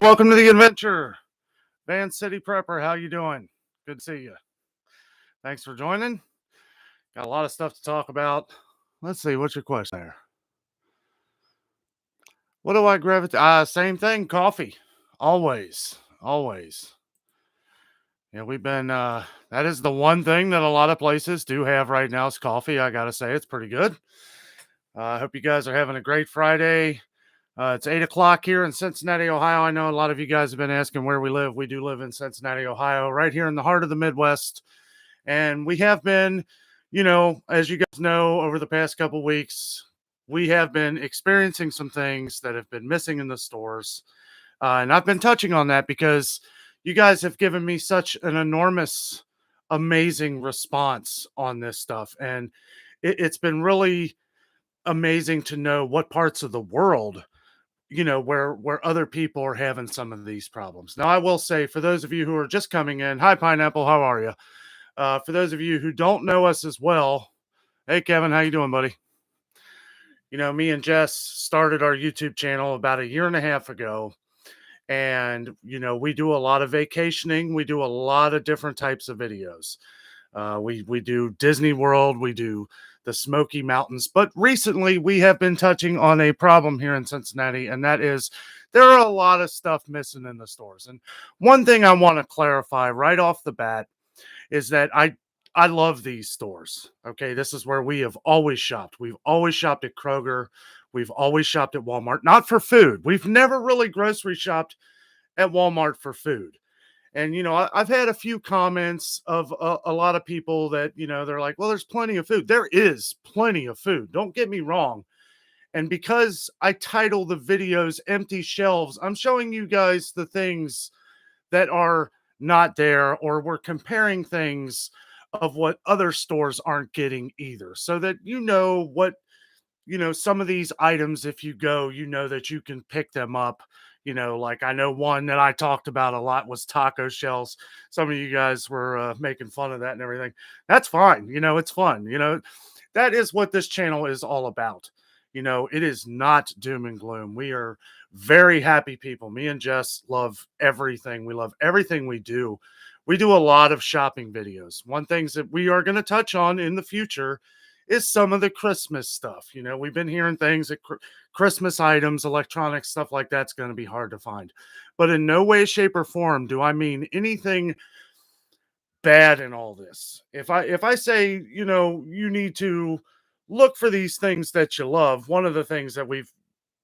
welcome to the adventure. Van City Prepper, how you doing? Good to see you. Thanks for joining. Got a lot of stuff to talk about. Let's see, what's your question there? What do I gravitate? Same thing, coffee. Always. Yeah, we've been, that is the one thing that a lot of places do have right now is coffee. I got to say, it's pretty good. I hope you guys are having a great Friday. It's 8 o'clock here in Cincinnati, Ohio. I know a lot of you guys have been asking where we live. We do live in Cincinnati, Ohio, right here in the heart of the Midwest. And we have been, as you guys know, over the past couple weeks, we have been experiencing some things that have been missing in the stores. And I've been touching on that because you guys have given me such an enormous, amazing response on this stuff. And it's been really amazing to know what parts of the world where other people are having some of these problems. Now, I will say, for those of you who are just coming in, hi, Pineapple, how are you? For those of you who don't know us as well, hey, Kevin, how you doing, buddy? Me and Jess started our YouTube channel about a year and a half ago. And, we do a lot of vacationing. We do a lot of different types of videos. We do Disney World. We do the Smoky Mountains. But recently, we have been touching on a problem here in Cincinnati, and that is there are a lot of stuff missing in the stores. And one thing I want to clarify right off the bat is that I love these stores. Okay, this is where we have always shopped. We've always shopped at Kroger. We've always shopped at Walmart, not for food. We've never really grocery shopped at Walmart for food. And, I've had a few comments of a lot of people that, they're like, well, there's plenty of food. There is plenty of food. Don't get me wrong. And because I title the videos Empty Shelves, I'm showing you guys the things that are not there, or we're comparing things of what other stores aren't getting either. So that what, some of these items, if you go, that you can pick them up. Like I know one that I talked about a lot was taco shells. Some of you guys were making fun of that and everything. That's fine. It's fun. That is what this channel is all about. It is not doom and gloom. We are very happy people. Me and Jess love everything. We love everything we do. We do a lot of shopping videos. One things that we are going to touch on in the future is some of the Christmas stuff. We've been hearing things that Christmas items, electronics, stuff like that's going to be hard to find. But in no way, shape, or form do I mean anything bad in all this. If I say, you need to look for these things that you love, one of the things that we've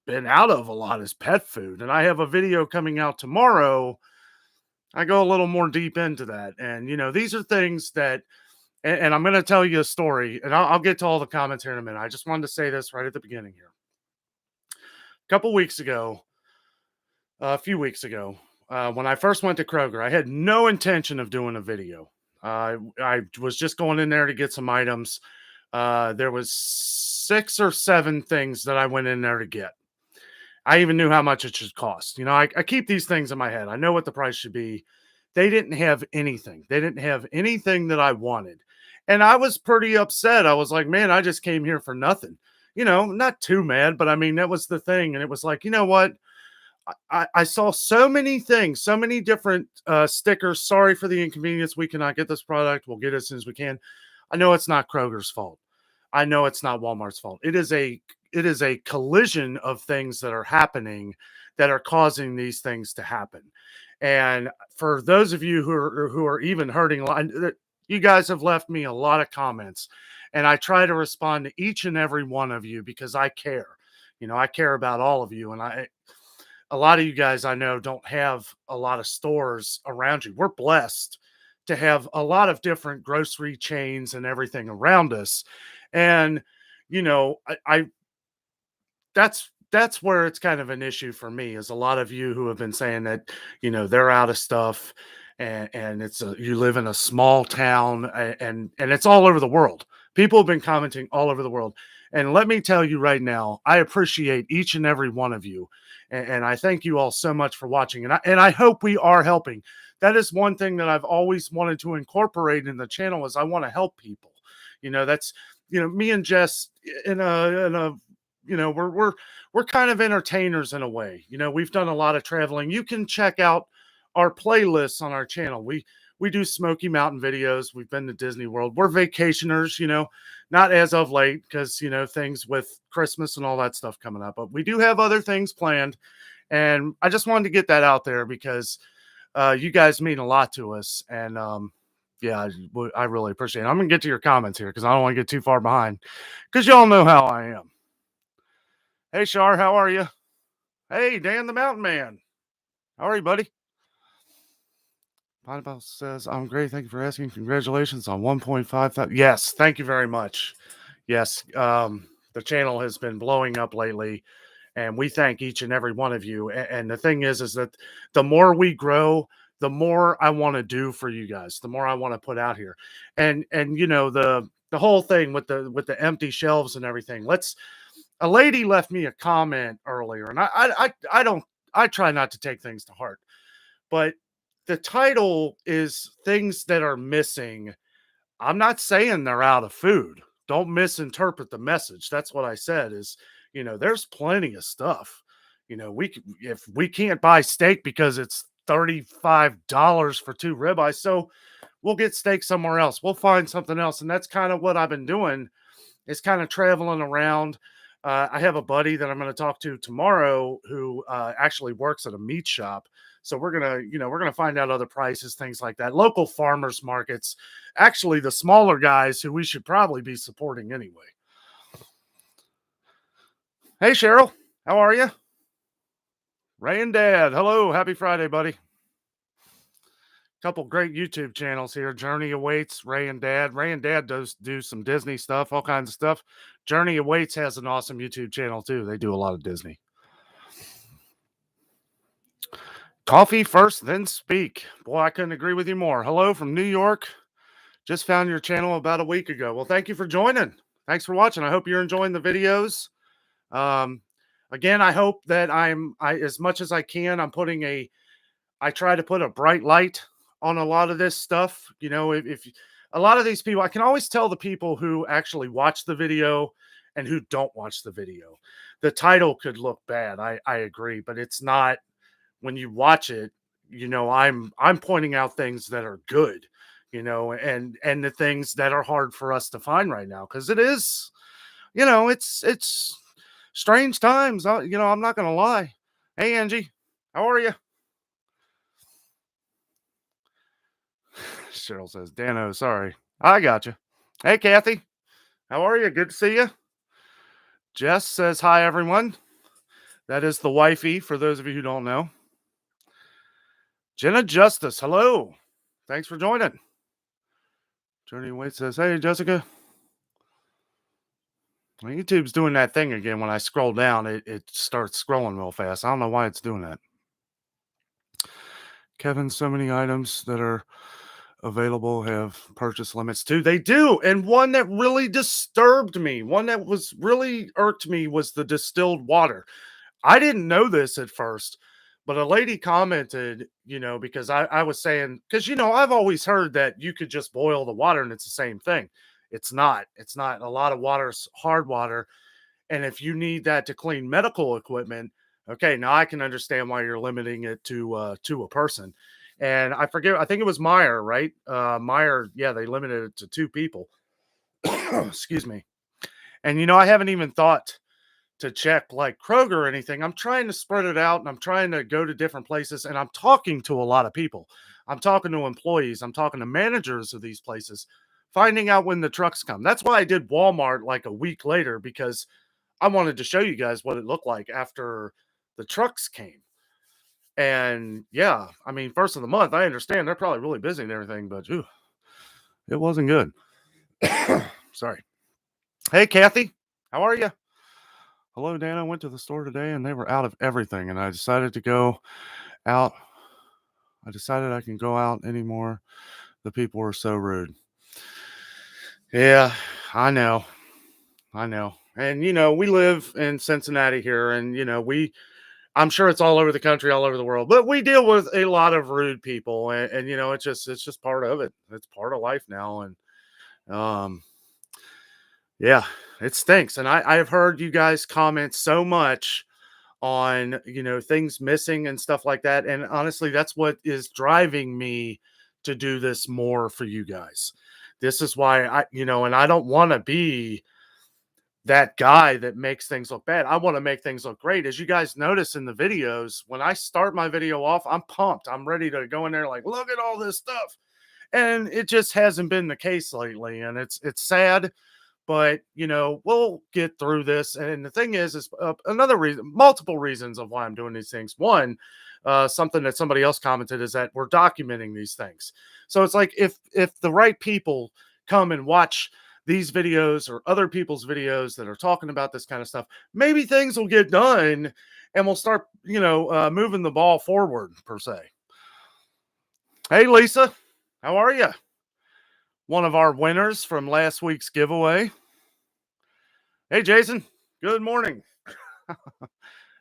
been out of a lot is pet food. And I have a video coming out tomorrow. I go a little more deep into that. And, these are things that, and I'm going to tell you a story, and I'll get to all the comments here in a minute. I just wanted to say this right at the beginning here. A few weeks ago, when I first went to Kroger, I had no intention of doing a video. I was just going in there to get some items. There was 6 or 7 things that I went in there to get. I even knew how much it should cost. I keep these things in my head. I know what the price should be. They didn't have anything. They didn't have anything that I wanted. And I was pretty upset. I was like, man, I just came here for nothing. Not too mad, but I mean, that was the thing. And it was like, you know what? I saw so many things, so many different stickers. Sorry for the inconvenience. We cannot get this product. We'll get it as soon as we can. I know it's not Kroger's fault. I know it's not Walmart's fault. It is a collision of things that are happening that are causing these things to happen. And for those of you who are even hurting, you guys have left me a lot of comments, and I try to respond to each and every one of you because I care. I care about all of you, and a lot of you guys I know don't have a lot of stores around you. We're blessed to have a lot of different grocery chains and everything around us. And, that's where it's kind of an issue for me, is a lot of you who have been saying that, they're out of stuff, and you live in a small town, and it's all over the world. People have been commenting all over the world. And let me tell you right now, I appreciate each and every one of you. And I thank you all so much for watching. And I hope we are helping. That is one thing that I've always wanted to incorporate in the channel, is I want to help people. That's, me and Jess in a we're kind of entertainers in a way. We've done a lot of traveling. You can check out our playlists on our channel. We do Smoky Mountain videos. We've been to Disney World. We're vacationers, not as of late because, things with Christmas and all that stuff coming up. But we do have other things planned. And I just wanted to get that out there because you guys mean a lot to us. And yeah, I really appreciate it. I'm going to get to your comments here because I don't want to get too far behind because y'all know how I am. Hey, Shar, how are you? Hey, Dan the Mountain Man. How are you, buddy? Pineapple says, I'm great. Thank you for asking. Congratulations on 1.5. Yes, thank you very much. Yes, the channel has been blowing up lately, and we thank each and every one of you. And the thing is that the more we grow, the more I want to do for you guys, the more I want to put out here. And the whole thing with the empty shelves and everything. A lady left me a comment earlier, and I try not to take things to heart, but the title is things that are missing. I'm not saying they're out of food. Don't misinterpret the message. That's what I said is, there's plenty of stuff. If we can't buy steak because it's $35 for 2 ribeyes, so we'll get steak somewhere else. We'll find something else. And that's kind of what I've been doing is kind of traveling around. I have a buddy that I'm going to talk to tomorrow who actually works at a meat shop. So we're gonna find out other prices, things like that. Local farmers markets, actually the smaller guys who we should probably be supporting anyway. Hey Cheryl, how are you? Ray and Dad, hello, happy Friday, buddy. Couple great YouTube channels here. Journey Awaits, Ray and Dad. Ray and Dad do some Disney stuff, all kinds of stuff. Journey Awaits has an awesome YouTube channel too. They do a lot of Disney. Coffee first, then speak. Boy, I couldn't agree with you more. Hello from New York. Just found your channel about a week ago. Well, thank you for joining. Thanks for watching. I hope you're enjoying the videos. Again, I hope that as much as I can, I try to put a bright light on a lot of this stuff. If a lot of these people, I can always tell the people who actually watch the video and who don't watch the video. The title could look bad. I agree, but it's not. When you watch it, I'm pointing out things that are good, and the things that are hard for us to find right now. Cause it is, it's strange times. I'm not going to lie. Hey, Angie, how are you? Cheryl says, Danno, sorry. I got you. Hey, Kathy, how are you? Good to see you. Jess says, hi, everyone. That is the wifey, for those of you who don't know. Jenna Justice, hello. Thanks for joining. Journey Wait says, hey, Jessica. Well, YouTube's doing that thing again. When I scroll down, it starts scrolling real fast. I don't know why it's doing that. Kevin, so many items that are available have purchase limits too. They do. And one that really disturbed me, one that was really irked me was the distilled water. I didn't know this at first. But a lady commented, because I was saying, because, I've always heard that you could just boil the water and it's the same thing. It's not. It's not. A lot of water is hard water. And if you need that to clean medical equipment, okay, now I can understand why you're limiting it to a person. And I forget, I think it was Meyer, right? Meyer, yeah, they limited it to 2 people. Excuse me. And, I haven't even thought to check like Kroger or anything. I'm trying to spread it out and I'm trying to go to different places and I'm talking to a lot of people. I'm talking to employees. I'm talking to managers of these places, finding out when the trucks come. That's why I did Walmart like a week later, because I wanted to show you guys what it looked like after the trucks came. And yeah, I mean, first of the month, I understand they're probably really busy and everything, but it wasn't good. Sorry. Hey, Kathy, how are you? Hello, Dan. I went to the store today and they were out of everything. And I decided to go out. I decided I can go out anymore. The people were so rude. Yeah, I know. And, we live in Cincinnati here and, I'm sure it's all over the country, all over the world, but we deal with a lot of rude people and it's just part of it. It's part of life now. And, Yeah, it stinks. And I have heard you guys comment so much on, things missing and stuff like that. And honestly, that's what is driving me to do this more for you guys. This is why and I don't want to be that guy that makes things look bad. I want to make things look great. As you guys notice in the videos, when I start my video off, I'm pumped. I'm ready to go in there like, look at all this stuff. And it just hasn't been the case lately. And it's sad, but we'll get through this. And the thing is another reason, multiple reasons of why I'm doing these things. One, something that somebody else commented is that we're documenting these things. So it's like if the right people come and watch these videos or other people's videos that are talking about this kind of stuff, maybe things will get done and we'll start moving the ball forward per se. Hey Lisa, how are you? One of our winners from last week's giveaway. Hey, Jason. Good morning.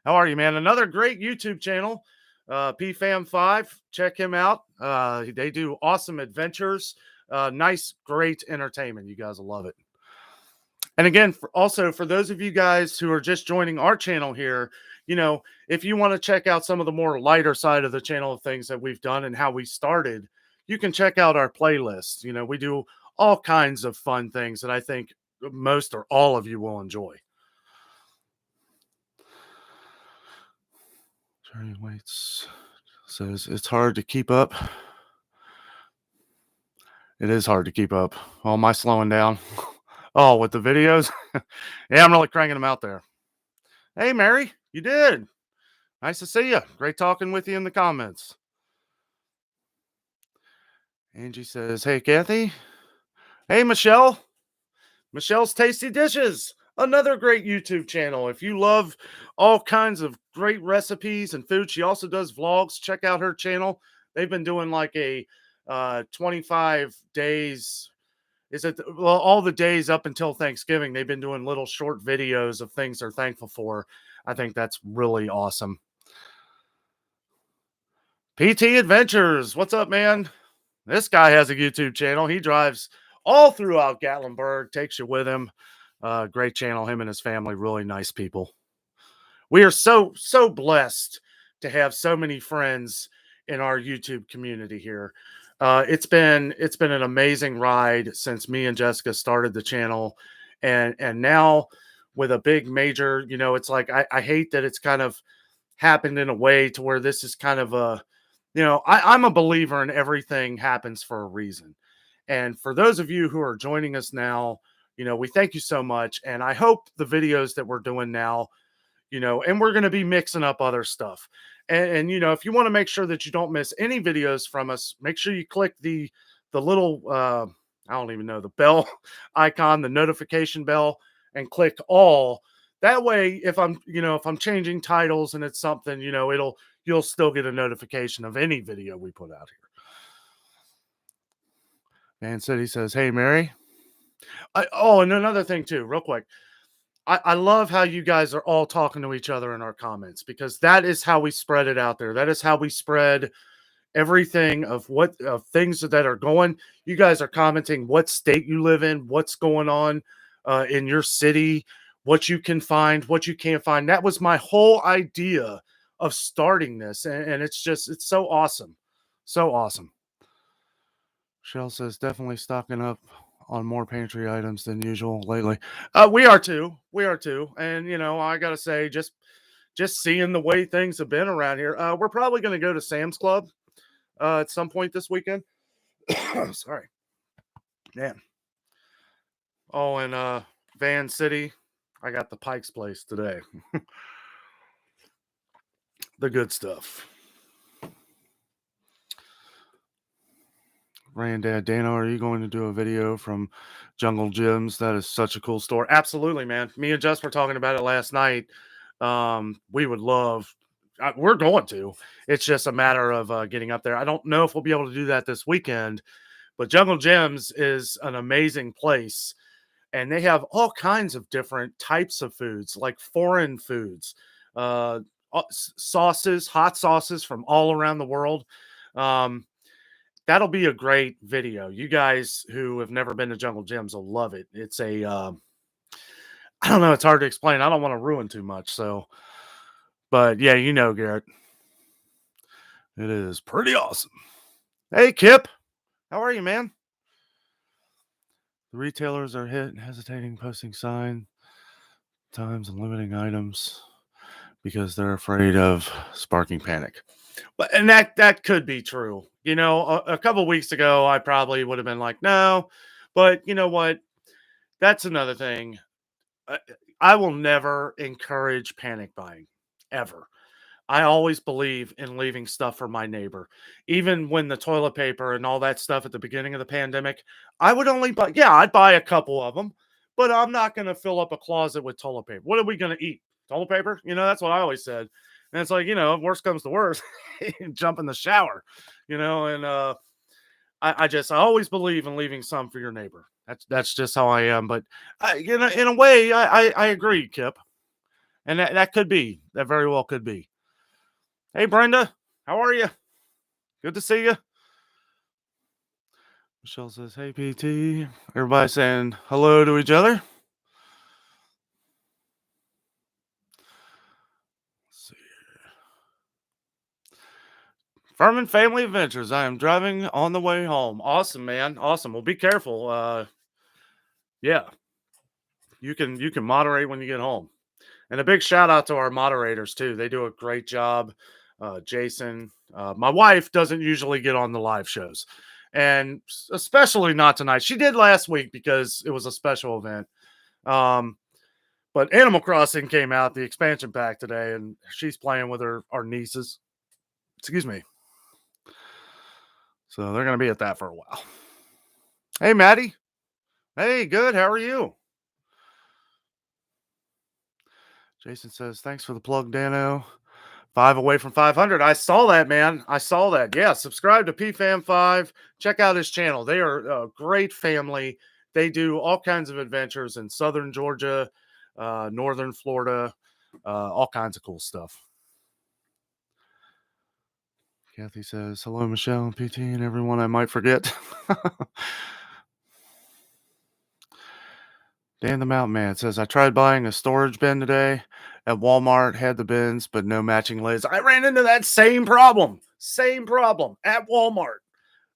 How are you, man? Another great YouTube channel, PFAM5. Check him out. They do awesome adventures. Nice, great entertainment. You guys will love it. And again, also for those of you guys who are just joining our channel here, if you want to check out some of the more lighter side of the channel of things that we've done and how we started, you can check out our playlist. We do all kinds of fun things that I think most or all of you will enjoy. Jerry Waits says it's hard to keep up. It is hard to keep up. Oh, am I slowing down? Oh, with the videos? Yeah, I'm really cranking them out there. Hey, Mary, you did. Nice to see you. Great talking with you in the comments. Angie says, hey, Kathy. Hey, Michelle. Michelle's Tasty Dishes. Another great YouTube channel. If you love all kinds of great recipes and food, she also does vlogs. Check out her channel. They've been doing like a 25 days. All the days up until Thanksgiving, they've been doing little short videos of things they're thankful for. I think that's really awesome. PT Adventures. What's up, man? This guy has a YouTube channel. He drives all throughout Gatlinburg, takes you with him. Great channel. Him and his family, really nice people. We are so blessed to have so many friends in our YouTube community here. It's been an amazing ride since me and Jessica started the channel, and now with a big major, it's like I hate that it's kind of happened in a way to where this is kind of a, I'm a believer in everything happens for a reason. And for those of you who are joining us now, we thank you so much. And I hope the videos that we're doing now, and we're going to be mixing up other stuff. And if you want to make sure that you don't miss any videos from us, make sure you click the little, I don't even know, the bell icon, the notification bell, and click all. That way, if I'm changing titles and it's something, you'll still get a notification of any video we put out here. Van City says, hey, Mary. And another thing too, real quick. I love how you guys are all talking to each other in our comments, because that is how we spread it out there. That is how we spread everything of things that are going. You guys are commenting what state you live in, what's going on in your city, what you can find, what you can't find. That was my whole idea of starting this. And it's so awesome. So awesome. Shell says definitely stocking up on more pantry items than usual lately. We are too. We are too. And I gotta say, just seeing the way things have been around here, we're probably gonna go to Sam's Club at some point this weekend. Sorry. Man. Oh, and Van City, I got the Pike's Place today. The good stuff. Granddad Danno, are you going to do a video from Jungle Gyms? That is such a cool store. Absolutely, man. Me and Jess were talking about it last night. We would love, we're going to. It's just a matter of getting up there. I don't know if we'll be able to do that this weekend, but Jungle Gyms is an amazing place. And they have all kinds of different types of foods, like foreign foods, sauces, hot sauces from all around the world. That'll be a great video. You guys who have never been to Jungle Gyms will love it. It's a I don't know. It's hard to explain. I don't want to ruin too much. So, but yeah, Garrett, it is pretty awesome. Hey, Kip, how are you, man? The retailers are hesitating posting sign times and limiting items because they're afraid of sparking panic. But and that could be true. A couple weeks ago, I probably would have been like, no. But you know what? That's another thing. I, I will never encourage panic buying ever. I always believe in leaving stuff for my neighbor. Even when the toilet paper and all that stuff at the beginning of the pandemic, I would only buy, yeah, I'd buy a couple of them, but I'm not going to fill up a closet with toilet paper. What are we going to eat? Toilet paper? That's what I always said. And it's like, if worst comes to worst, jump in the shower, and I always believe in leaving some for your neighbor. That's just how I am. But in a way, I agree, Kip. And that very well could be. Hey, Brenda, how are you? Good to see you. Michelle says, hey, PT. Everybody saying hello to each other. Let's see. Furman Family Adventures. I am driving on the way home. Awesome, man. Awesome. Well, be careful. Yeah. You can moderate when you get home. And a big shout out to our moderators too. They do a great job. Jason, my wife doesn't usually get on the live shows, and especially not tonight. She did last week because it was a special event. But Animal Crossing came out, the expansion pack today, and she's playing with our nieces. Excuse me. So they're going to be at that for a while. Hey, Maddie. Hey, good. How are you? Jason says, thanks for the plug, Danno. 5 away from 500. I saw that, man. I saw that. Yeah, subscribe to PFAM5. Check out his channel. They are a great family. They do all kinds of adventures in southern Georgia, northern Florida, all kinds of cool stuff. Kathy says, hello, Michelle and PT and everyone I might forget. Dan the Mountain Man says, I tried buying a storage bin today at Walmart, had the bins, but no matching lids. I ran into that same problem at Walmart.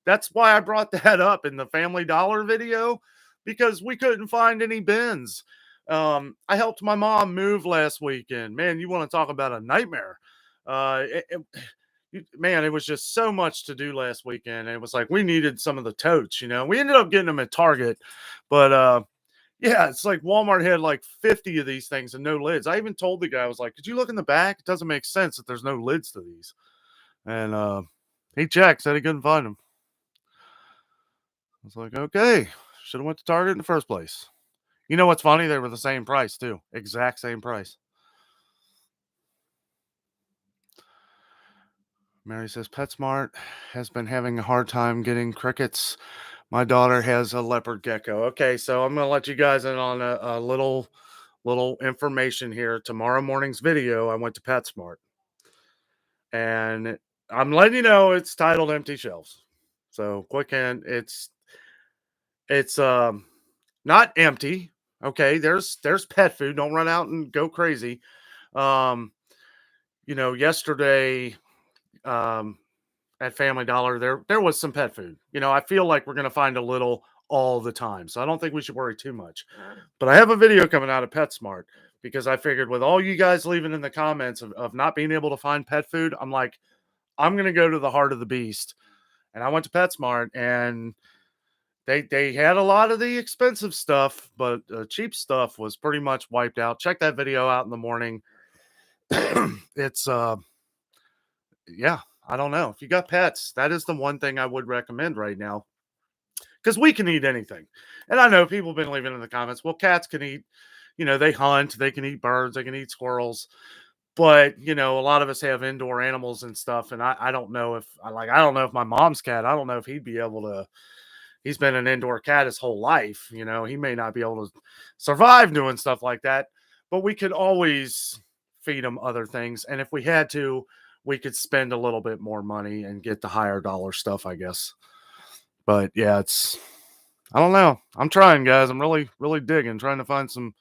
That's why I brought that up in the Family Dollar video, because we couldn't find any bins. I helped my mom move last weekend. Man, you want to talk about a nightmare. Man, it was just so much to do last weekend. And it was like, we needed some of the totes, we ended up getting them at Target, but, yeah, it's like Walmart had like 50 of these things and no lids. I even told the guy, I was like, could you look in the back? It doesn't make sense that there's no lids to these. And he checked, said he couldn't find them. I was like, okay, should have went to Target in the first place. You know what's funny? They were the same price too. Exact same price. Mary says, PetSmart has been having a hard time getting crickets. My daughter has a leopard gecko. Okay, so I'm going to let you guys in on a little information here. Tomorrow morning's video, I went to PetSmart. And I'm letting you know it's titled Empty Shelves. So quick hint, it's not empty. Okay, there's pet food. Don't run out and go crazy. Yesterday at Family Dollar, there was some pet food. I feel like we're gonna find a little all the time. So I don't think we should worry too much. But I have a video coming out of PetSmart because I figured with all you guys leaving in the comments of not being able to find pet food, I'm like, I'm gonna go to the heart of the beast. And I went to PetSmart and they had a lot of the expensive stuff, but cheap stuff was pretty much wiped out. Check that video out in the morning. It's yeah, I don't know. If you got pets, that is the one thing I would recommend right now. Because we can eat anything. And I know people have been leaving in the comments, well, cats can eat, they hunt, they can eat birds, they can eat squirrels. But, a lot of us have indoor animals and stuff. And I don't know if I don't know if my mom's cat, I don't know if he'd be able to. He's been an indoor cat his whole life. He may not be able to survive doing stuff like that, but we could always feed him other things. And if we had to, we could spend a little bit more money and get the higher dollar stuff, I guess. But yeah, I don't know. I'm trying, guys. I'm really, really digging, trying to find some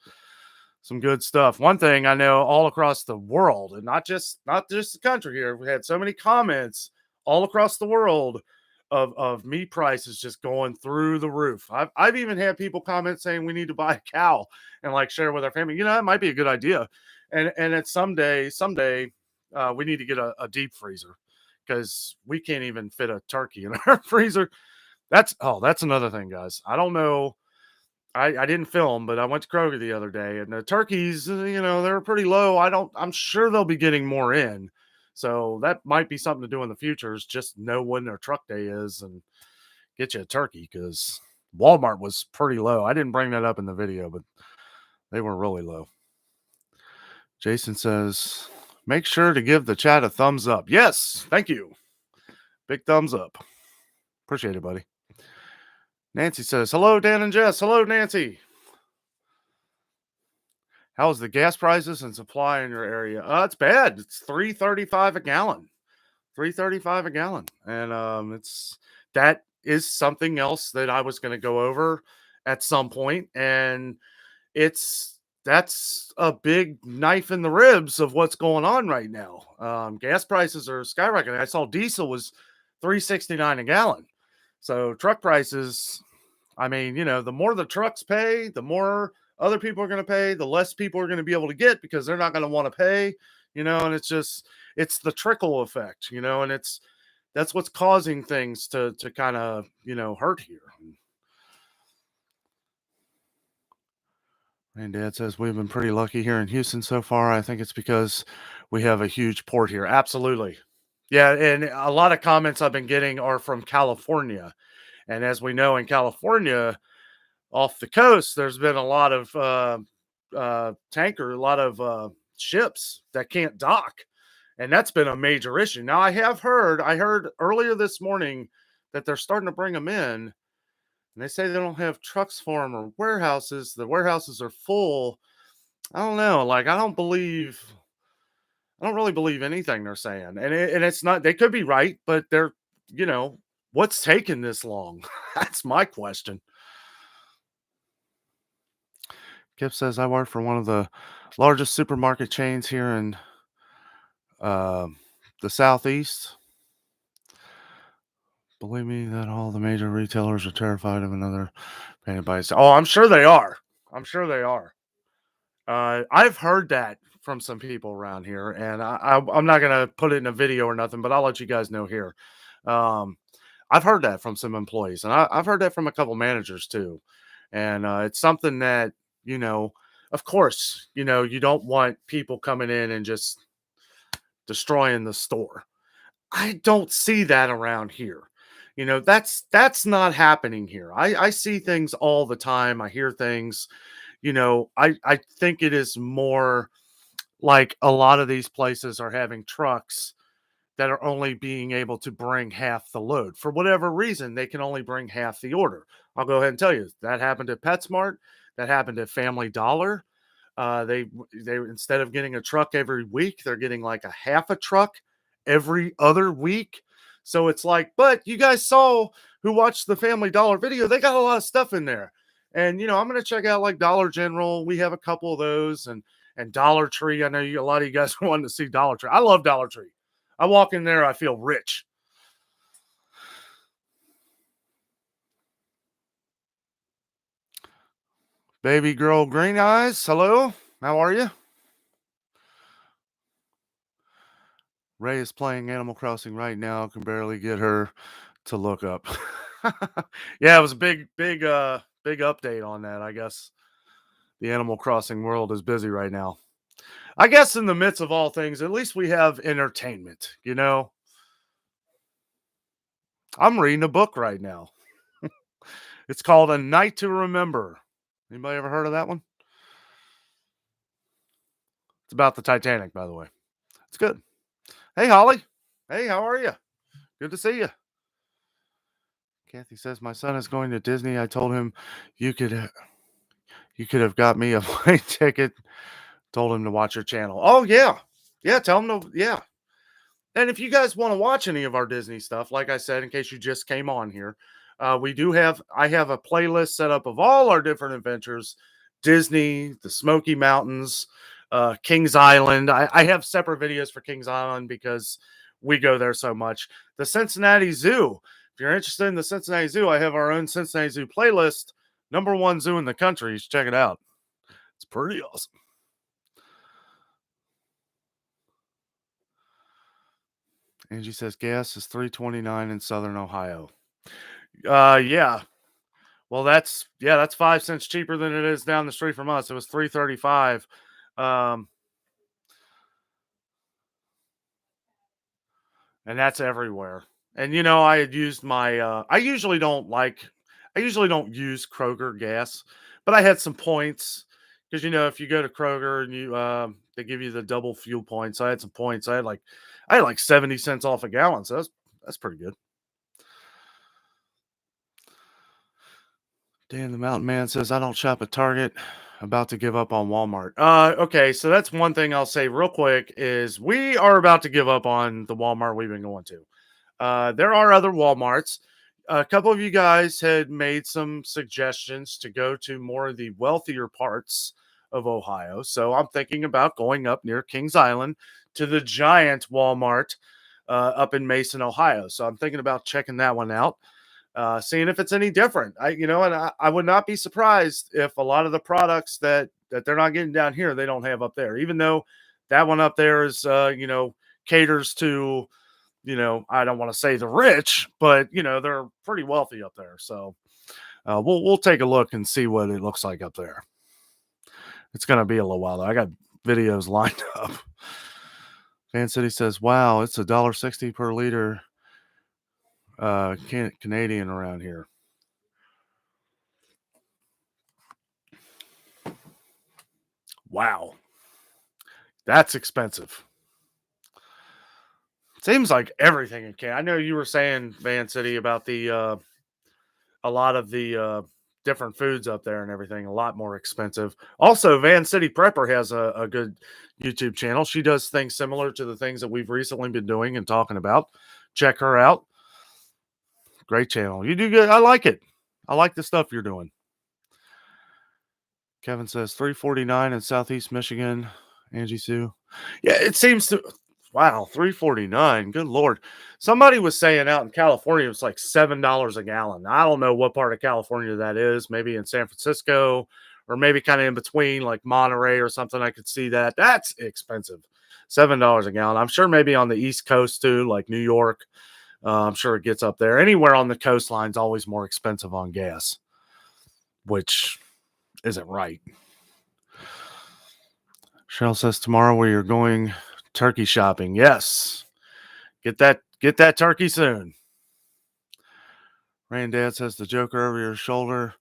Some good stuff. One thing I know all across the world, and not just the country here, we had so many comments all across the world of meat prices just going through the roof. I've even had people comment saying we need to buy a cow and like share with our family. That might be a good idea. And it's someday we need to get a deep freezer because we can't even fit a turkey in our freezer. That's another thing, guys. I don't know. I didn't film, but I went to Kroger the other day, and the turkeys, they're pretty low. I'm sure they'll be getting more in, so that might be something to do in the future. Is just know when their truck day is and get you a turkey because Walmart was pretty low. I didn't bring that up in the video, but they were really low. Jason says, make sure to give the chat a thumbs up. Yes, thank you. Big thumbs up. Appreciate it, buddy. Nancy says, hello, Dan and Jess. Hello, Nancy. How's the gas prices and supply in your area? It's bad. It's $3.35 a gallon. $3.35 a gallon. And that is something else that I was going to go over at some point. And that's a big knife in the ribs of what's going on right now. Gas prices are skyrocketing. I saw diesel was $3.69 a gallon. So truck prices, I mean, the more the trucks pay, the more other people are going to pay, the less people are going to be able to get because they're not going to want to pay, and it's the trickle effect, and that's what's causing things to kind of, hurt here. And Dad says we've been pretty lucky here in Houston so far. I think it's because we have a huge port here. Absolutely. Yeah. And a lot of comments I've been getting are from California. And as we know, in California, off the coast, there's been a lot of a lot of ships that can't dock, and that's been a major issue. Now, I heard earlier this morning that they're starting to bring them in, and they say they don't have trucks for them or warehouses. The warehouses are full. I don't know. Like, I don't really believe anything they're saying, and it's not. They could be right, but they're, what's taking this long? That's my question. Kip says, I work for one of the largest supermarket chains here in the Southeast. Believe me that all the major retailers are terrified of another panic buy. Oh, I'm sure they are. I'm sure they are. I've heard that from some people around here, and I'm not going to put it in a video or nothing, but I'll let you guys know here. I've heard that from some employees, and I've heard that from a couple managers too. And it's something that, of course, you don't want people coming in and just destroying the store. I don't see that around here. That's not happening here. I see things all the time. I hear things, I think it is more like a lot of these places are having trucks that are only being able to bring half the load. For whatever reason, they can only bring half the order. I'll go ahead and tell you that happened at PetSmart. That happened at Family Dollar. They instead of getting a truck every week, they're getting like a half a truck every other week. So it's like, but you guys saw who watched the Family Dollar video, they got a lot of stuff in there. And I'm going to check out like Dollar General. We have a couple of those, and Dollar Tree. I know a lot of you guys wanted to see Dollar Tree. I love Dollar Tree. I walk in there, I feel rich. Baby girl green eyes, hello. How are you? Ray is playing Animal Crossing right now. Can barely get her to look up. Yeah, it was a big update on that. I guess the Animal Crossing world is busy right now. I guess in the midst of all things, at least we have entertainment, I'm reading a book right now. It's called A Night to Remember. Anybody ever heard of that one? It's about the Titanic, by the way. It's good. Hey, Holly. Hey, how are you? Good to see you. Kathy says, my son is going to Disney. I told him you could have got me a plane ticket. Told him to watch your channel. Oh, yeah. Yeah, tell him to, yeah. And if you guys want to watch any of our Disney stuff, like I said, in case you just came on here, I have a playlist set up of all our different adventures Disney, the Smoky Mountains, Kings Island. I have separate videos for Kings Island because we go there so much. The Cincinnati Zoo. If you're interested in the Cincinnati Zoo, I have our own Cincinnati Zoo playlist. Number one zoo in the country. You should check it out. It's pretty awesome. Angie says gas is $3.29 in Southern Ohio. Yeah. Well, that's 5 cents cheaper than it is down the street from us. It was $3.35. Um, and that's everywhere. And I had used my I usually don't use Kroger gas, but I had some points because if you go to Kroger and they give you the double fuel points. I had some points. I had like 70 cents off a gallon, so that's pretty good. Dan the Mountain Man says I don't shop at Target. About to give up on Walmart. Okay, so that's one thing I'll say real quick is we are about to give up on the Walmart we've been going to. There are other Walmarts. A couple of you guys had made some suggestions to go to more of the wealthier parts of Ohio. So I'm thinking about going up near Kings Island to the giant Walmart up in Mason, Ohio. So I'm thinking about checking that one out, seeing if it's any different. I would not be surprised if a lot of the products that they're not getting down here, they don't have up there, even though that one up there is, caters to, I don't want to say the rich, but they're pretty wealthy up there. So we'll take a look and see what it looks like up there. It's gonna be a little while though. I got videos lined up. Fan City says, "Wow, it's $1.60 per liter, Canadian around here." Wow, that's expensive. Seems like everything in Canada. I know you were saying, Van City, about a lot of the different foods up there and everything a lot more expensive. Also, Van City Prepper has a good YouTube channel. She does things similar to the things that we've recently been doing and talking about. Check her out. Great channel. You do good. I like it. I like the stuff you're doing. Kevin says $3.49 in Southeast Michigan. Angie Sue. Yeah, it seems to. Wow, $3.49. Good Lord. Somebody was saying out in California it's like $7 a gallon. I don't know what part of California that is. Maybe in San Francisco or maybe kind of in between like Monterey or something. I could see that. That's expensive. $7 a gallon. I'm sure maybe on the East Coast too, like New York. I'm sure it gets up there. Anywhere on the coastline is always more expensive on gas, which isn't right. Cheryl says tomorrow where you're going turkey shopping. Yes. Get that turkey soon. Rain Dad says the Joker over your shoulder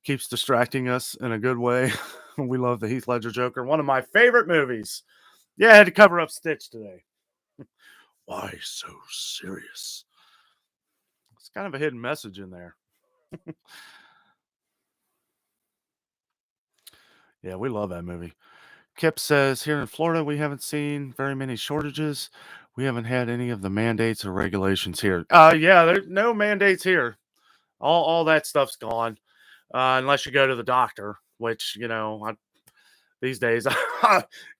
keeps distracting us in a good way. We love the Heath Ledger Joker. One of my favorite movies. Yeah, I had to cover up Stitch today. Why so serious? It's kind of a hidden message in there. Yeah, we love that movie. Kip says here in Florida, we haven't seen very many shortages. We haven't had any of the mandates or regulations here. Yeah, there's no mandates here. All that stuff's gone, unless you go to the doctor, which these days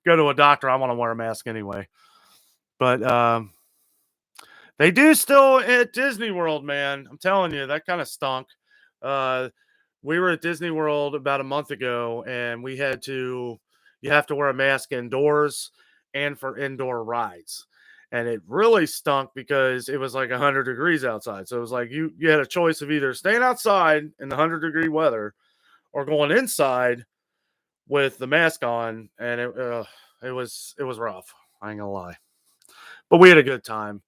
go to a doctor. I want to wear a mask anyway. But they do still at Disney World, man. I'm telling you, that kind of stunk. Uh, we were at Disney World about a month ago, and you have to wear a mask indoors and for indoor rides. And it really stunk because it was like 100 degrees outside. So it was like you had a choice of either staying outside in the 100-degree weather or going inside with the mask on. And it was rough. I ain't gonna lie. But we had a good time.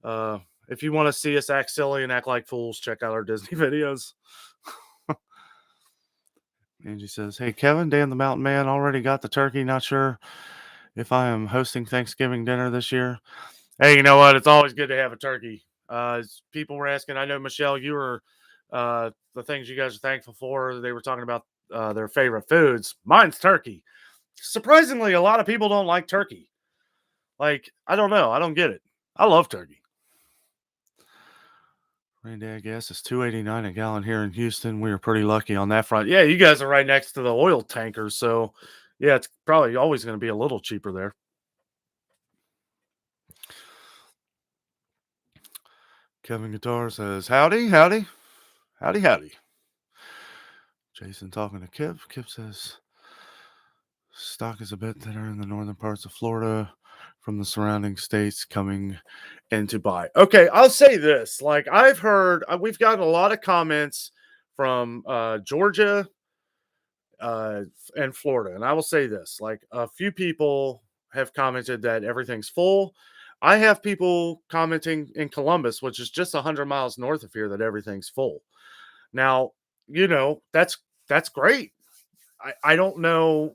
If you want to see us act silly and act like fools, check out our Disney videos. Angie says, "Hey Kevin, Dan the Mountain Man already got the turkey. Not sure if I am hosting Thanksgiving dinner this year." Hey, you know what? It's always good to have a turkey. People were asking. I know Michelle, you were the things you guys are thankful for. They were talking about their favorite foods. Mine's turkey. Surprisingly, a lot of people don't like turkey. Like, I don't know. I don't get it. I love turkey. Rain day gas is $2.89 a gallon here in Houston. We are pretty lucky on that front. Yeah, you guys are right next to the oil tankers, so yeah, it's probably always going to be a little cheaper there. Kevin Guitar says, "Howdy, howdy, howdy, howdy." Jason talking to Kip. Kip says, "Stock is a bit thinner in the northern parts of Florida from the surrounding states coming into buy." Okay, I'll say this. Like I've heard, we've gotten a lot of comments from Georgia and Florida. And I will say this, like a few people have commented that everything's full. I have people commenting in Columbus, which is just 100 miles north of here, that everything's full. Now, that's great. I don't know.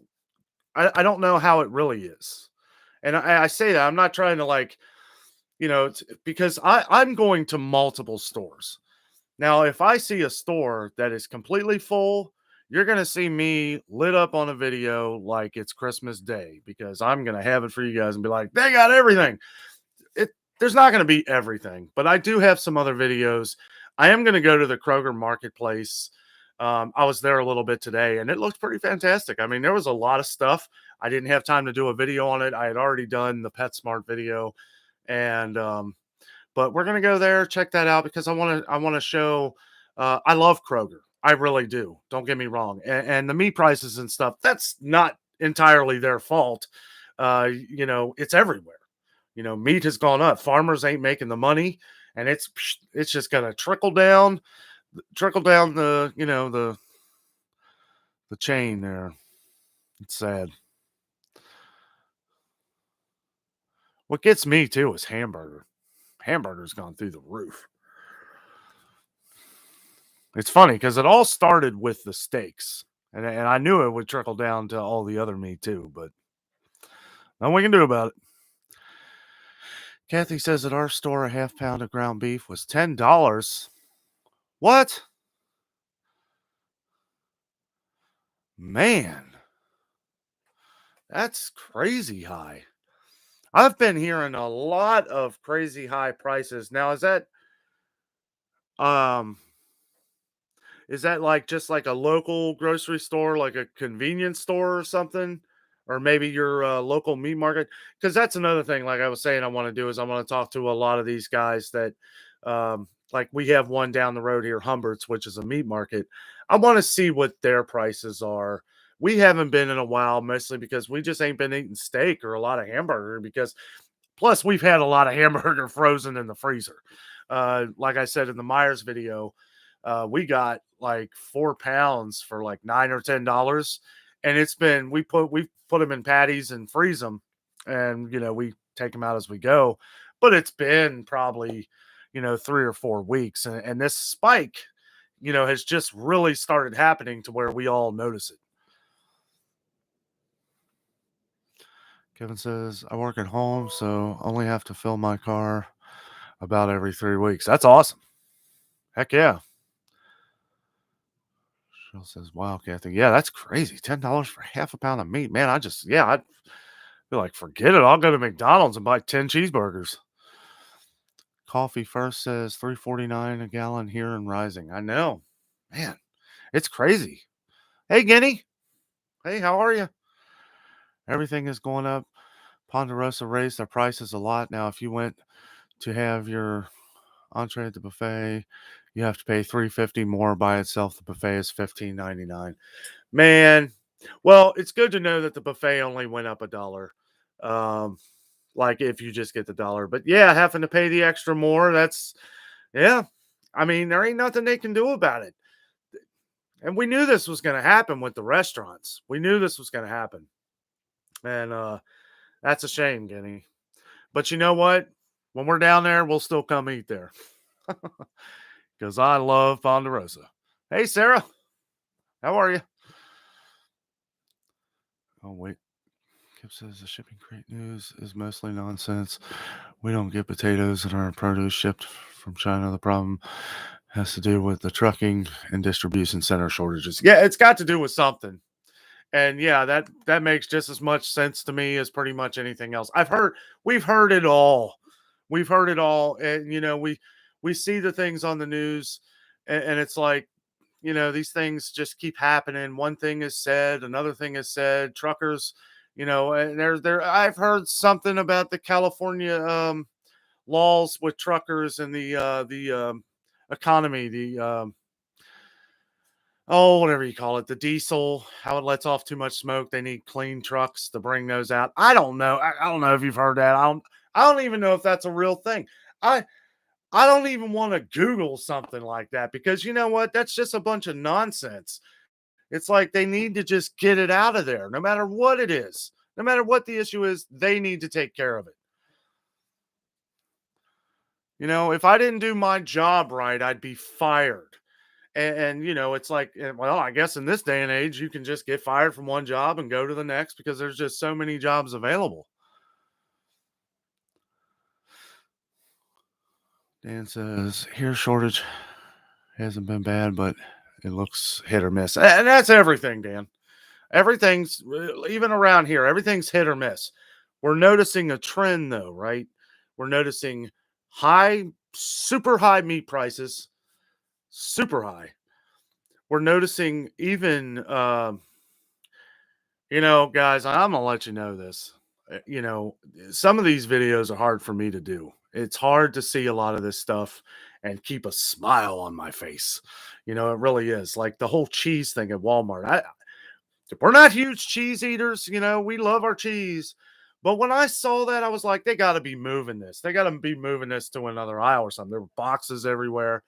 I don't know how it really is. And I say that I'm not trying to like, because I'm going to multiple stores. Now, if I see a store that is completely full, you're going to see me lit up on a video like it's Christmas Day because I'm going to have it for you guys and be like, they got everything. It There's not going to be everything, but I do have some other videos. I am going to go to the Kroger Marketplace. I was there a little bit today and it looked pretty fantastic. I mean, there was a lot of stuff. I didn't have time to do a video on it. I had already done the PetSmart video, and but we're gonna go there, check that out because I want to show. I love Kroger, I really do. Don't get me wrong, and the meat prices and stuff. That's not entirely their fault. It's everywhere. Meat has gone up. Farmers ain't making the money, and it's just gonna trickle down the chain there. It's sad. What gets me too is hamburger. Hamburger's gone through the roof. It's funny because it all started with the steaks, and I knew it would trickle down to all the other meat too, but nothing we can do about it. Kathy says at our store, a half pound of ground beef was $10. What? Man, that's crazy high. I've been hearing a lot of crazy high prices. Now, um is that like just like a local grocery store, like a convenience store or something? Or maybe your local meat market? Because that's another thing, like I was saying, I want to do is I want to talk to a lot of these guys that, like we have one down the road here, Humbert's, which is a meat market. I want to see what their prices are. We haven't been in a while, mostly because we just ain't been eating steak or a lot of hamburger because plus we've had a lot of hamburger frozen in the freezer. Like I said in the Myers video, we got like 4 pounds for like $9 or $10, and we've put them in patties and freeze them, and we take them out as we go. But it's been probably 3 or 4 weeks, and this spike has just really started happening to where we all notice it. Kevin says, I work at home, so only have to fill my car about every 3 weeks. That's awesome. Heck yeah. Cheryl says, wow, Kathy. Yeah, that's crazy. $10 for half a pound of meat. Man, I'd feel like, forget it. I'll go to McDonald's and buy 10 cheeseburgers. Coffee First says $3.49 a gallon here and rising. I know. Man, it's crazy. Hey, Guinea. Hey, how are you? Everything is going up. Ponderosa raised their prices a lot. Now, if you went to have your entree at the buffet, you have to pay $3.50 more by itself. The buffet is $15.99. Man, well, it's good to know that the buffet only went up $1. Um, like if you just get the dollar, but yeah, having to pay the extra more, yeah. I mean, there ain't nothing they can do about it. And we knew this was going to happen with the restaurants. We knew this was going to happen. And that's a shame, Guinea. But you know what? When we're down there, we'll still come eat there. Because I love Ponderosa. Hey, Sarah. How are you? Oh, wait. Kip says the shipping crate news is mostly nonsense. We don't get potatoes and our produce shipped from China. The problem has to do with the trucking and distribution center shortages. Yeah, it's got to do with something. And yeah, that makes just as much sense to me as pretty much anything else. We've heard it all. We've heard it all. And we see the things on the news, and it's like, these things just keep happening. One thing is said, another thing is said. Truckers, and there. I've heard something about the California laws with truckers and the economy, the oh, whatever you call it, the diesel, how it lets off too much smoke. They need clean trucks to bring those out. I don't know. I don't know if you've heard that. I don't even know if that's a real thing. I I don't even want to Google something like that because you know what? That's just a bunch of nonsense. It's like they need to just get it out of there, no matter what it is. No matter what the issue is, they need to take care of it. If I didn't do my job right, I'd be fired. And it's like, well, I guess in this day and age, you can just get fired from one job and go to the next because there's just so many jobs available. Dan says, here shortage hasn't been bad, but it looks hit or miss. And that's everything, Dan. Everything's, even around here, everything's hit or miss. We're noticing a trend, though, right? We're noticing high, super high meat prices, super high. We're noticing even, guys, I'm gonna let you know this. Some of these videos are hard for me to do. It's hard to see a lot of this stuff and keep a smile on my face. It really is. Like the whole cheese thing at Walmart. We're not huge cheese eaters. We love our cheese. But when I saw that, I was like, they got to be moving this. They got to be moving this to another aisle or something. There were boxes everywhere.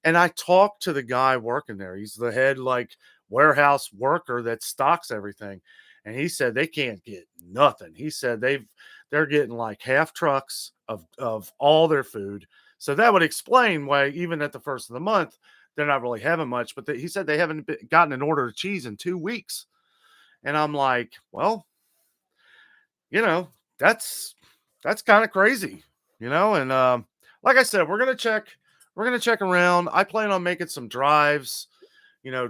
And I talked to the guy working there. He's the head like warehouse worker that stocks everything. And he said they can't get nothing. He said they're getting like half trucks of all their food. So that would explain why even at the first of the month they're not really having much. But he said they haven't gotten an order of cheese in 2 weeks. And I'm like, well, you know, that's that's kind of crazy, and like I said, we're gonna check around. I plan on making some drives,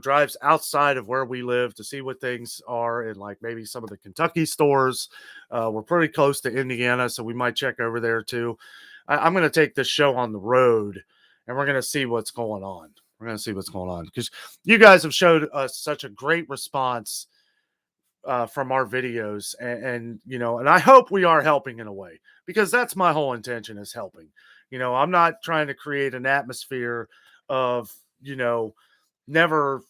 drives outside of where we live to see what things are in like maybe some of the Kentucky stores. We're pretty close to Indiana, so we might check over there too. I'm gonna take this show on the road and we're gonna see what's going on. We're gonna see what's going on because you guys have showed us such a great response from our videos, and I hope we are helping in a way because that's my whole intention is helping. I'm not trying to create an atmosphere of never.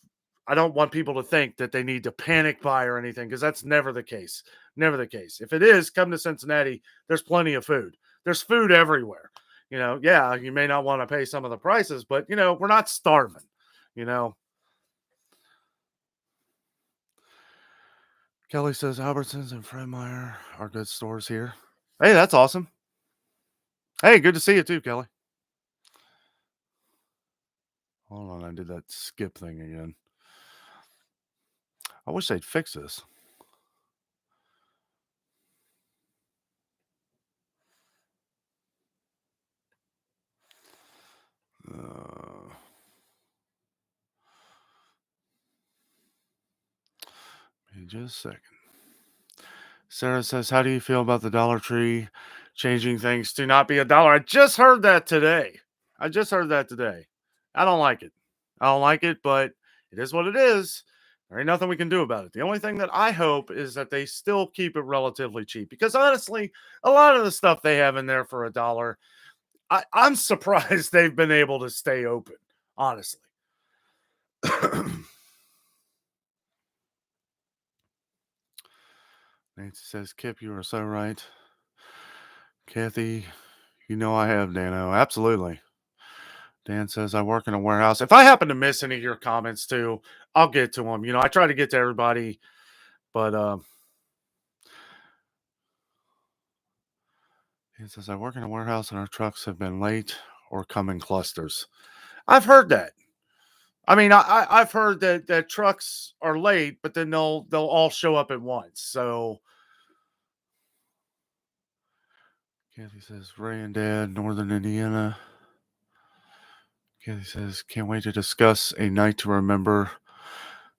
I don't want people to think that they need to panic buy or anything because that's never the case. Never the case. If it is, come to Cincinnati. There's plenty of food. There's food everywhere. Yeah, you may not want to pay some of the prices, but we're not starving. You know, Kelly says Albertsons and Fredmeyer are good stores here. Hey, that's awesome. Hey, good to see you too, Kelly. Hold on, I did that skip thing again. I wish they'd fix this. Uh, just a second. Sarah says, how do you feel about the Dollar Tree changing things to not be a dollar? I just heard that today. I don't like it. I don't like it, but it is what it is. There ain't nothing we can do about it. The only thing that I hope is that they still keep it relatively cheap because honestly, a lot of the stuff they have in there for a dollar, I'm surprised they've been able to stay open, honestly. Nancy says, Kip, you are so right. Kathy, I have Danno. Absolutely. Dan says, I work in a warehouse. If I happen to miss any of your comments too, I'll get to them. I try to get to everybody, but Dan says, I work in a warehouse and our trucks have been late or come in clusters. I've heard that. I mean, I've heard that trucks are late, but then they'll all show up at once. So Kathy says, Ray and Dad, Northern Indiana. Kathy says, can't wait to discuss A Night to Remember.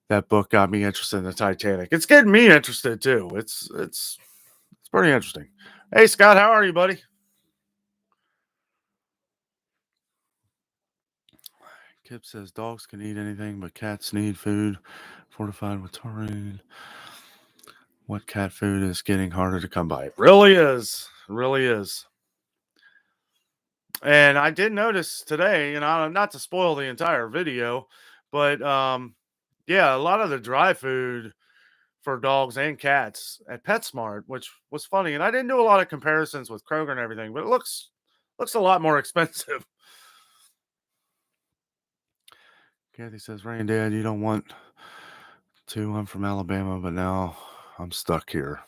That book got me interested in the Titanic. It's getting me interested too. It's pretty interesting. Hey Scott, how are you, buddy? Kip says dogs can eat anything, but cats need food fortified with taurine. What cat food is getting harder to come by? It really is. It really is. And I did notice today, not to spoil the entire video, but yeah, a lot of the dry food for dogs and cats at PetSmart, which was funny. And I didn't do a lot of comparisons with Kroger and everything, but it looks a lot more expensive. Kathy says, Rain Dad, you don't want to. I'm from Alabama, but now I'm stuck here.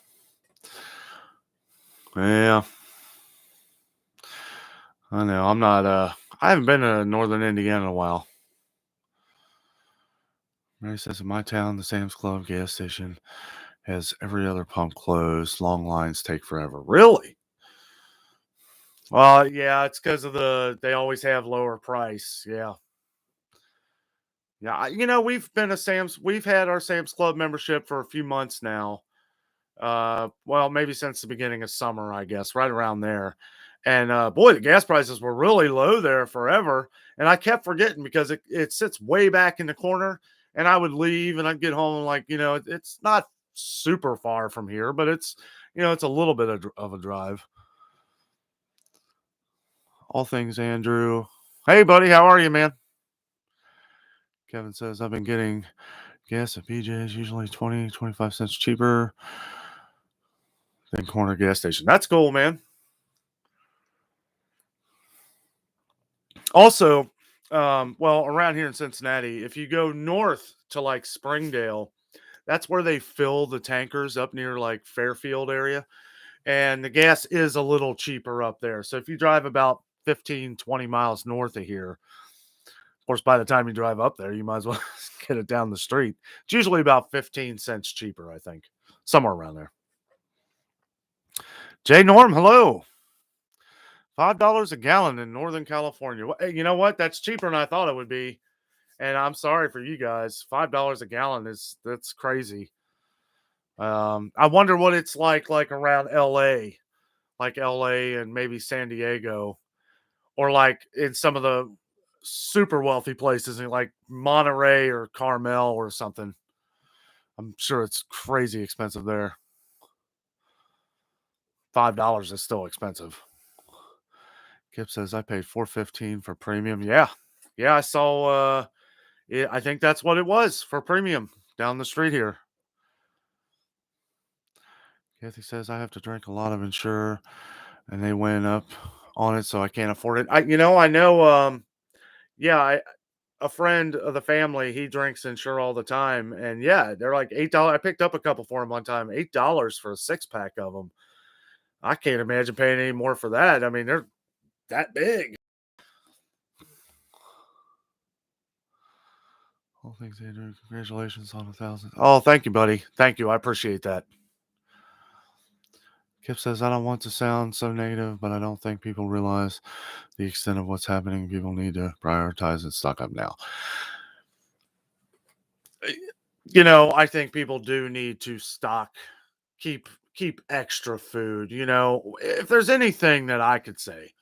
Yeah. I know. I'm not I haven't been to northern Indiana in a while. Mary says in my town, the Sam's Club gas station has every other pump closed. Long lines take forever. Really? Well, yeah, it's because of they always have lower price. Yeah. Yeah. We've had our Sam's Club membership for a few months now. Well, maybe since the beginning of summer, I guess, right around there. And boy, the gas prices were really low there forever. And I kept forgetting because it sits way back in the corner. And I would leave and I'd get home and it's not super far from here, but it's a little bit of a drive. All things Andrew. Hey, buddy, how are you, man? Kevin says, I've been getting gas at BJ's, usually 25 cents cheaper than corner gas station. That's cool, man. Also, well, around here in Cincinnati, if you go north to like Springdale, that's where they fill the tankers up near like Fairfield area. And the gas is a little cheaper up there. So if you drive about 15, 20 miles north of here, of course, by the time you drive up there, you might as well get it down the street. It's usually about 15 cents cheaper, I think, somewhere around there. Jay Norm, hello. $5 a gallon in Northern California. Hey, you know what? That's cheaper than I thought it would be. And I'm sorry for you guys. $5 a gallon that's crazy. I wonder what it's like around LA, like LA and maybe San Diego, or like in some of the super wealthy places like Monterey or Carmel or something. I'm sure it's crazy expensive there. $5 is still expensive. Kip says I paid $4.15 for premium. Yeah. Yeah, I saw I think that's what it was for premium down the street here. Kathy says I have to drink a lot of Ensure and they went up on it, so I can't afford it. I know yeah, a friend of the family, he drinks Ensure all the time, and yeah, they're like $8. I picked up a couple for him one time, $8 for a 6-pack of them. I can't imagine paying any more for that. I mean, they're that big. All things they do. Congratulations on 1,000. Oh, thank you, buddy. Thank you. I appreciate that. Kip says, I don't want to sound so negative, but I don't think people realize the extent of what's happening. People need to prioritize and stock up now. I think people do need to keep extra food. If there's anything that I could say,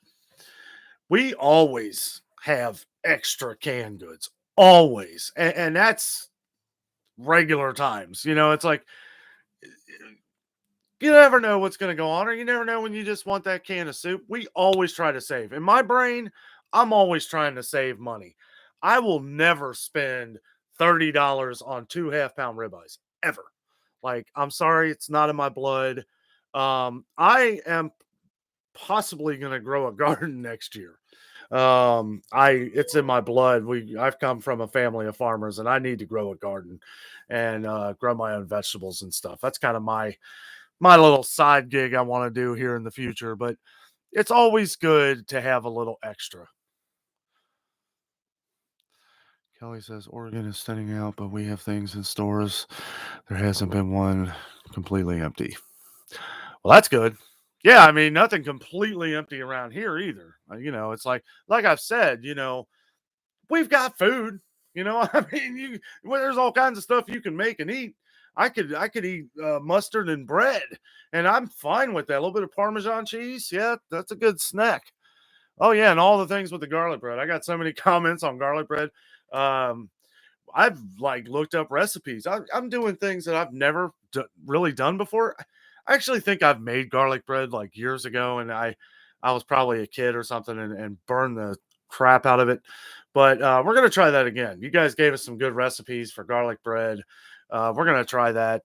we always have extra canned goods, always. And that's regular times. It's like you never know what's going to go on, or you never know when you just want that can of soup. We always try to save. In my brain, I'm always trying to save money. I will never spend $30 on 2 half-pound ribeyes ever. Like, I'm sorry, it's not in my blood. I am possibly going to grow a garden next year. It's in my blood. I've come from a family of farmers, and I need to grow a garden and grow my own vegetables and stuff. That's kind of my little side gig I want to do here in the future, but it's always good to have a little extra. Kelly says Oregon is thinning out, but we have things in stores. There hasn't been one completely empty. Well, that's good. Yeah, I mean, nothing completely empty around here either. It's like I've said, we've got food. I mean, there's all kinds of stuff you can make and eat. I could eat mustard and bread, and I'm fine with that. A little bit of Parmesan cheese, yeah, that's a good snack. Oh yeah, and all the things with the garlic bread. I got so many comments on garlic bread. Um, I've like looked up recipes. I'm doing things that I've never really done before. I actually think I've made garlic bread like years ago, and I was probably a kid or something and burned the crap out of it. But we're gonna try that again. You guys gave us some good recipes for garlic bread. We're gonna try that,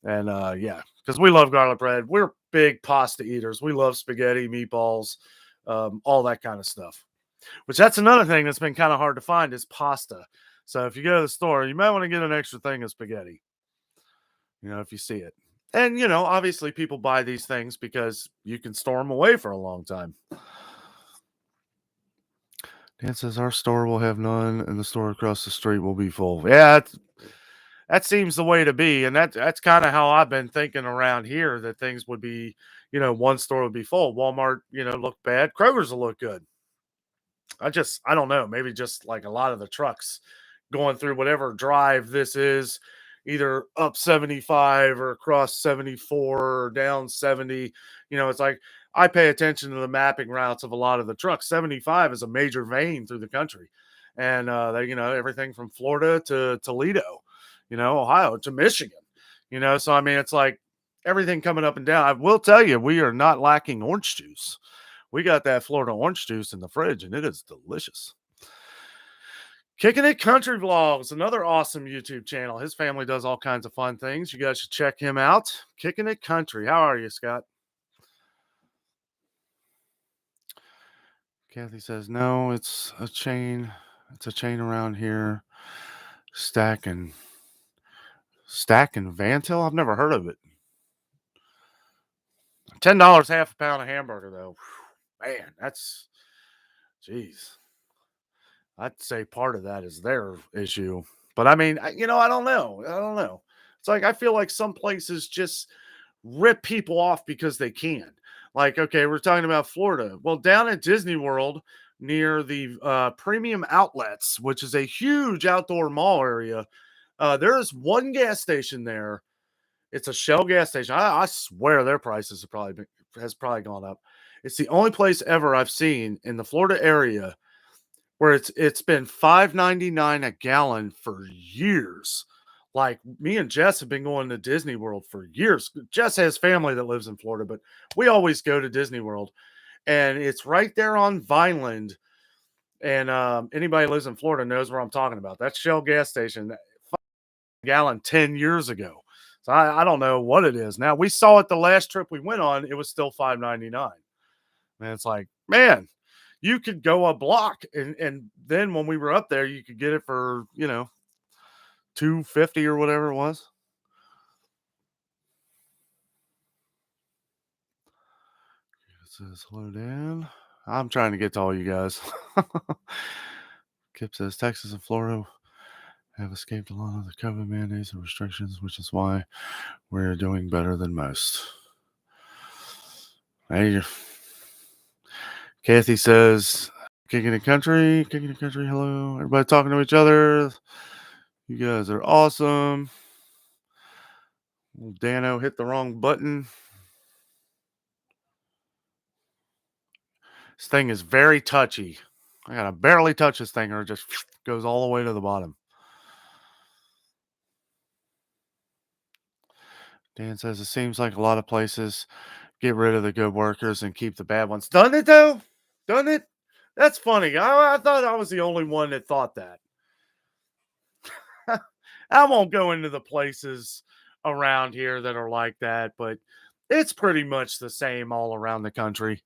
and yeah, because we love garlic bread. We're big pasta eaters. We love spaghetti, meatballs, all that kind of stuff. Which that's another thing that's been kind of hard to find is pasta. So if you go to the store, you might want to get an extra thing of spaghetti, if you see it. And, obviously people buy these things because you can store them away for a long time. Dan says our store will have none and the store across the street will be full. Yeah, that seems the way to be. And that's kind of how I've been thinking around here that things would be, one store would be full. Walmart, look bad. Kroger's will look good. I don't know, maybe just like a lot of the trucks going through whatever drive this is, either up 75 or across 74 or down 70. It's like I pay attention to the mapping routes of a lot of the trucks. 75 is a major vein through the country. And they, everything from Florida to Toledo, Ohio to Michigan, so I mean, it's like everything coming up and down. I will tell you, we are not lacking orange juice. We got that Florida orange juice in the fridge, and it is delicious. Kicking It Country Vlogs, another awesome YouTube channel. His family does all kinds of fun things. You guys should check him out. Kicking It Country. How are you, Scott? Kathy says, no, it's a chain. It's a chain around here. Stack and Vantil? I've never heard of it. $10 half a pound of hamburger, though. Man, that's, jeez. I'd say part of that is their issue. But I mean, I don't know. I don't know. It's like I feel like some places just rip people off because they can. Like, okay, we're talking about Florida. Well, down at Disney World near the Premium Outlets, which is a huge outdoor mall area, there is one gas station there. It's a Shell gas station. I swear their prices has probably gone up. It's the only place ever I've seen in the Florida area where it's been $5.99 a gallon for years. Like me and Jess have been going to Disney World for years. Jess has family that lives in Florida, but we always go to Disney World, and it's right there on Vineland. And anybody who lives in Florida knows where I'm talking about. That Shell gas station, that gallon 10 years ago. So I don't know what it is now. We saw it the last trip we went on; it was still $5.99. And it's like, man, you could go a block, and then when we were up there, you could get it for $2.50 or whatever it was. It says hello, Dan. I'm trying to get to all you guys. Kip says Texas and Florida have escaped a lot of the COVID mandates and restrictions, which is why we're doing better than most. Hey, Kathy says, kicking the country, hello. Everybody talking to each other. You guys are awesome. Danno hit the wrong button. This thing is very touchy. I gotta barely touch this thing or it just goes all the way to the bottom. Dan says it seems like a lot of places get rid of the good workers and keep the bad ones. Done it though? Done it? That's funny. I thought I was the only one that thought that. I won't go into the places around here that are like that, but it's pretty much the same all around the country.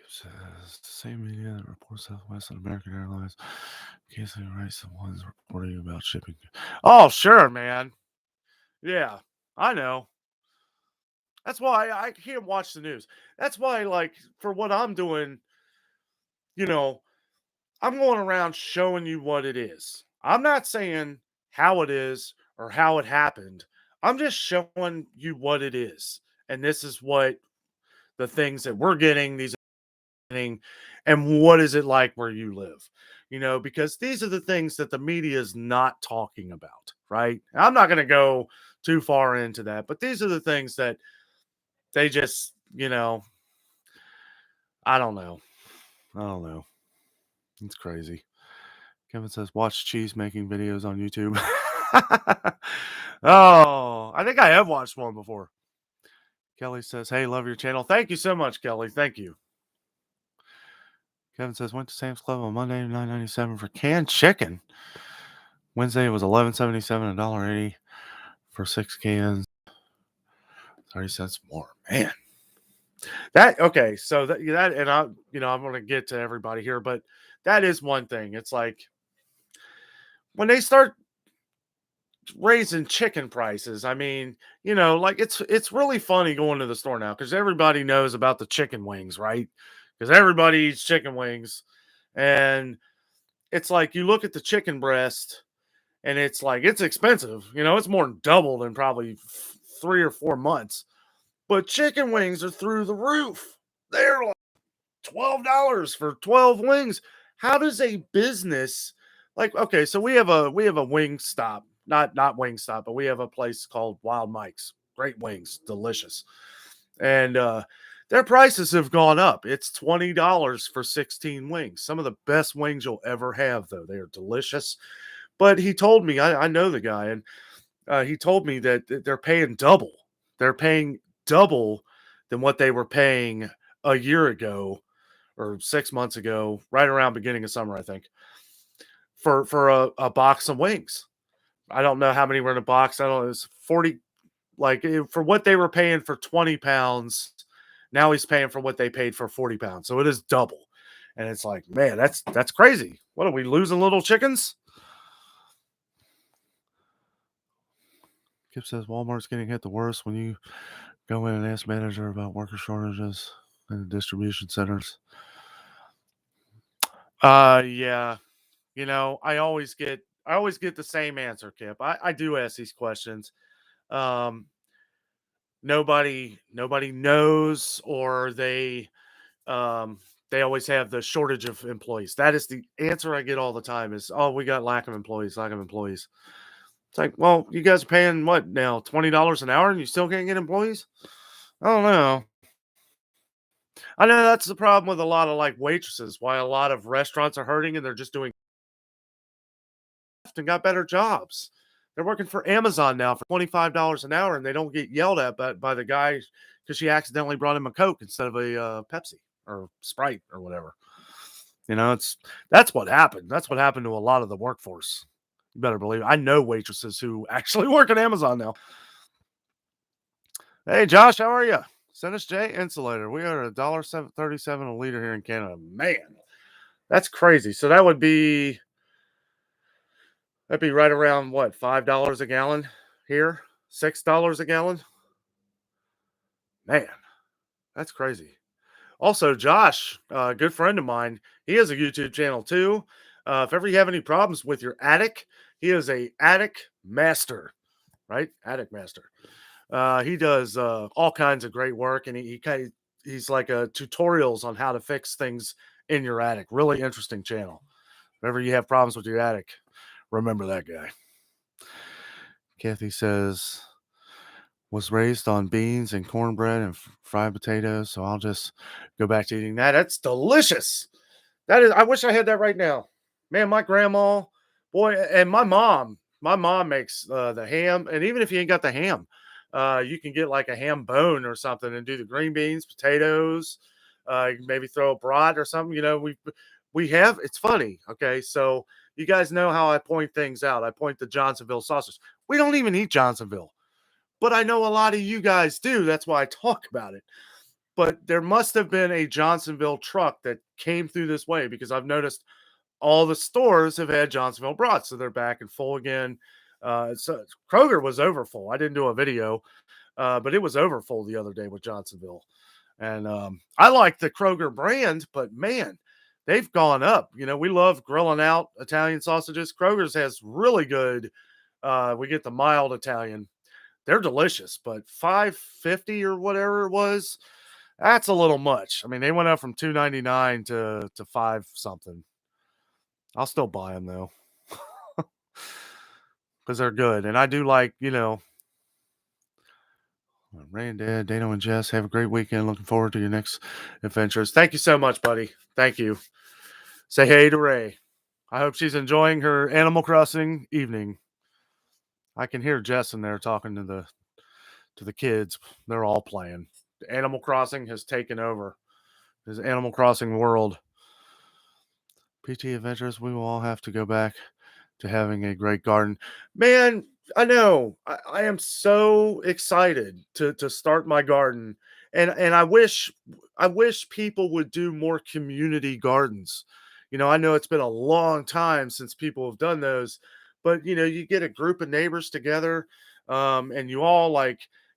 Says the same media that reports Southwest and American Airlines. Casey writes the ones reporting about shipping. Oh, sure, man. Yeah, I know. That's why I can't watch the news. That's why, like, for what I'm doing, you know, I'm going around showing you what it is. I'm not saying how it is or how it happened. I'm just showing you what it is. And this is what the things that we're getting, these and what is it like where you live, because these are the things that the media is not talking about, right? I'm not going to go too far into that, but these are the things that they just I don't know. I don't know. It's crazy. Kevin says, watch cheese making videos on YouTube. Oh, I think I have watched one before. Kelly says, hey, love your channel. Thank you so much, Kelly. Thank you. Kevin says, went to Sam's Club on Monday, $9.97 for canned chicken. Wednesday it was $11.77, $1.80 for 6 cans. 30 cents more. Man. That okay, so that and I'm gonna get to everybody here, but that is one thing. It's like when they start raising chicken prices, I mean, like it's really funny going to the store now because everybody knows about the chicken wings, right? Because everybody eats chicken wings. And it's like you look at the chicken breast and it's like it's expensive. It's more than double in probably 3 or 4 months. But chicken wings are through the roof. They're like $12 for 12 wings. How does a business like okay, so we have a wing stop, not wing stop, but we have a place called Wild Mike's. Great wings, delicious. And their prices have gone up. It's $20 for 16 wings. Some of the best wings you'll ever have, though. They are delicious. But he told me, I know the guy, and he told me that they're paying double. They're paying double than what they were paying a year ago or 6 months ago, right around beginning of summer, I think, for a box of wings. I don't know how many were in a box. I don't know. It was 40, like for what they were paying for 20 pounds. Now he's paying for what they paid for 40 pounds. So it is double. And it's like, man, that's crazy. What are we losing little chickens? Kip says Walmart's getting hit the worst when you go in and ask manager about worker shortages in the distribution centers. Yeah. I always get the same answer, Kip. I do ask these questions. Um nobody knows, or they always have the shortage of employees. That is the answer I get all the time is, oh, we got lack of employees, lack of employees. It's like, well, you guys are paying what now, $20 an hour and you still can't get employees? I don't know. I know that's the problem with a lot of like waitresses, why a lot of restaurants are hurting and they're just doing and got better jobs. They're working for Amazon now for $25 an hour and they don't get yelled at by the guy because she accidentally brought him a Coke instead of a Pepsi or Sprite or whatever. That's what happened. That's what happened to a lot of the workforce. You better believe it. I know waitresses who actually work at Amazon now. Hey, Josh, how are you? Send us J Insulator. We are $1.37 a liter here in Canada. Man, that's crazy. So that'd be right around what, $5 a gallon here? $6 a gallon? Man, that's crazy. Also, Josh, a good friend of mine, he has a YouTube channel too. If ever you have any problems with your attic, he is a attic master, right? Attic master. He does all kinds of great work, and he's like tutorials on how to fix things in your attic. Really interesting channel. If ever you have problems with your attic, remember that guy. Kathy says, was raised on beans and cornbread and fried potatoes, so I'll just go back to eating that. That's delicious. That is, I wish I had that right now. Man, my grandma, boy, and my mom makes the ham. And even if you ain't got the ham, you can get like a ham bone or something and do the green beans, potatoes, you can maybe throw a brat or something. We have, it's funny. Okay. So you guys know how I point things out. I point the Johnsonville sausage. We don't even eat Johnsonville, but I know a lot of you guys do. That's why I talk about it. But there must have been a Johnsonville truck that came through this way because I've noticed all the stores have had Johnsonville brats, so they're back and full again. So Kroger was over full. I didn't do a video, but it was over full the other day with Johnsonville. And I like the Kroger brand, but man, they've gone up. We love grilling out Italian sausages. Kroger's has really good. We get the mild Italian. They're delicious, but $5.50 or whatever it was, that's a little much. I mean, they went up from $2.99 to 5 something. I'll still buy them though, because they're good. And I do like, Ray and Dad, Dano and Jess, have a great weekend. Looking forward to your next adventures. Thank you so much, buddy. Thank you. Say hey to Ray. I hope she's enjoying her Animal Crossing evening. I can hear Jess in there talking to the kids. They're all playing. Animal Crossing has taken over. This Animal Crossing world. PT Adventures, we will all have to go back to having a great garden. Man, I know. I am so excited to start my garden. And I wish people would do more community gardens. I know it's been a long time since people have done those, but you get a group of neighbors together, and you all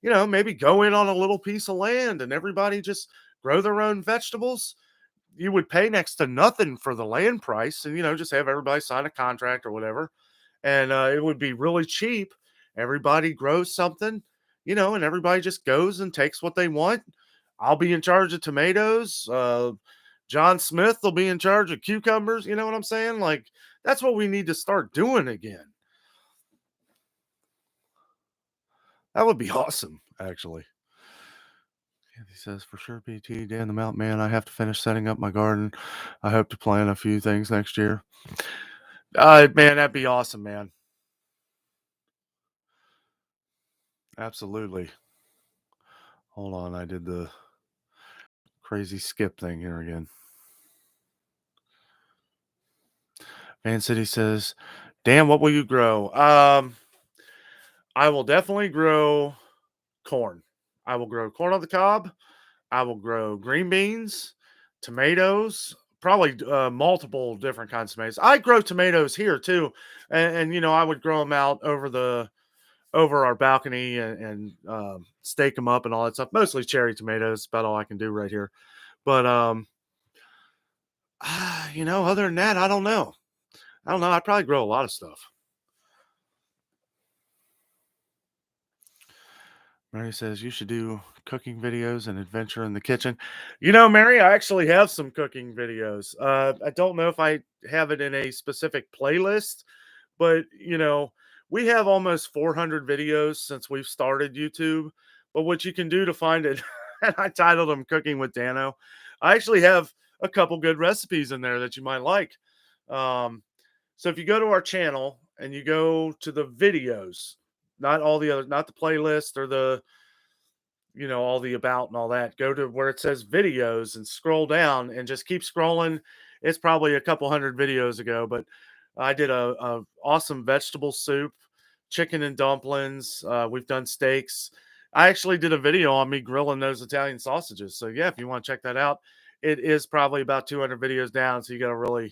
maybe go in on a little piece of land and everybody just grow their own vegetables. You would pay next to nothing for the land price, and just have everybody sign a contract or whatever, and it would be really cheap. Everybody grows something, and everybody just goes and takes what they want. I'll be in charge of tomatoes. John Smith will be in charge of cucumbers. You know what I'm saying? Like, that's what we need to start doing again. That would be awesome, actually. He says, for sure, PT, Dan the Mountain Man, I have to finish setting up my garden. I hope to plant a few things next year. Man, that'd be awesome, man. Absolutely. Hold on, I did the crazy skip thing here again. Van City says, Dan, what will you grow? I will definitely grow corn. I will grow corn on the cob. I will grow green beans, tomatoes, probably multiple different kinds of tomatoes. I grow tomatoes here too, and I would grow them out over our balcony and stake them up and all that stuff. Mostly cherry tomatoes. About all I can do right here. But other than that, I don't know. I'd probably grow a lot of stuff. Mary says you should do cooking videos and adventure in the kitchen. Mary, I actually have some cooking videos. I don't know if I have it in a specific playlist, but we have almost 400 videos since we've started YouTube. But what you can do to find it, and I titled them "Cooking with Danno." I actually have a couple good recipes in there that you might like. So if you go to our channel and you go to the videos, not all the other, not the playlist or all the about and all that, go to where it says videos and scroll down and just keep scrolling. It's probably a couple hundred videos ago, but I did a awesome vegetable soup, chicken and dumplings. We've done steaks. I actually did a video on me grilling those Italian sausages. So yeah, if you want to check that out, it is probably about 200 videos down. So you got to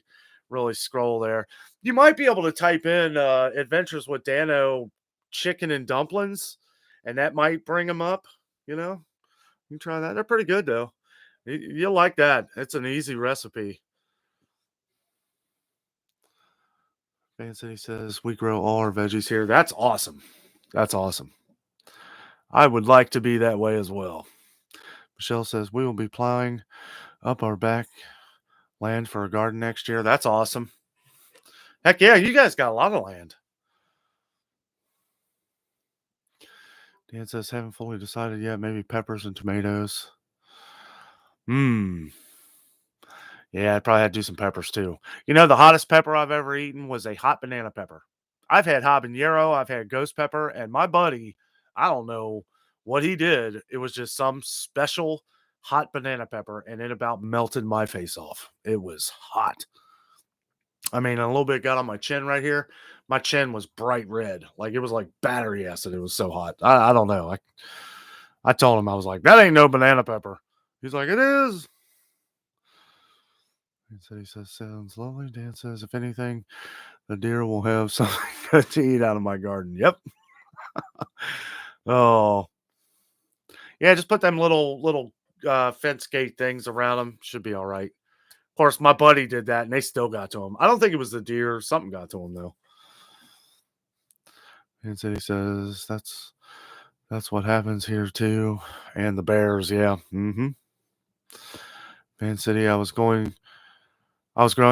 really scroll there. You might be able to type in Adventures with Danno chicken and dumplings, and that might bring them up. You can try that. They're pretty good though. You'll like that. It's an easy recipe. Fan City says we grow all our veggies here. That's awesome. That's awesome. I would like to be that way as well. Michelle says we will be plowing up our back land for a garden next year. That's awesome. Heck yeah, you guys got a lot of land. Dan says haven't fully decided yet. Maybe peppers and tomatoes. Yeah, I'd probably have to do some peppers too. The hottest pepper I've ever eaten was a hot banana pepper. I've had habanero, I've had ghost pepper, and my buddy, I don't know what he did. It was just some special hot banana pepper, and it about melted my face off. It was hot. I mean, a little bit got on my chin right here. My chin was bright red. Like it was like battery acid. It was so hot. I don't know. I told him, I was like, that ain't no banana pepper. He's like, it is. And so he says, sounds lovely. Dan says, if anything, the deer will have something good to eat out of my garden. Yep. Oh, yeah. Just put them little fence gate things around them. Should be all right. Of course, my buddy did that, and they still got to him. I don't think it was the deer. Something got to him though. And so he says, that's what happens here too. And the bears, yeah. Van City, I was growing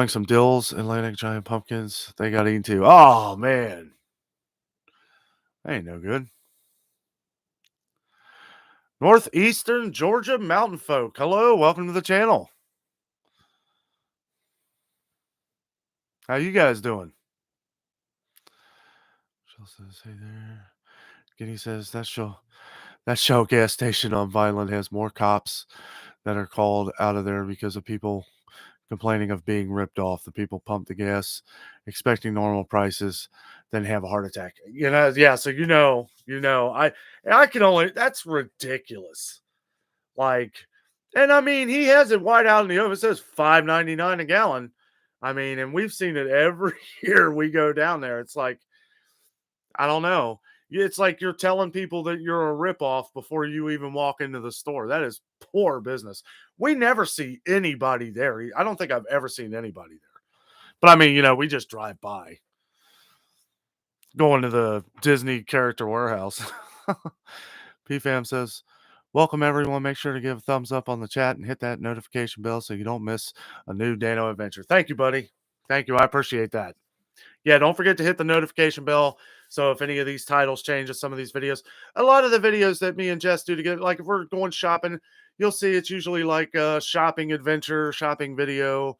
some dills, Atlantic giant pumpkins. They got eaten too. Oh man. That ain't no good. Northeastern Georgia mountain folk. Hello, welcome to the channel. How you guys doing? Shell says, hey there. Guinea says that Shell gas station on Vineland has more cops that are called out of there because of people complaining of being ripped off. The people pump the gas expecting normal prices, then have a heart attack. Yeah. So I can only that's ridiculous. Like, and I mean, he has it white out in the oven. It says $5.99 a gallon. I mean, and we've seen it every year we go down there. It's like, I don't know. It's like you're telling people that you're a ripoff before you even walk into the store. That is poor business. We never see anybody there. I don't think I've ever seen anybody there. But I mean, we just drive by going to the Disney character warehouse. PFAM says, welcome everyone. Make sure to give a thumbs up on the chat and hit that notification bell so you don't miss a new Danno adventure. Thank you, buddy. Thank you. I appreciate that. Yeah, don't forget to hit the notification bell. So if any of these titles change in some of these videos, a lot of the videos that me and Jess do together, like if we're going shopping, you'll see it's usually like a shopping adventure, shopping video,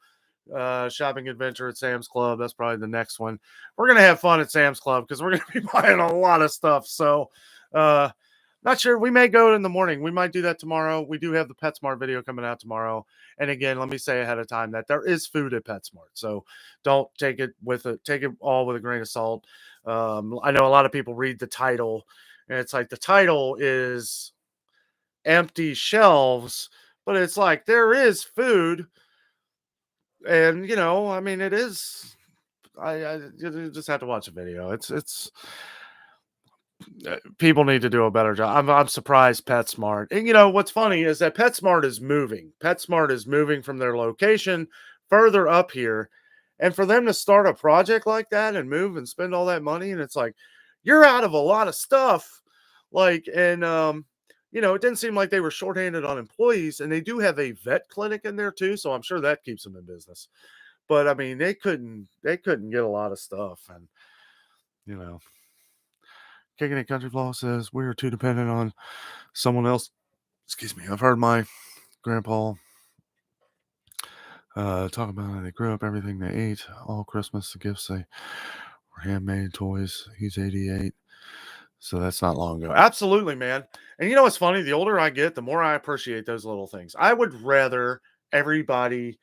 shopping adventure at Sam's Club. That's probably the next one. We're going to have fun at Sam's Club because we're going to be buying a lot of stuff. So, not sure. We may go in the morning. We might do that tomorrow. We do have the PetSmart video coming out tomorrow. And again, let me say ahead of time that there is food at PetSmart. So don't take it all with a grain of salt. I know a lot of people read the title, and it's like the title is empty shelves, but it's like there is food, and I mean, it is. You just have to watch a video. It's people need to do a better job. I'm surprised PetSmart. And what's funny is that PetSmart is moving. PetSmart is moving from their location further up here, and for them to start a project like that and move and spend all that money, and it's like you're out of a lot of stuff. Like, and it didn't seem like they were shorthanded on employees, and they do have a vet clinic in there too, so I'm sure that keeps them in business. But I mean, they couldn't get a lot of stuff, and you know. Kicking It Country Flaw says, we are too dependent on someone else. Excuse me. I've heard my grandpa talk about how they grew up, everything they ate, all Christmas, the gifts they were handmade toys. He's 88. So that's not long ago. Absolutely, man. And you know what's funny? The older I get, the more I appreciate those little things. I would rather everybody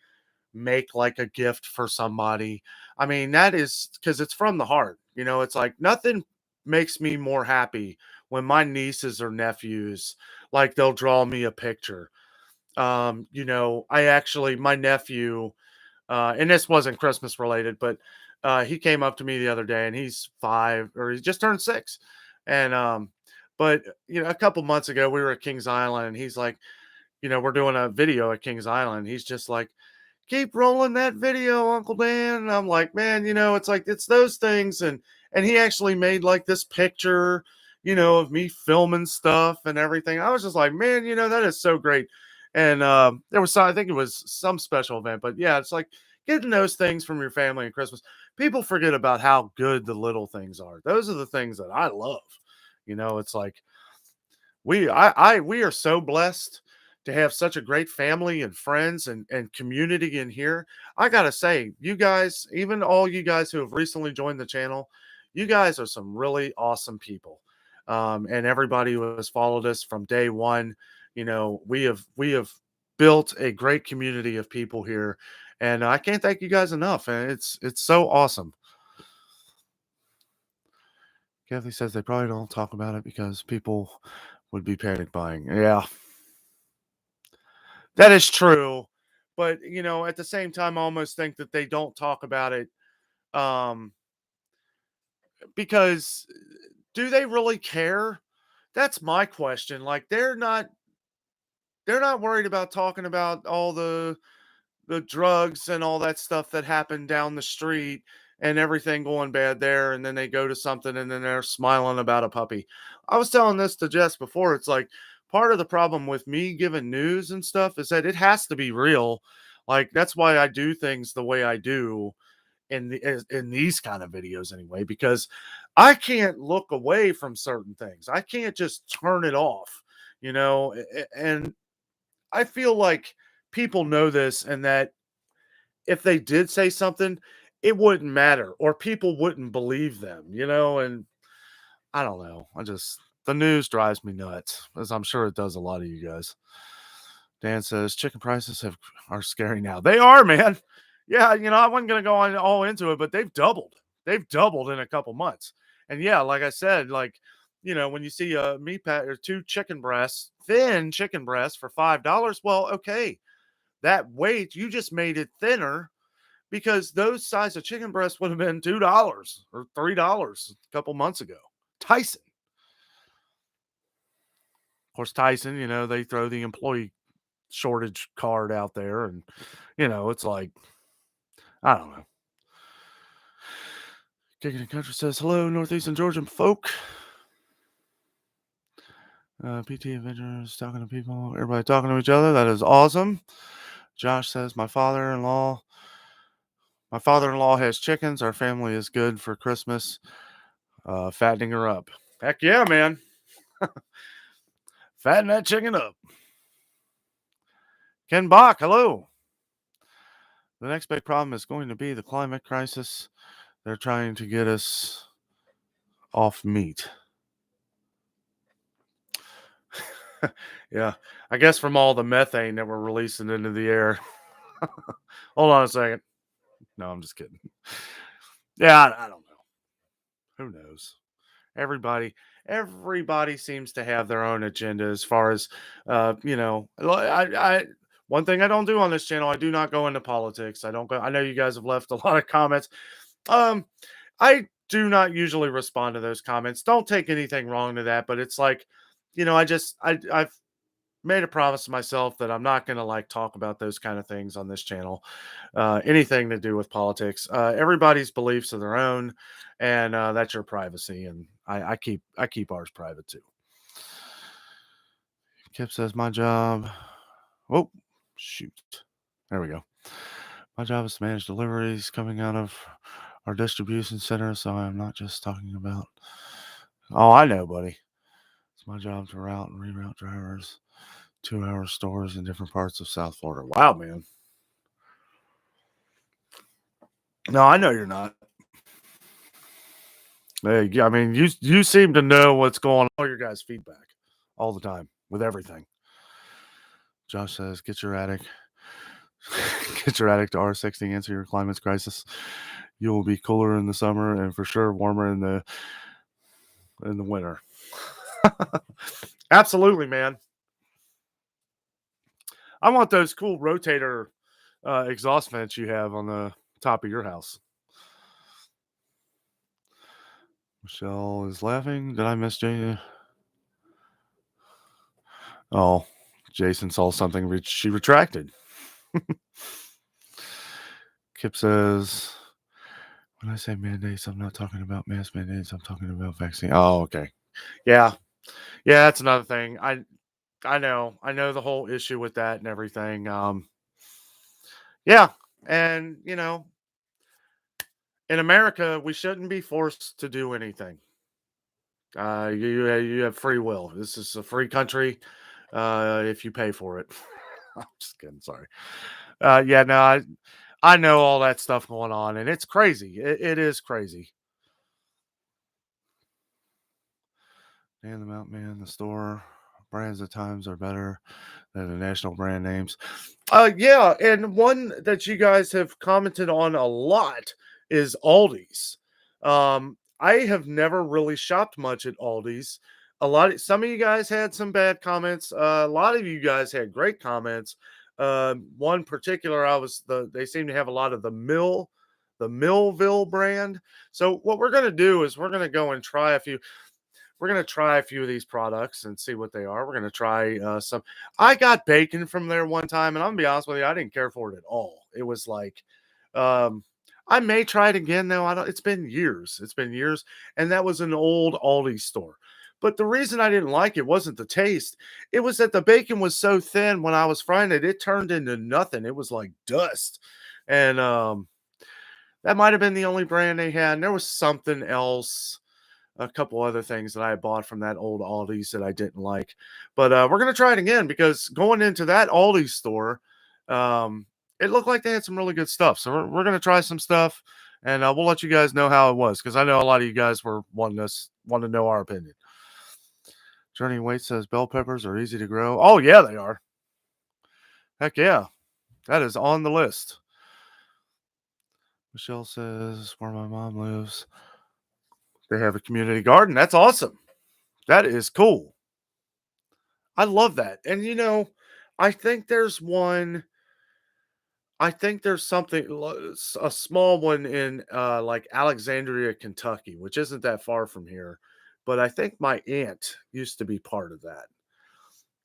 make like a gift for somebody. I mean, that is because it's from the heart. It's like nothing makes me more happy when my nieces or nephews like they'll draw me a picture. My nephew, and this wasn't Christmas related, but he came up to me the other day and he's 5 or he just turned 6. And but a couple months ago we were at Kings Island and he's like, we're doing a video at Kings Island. He's just like, keep rolling that video, Uncle Dan. And I'm like, man, it's like it's those things. And he actually made like this picture, of me filming stuff and everything. I was just like, man, that is so great. And there was I think it was some special event, but yeah, it's like getting those things from your family at Christmas. People forget about how good the little things are. Those are the things that I love. It's like we are so blessed to have such a great family and friends and community in here. I gotta say, you guys, even all you guys who have recently joined the channel, you guys are some really awesome people. And everybody who has followed us from day one, we have built a great community of people here, and I can't thank you guys enough. And it's so awesome. Kathy says they probably don't talk about it because people would be panic buying. Yeah, that is true. But at the same time, I almost think that they don't talk about it um, because do they really care? That's my question. Like they're not worried about talking about all the drugs and all that stuff that happened down the street and everything going bad there, and then they go to something and then they're smiling about a puppy. I was telling this to Jess before. It's like part of the problem with me giving news and stuff is that it has to be real. Like that's why I do things the way I do in these kind of videos anyway, because I can't look away from certain things. I can't just turn it off. and I feel like people know this, and that if they did say something, it wouldn't matter, or people wouldn't believe them. And I don't know. The news drives me nuts, as I'm sure it does a lot of you guys. Dan says chicken prices are scary now. They are, man. Yeah, I wasn't gonna go on all into it, but they've doubled. They've doubled in a couple months. And yeah, like I said, like when you see a meat pat or two chicken breasts, thin chicken breasts for $5, well, okay, that weight you just made it thinner, because those size of chicken breasts would have been $2 or $3 a couple months ago. Tyson, of course, Tyson, they throw the employee shortage card out there, and it's like, I don't know. Kicking the Country says hello, Northeastern Georgia folk. PT Avengers talking to people, everybody talking to each other. That is awesome. Josh says my father-in-law has chickens. Our family is good for Christmas. Fattening her up. Heck yeah, man. Fatten that chicken up. Ken Bach, hello. The next big problem is going to be the climate crisis. They're trying to get us off meat. Yeah, I guess from all the methane that we're releasing into the air. Hold on a second. No, I'm just kidding. Yeah, I don't know. Who knows? Everybody seems to have their own agenda as far as I one thing I don't do on this channel, I do not go into politics. I don't go. I know you guys have left a lot of comments. I do not usually respond to those comments. Don't take anything wrong to that, but it's like, I've made a promise to myself that I'm not going to like talk about those kind of things on this channel. Anything to do with politics. Everybody's beliefs are their own, and that's your privacy, and I keep ours private too. Kip says my job. Oh, shoot. There we go. My job is to manage deliveries coming out of our distribution center, so I'm not just talking about. Oh, I know, buddy. It's my job to route and reroute drivers to our stores in different parts of South Florida. Wow, man. No, I know you're not. Hey, I mean, you seem to know what's going on. All your guys' feedback all the time with everything. Josh says, get your attic to R60, answer your climate crisis. You will be cooler in the summer and for sure warmer in the winter. Absolutely, man. I want those cool rotator exhaust vents you have on the top of your house. Michelle is laughing. Did I miss Jay? Oh, Jason saw something she retracted. Kip says, when I say mandates, I'm not talking about mass mandates. I'm talking about vaccine. Oh, okay. Yeah. Yeah, that's another thing. I know the whole issue with that and everything. Yeah. And, in America, we shouldn't be forced to do anything. You have free will. This is a free country. If you pay for it. I'm just kidding. Sorry. Yeah, no, I know all that stuff going on, and it's crazy. It is crazy. And the Mountain Man, the store brands at times are better than the national brand names. Yeah, and one that you guys have commented on a lot is Aldi's. I have never really shopped much at Aldi's. Some of you guys had some bad comments. A lot of you guys had great comments. One particular, they seem to have a lot of the Millville brand. So what we're gonna do is we're gonna go and try a few. We're going to try a few of these products and see what they are. We're going to try some. I got bacon from there one time, and I'm going to be honest with you, I didn't care for it at all. It was like, I may try it again though. It's been years. And that was an old Aldi store. But the reason I didn't like it wasn't the taste. It was that the bacon was so thin when I was frying it, it turned into nothing. It was like dust. And that might have been the only brand they had. And there was something else. a couple other things that I bought from that old Aldi's that I didn't like. But we're gonna try it again because going into that Aldi's store, um, it looked like they had some really good stuff. So we're gonna try some stuff, and we'll let you guys know how it was because I know a lot of you guys were want to know our opinion. Journey Waite says bell peppers are easy to grow. Oh yeah, they are. Heck yeah, that is on the list. Michelle says where my mom lives, they have a community garden. That's awesome. That is cool. I love that. And I think there's one. I think there's something a small one in like Alexandria, Kentucky, which isn't that far from here. But I think my aunt used to be part of that.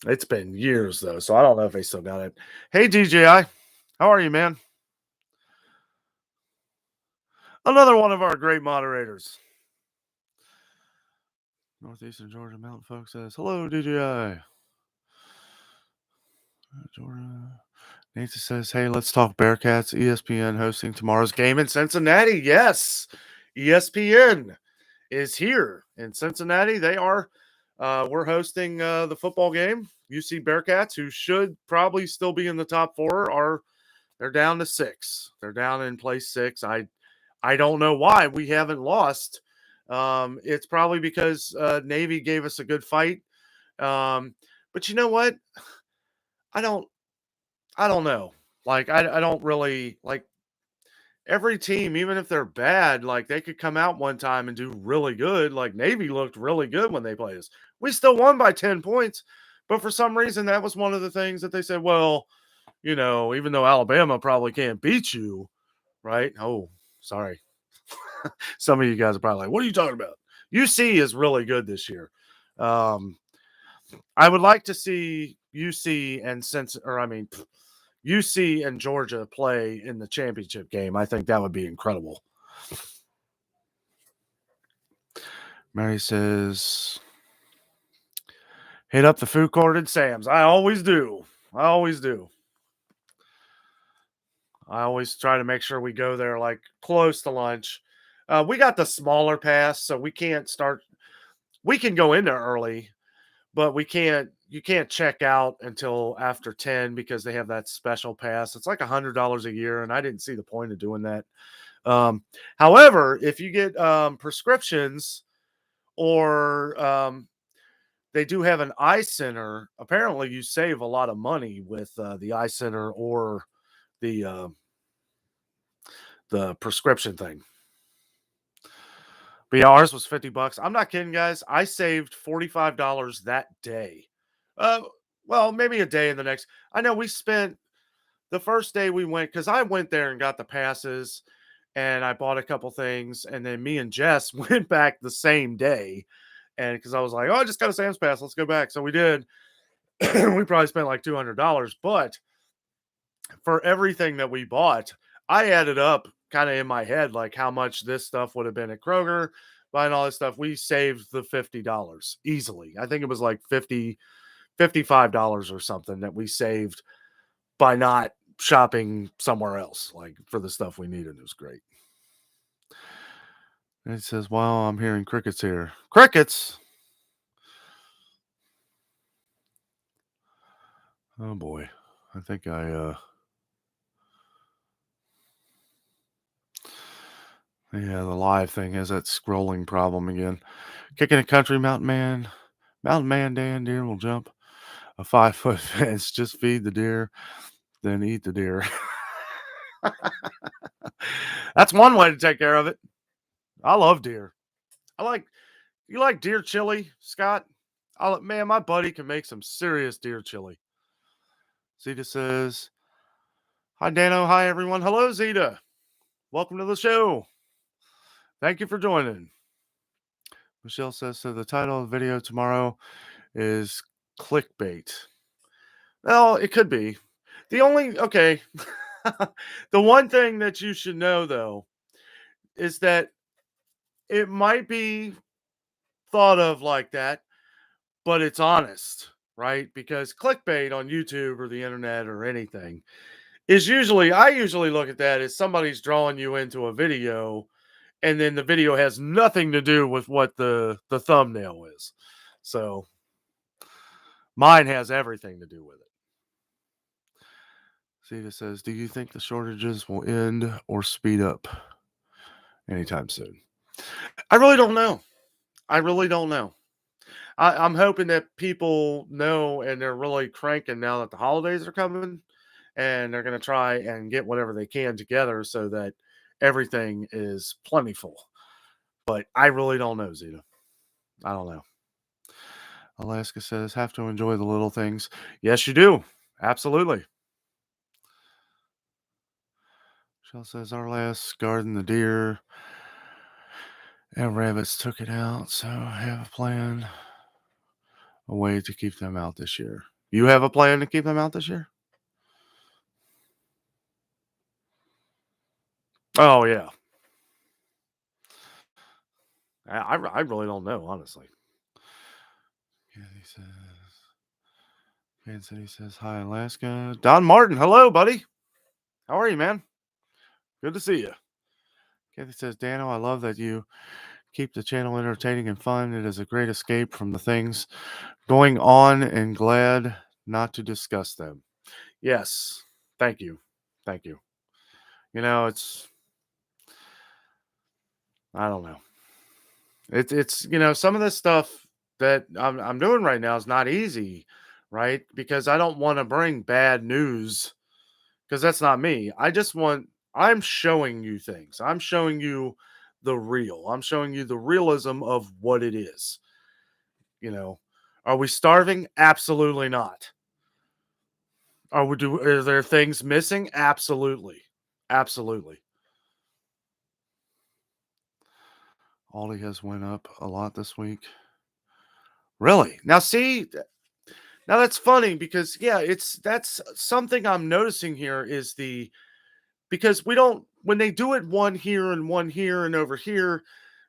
It's been years though, so I don't know if they still got it. Hey DJI, how are you, man? Another one of our great moderators. Northeastern Georgia Mountain Folk says, hello, DJI. Georgia. Nathan says, hey, let's talk Bearcats. ESPN hosting tomorrow's game in Cincinnati. Yes, ESPN is here in Cincinnati. They are. We're hosting the football game. UC Bearcats, who should probably still be in the top four, they're down to 6. They're down in place 6. I don't know why we haven't lost. It's probably because Navy gave us a good fight. But you know what? I don't know. Like I don't really like every team, even if they're bad, like they could come out one time and do really good. Like Navy looked really good when they played us. We still won by 10 points, but for some reason that was one of the things that they said, well, even though Alabama probably can't beat you, right? Oh, sorry. Some of you guys are probably like, what are you talking about? UC is really good this year. I would like to see UC and UC and Georgia play in the championship game. I think that would be incredible. Mary says, hit up the food court at Sam's. I always do. I always try to make sure we go there like close to lunch. We got the smaller pass, so we can't start. We can go in there early, but you can't check out until after 10 because they have that special pass. It's like $100 a year, and I didn't see the point of doing that. However, if you get prescriptions or they do have an eye center, apparently you save a lot of money with the eye center or the prescription thing. But yeah, ours was $50. I'm not kidding, guys. I saved $45 that day. Well, maybe a day in the next. I know we spent the first day we went because I went there and got the passes and I bought a couple things. And then me and Jess went back the same day. And because I was like, oh, I just got a Sam's pass. Let's go back. So we did. We probably spent like $200. But for everything that we bought, I added up kind of in my head like how much this stuff would have been at Kroger, buying all this stuff. We saved the $50 easily. I think it was like $55 or something that we saved by not shopping somewhere else, like for the stuff we needed. It was great. And it says, wow, I'm hearing crickets here. Crickets? Oh boy. I think yeah, the live thing has that scrolling problem again. Kicking a country mountain man. Mountain man Dan deer will jump a 5-foot fence. Just feed the deer, then eat the deer. That's one way to take care of it. I love deer. You like deer chili, Scott? Man, my buddy can make some serious deer chili. Zeta says, hi, Danno. Hi, everyone. Hello, Zeta. Welcome to the show. Thank you for joining. Michelle says, so the title of the video tomorrow is clickbait. Well, it could be. The one thing that you should know, though, is that it might be thought of like that, but it's honest, right? Because clickbait on YouTube or the internet or anything is I usually look at that as somebody's drawing you into a video and then the video has nothing to do with what the thumbnail is. So mine has everything to do with it. Zeta says, "Do you think the shortages will end or speed up anytime soon?" I really don't know. I really don't know. I'm hoping that people know and they're really cranking now that the holidays are coming, and they're going to try and get whatever they can together so that everything is plentiful. But I really don't know, Zeta. I don't know. Alaska says, "Have to enjoy the little things." Yes, you do. Absolutely. Shell says, "Our last garden, the deer and rabbits took it out, so I have a plan, a way to keep them out this year." You have a plan to keep them out this year? Oh, yeah. I really don't know, honestly. Kathy says, Kansas City says, "Hi, Alaska." Don Martin, hello, buddy. How are you, man? Good to see you. Kathy says, "Danno, I love that you keep the channel entertaining and fun. It is a great escape from the things going on and glad not to discuss them." Yes. Thank you. Thank you. It's, I don't know. It's some of this stuff that I'm doing right now is not easy, right? Because I don't want to bring bad news, because that's not me. I'm showing you things. I'm showing you the real. I'm showing you the realism of what it is. You know, are we starving? Absolutely not. Are there things missing? Absolutely. Absolutely. Aldi has went up a lot this week. Really? Now see, now that's funny because yeah, that's something I'm noticing here is because we don't, when they do it one here and over here,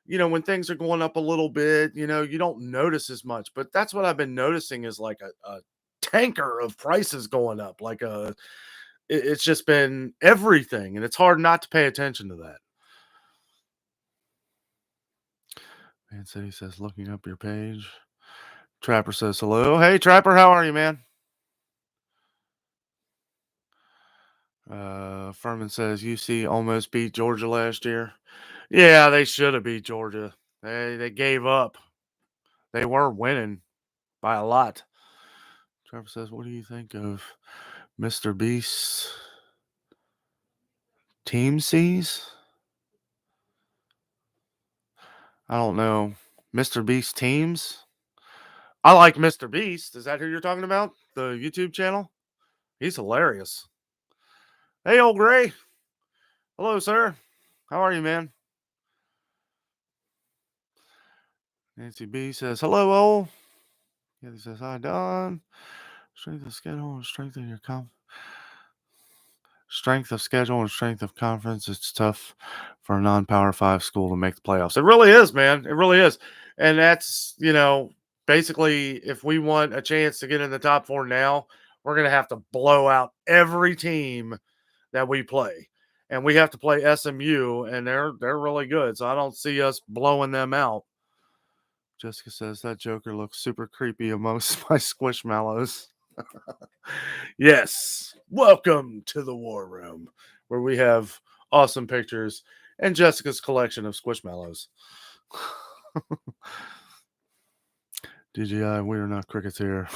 when things are going up a little bit, you don't notice as much. But that's what I've been noticing is like a tanker of prices going up. It's just been everything, and it's hard not to pay attention to that. Man City says, "Looking up your page." Trapper says, "Hello." Hey, Trapper, how are you, man? Furman says, "UC almost beat Georgia last year." Yeah, they should have beat Georgia. They gave up. They were winning by a lot. Trevor says, "What do you think of Mr. Beast's team sees?" I don't know. Mr. Beast teams? I like Mr. Beast. Is that who you're talking about? The YouTube channel? He's hilarious. Hey, old Gray. Hello, sir. How are you, man? Nancy B says, "Hello, old." Yeah, he says, "Hi, Don. Strength of schedule and strengthen your strength of schedule and strength of conference. It's tough for a non-power five school to make the playoffs." It really is, man. It really is. And that's, basically if we want a chance to get in the top four now, we're going to have to blow out every team that we play. And we have to play SMU, and they're really good. So I don't see us blowing them out. Jessica says, "That Joker looks super creepy amongst my squishmallows." Yes. Welcome to the war room, where we have awesome pictures and Jessica's collection of squishmallows. DGI, we are not crickets here.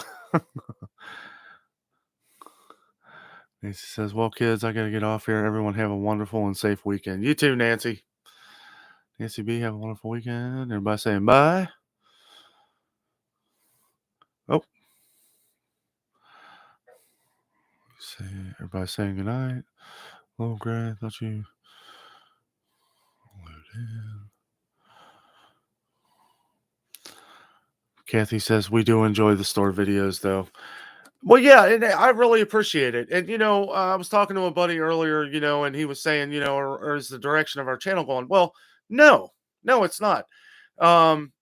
Nancy says, "Well, kids, I got to get off here. Everyone have a wonderful and safe weekend." You too, Nancy. Nancy B, have a wonderful weekend. Everybody saying bye. Oh, everybody saying goodnight. Hello, Gray. Thought you. Kathy says, "We do enjoy the store videos, though." Well, yeah, and I really appreciate it. And I was talking to a buddy earlier, and he was saying, or is the direction of our channel going? Well, no, no, it's not. Um,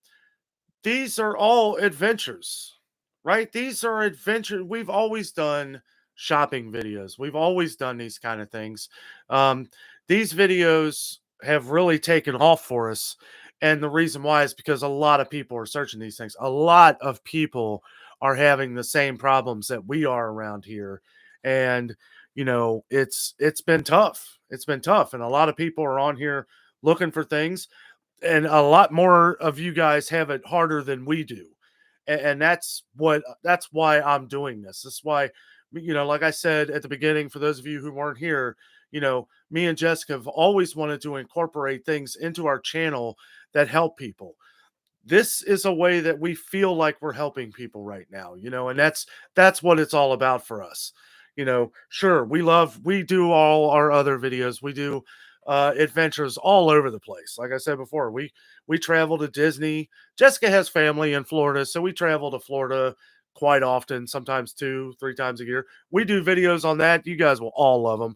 these are all adventures, right? These are adventures. We've always done shopping videos. We've always done these kind of things. Um, these videos have really taken off for us. And the reason why is because a lot of people are searching these things. A lot of people are having the same problems that we are around here. And it's been tough. It's been tough. And a lot of people are on here looking for things. And a lot more of you guys have it harder than we do. And that's why I'm doing this. That's why, like I said at the beginning, for those of you who weren't here, me and Jessica have always wanted to incorporate things into our channel that help people. This is a way that we feel like we're helping people right now, and that's what it's all about for us. Sure, we do all our other videos. We do adventures all over the place. Like I said before, we travel to Disney. Jessica has family in Florida, so we travel to Florida quite often, sometimes 2, 3 times a year. We do videos on that. You guys will all love them.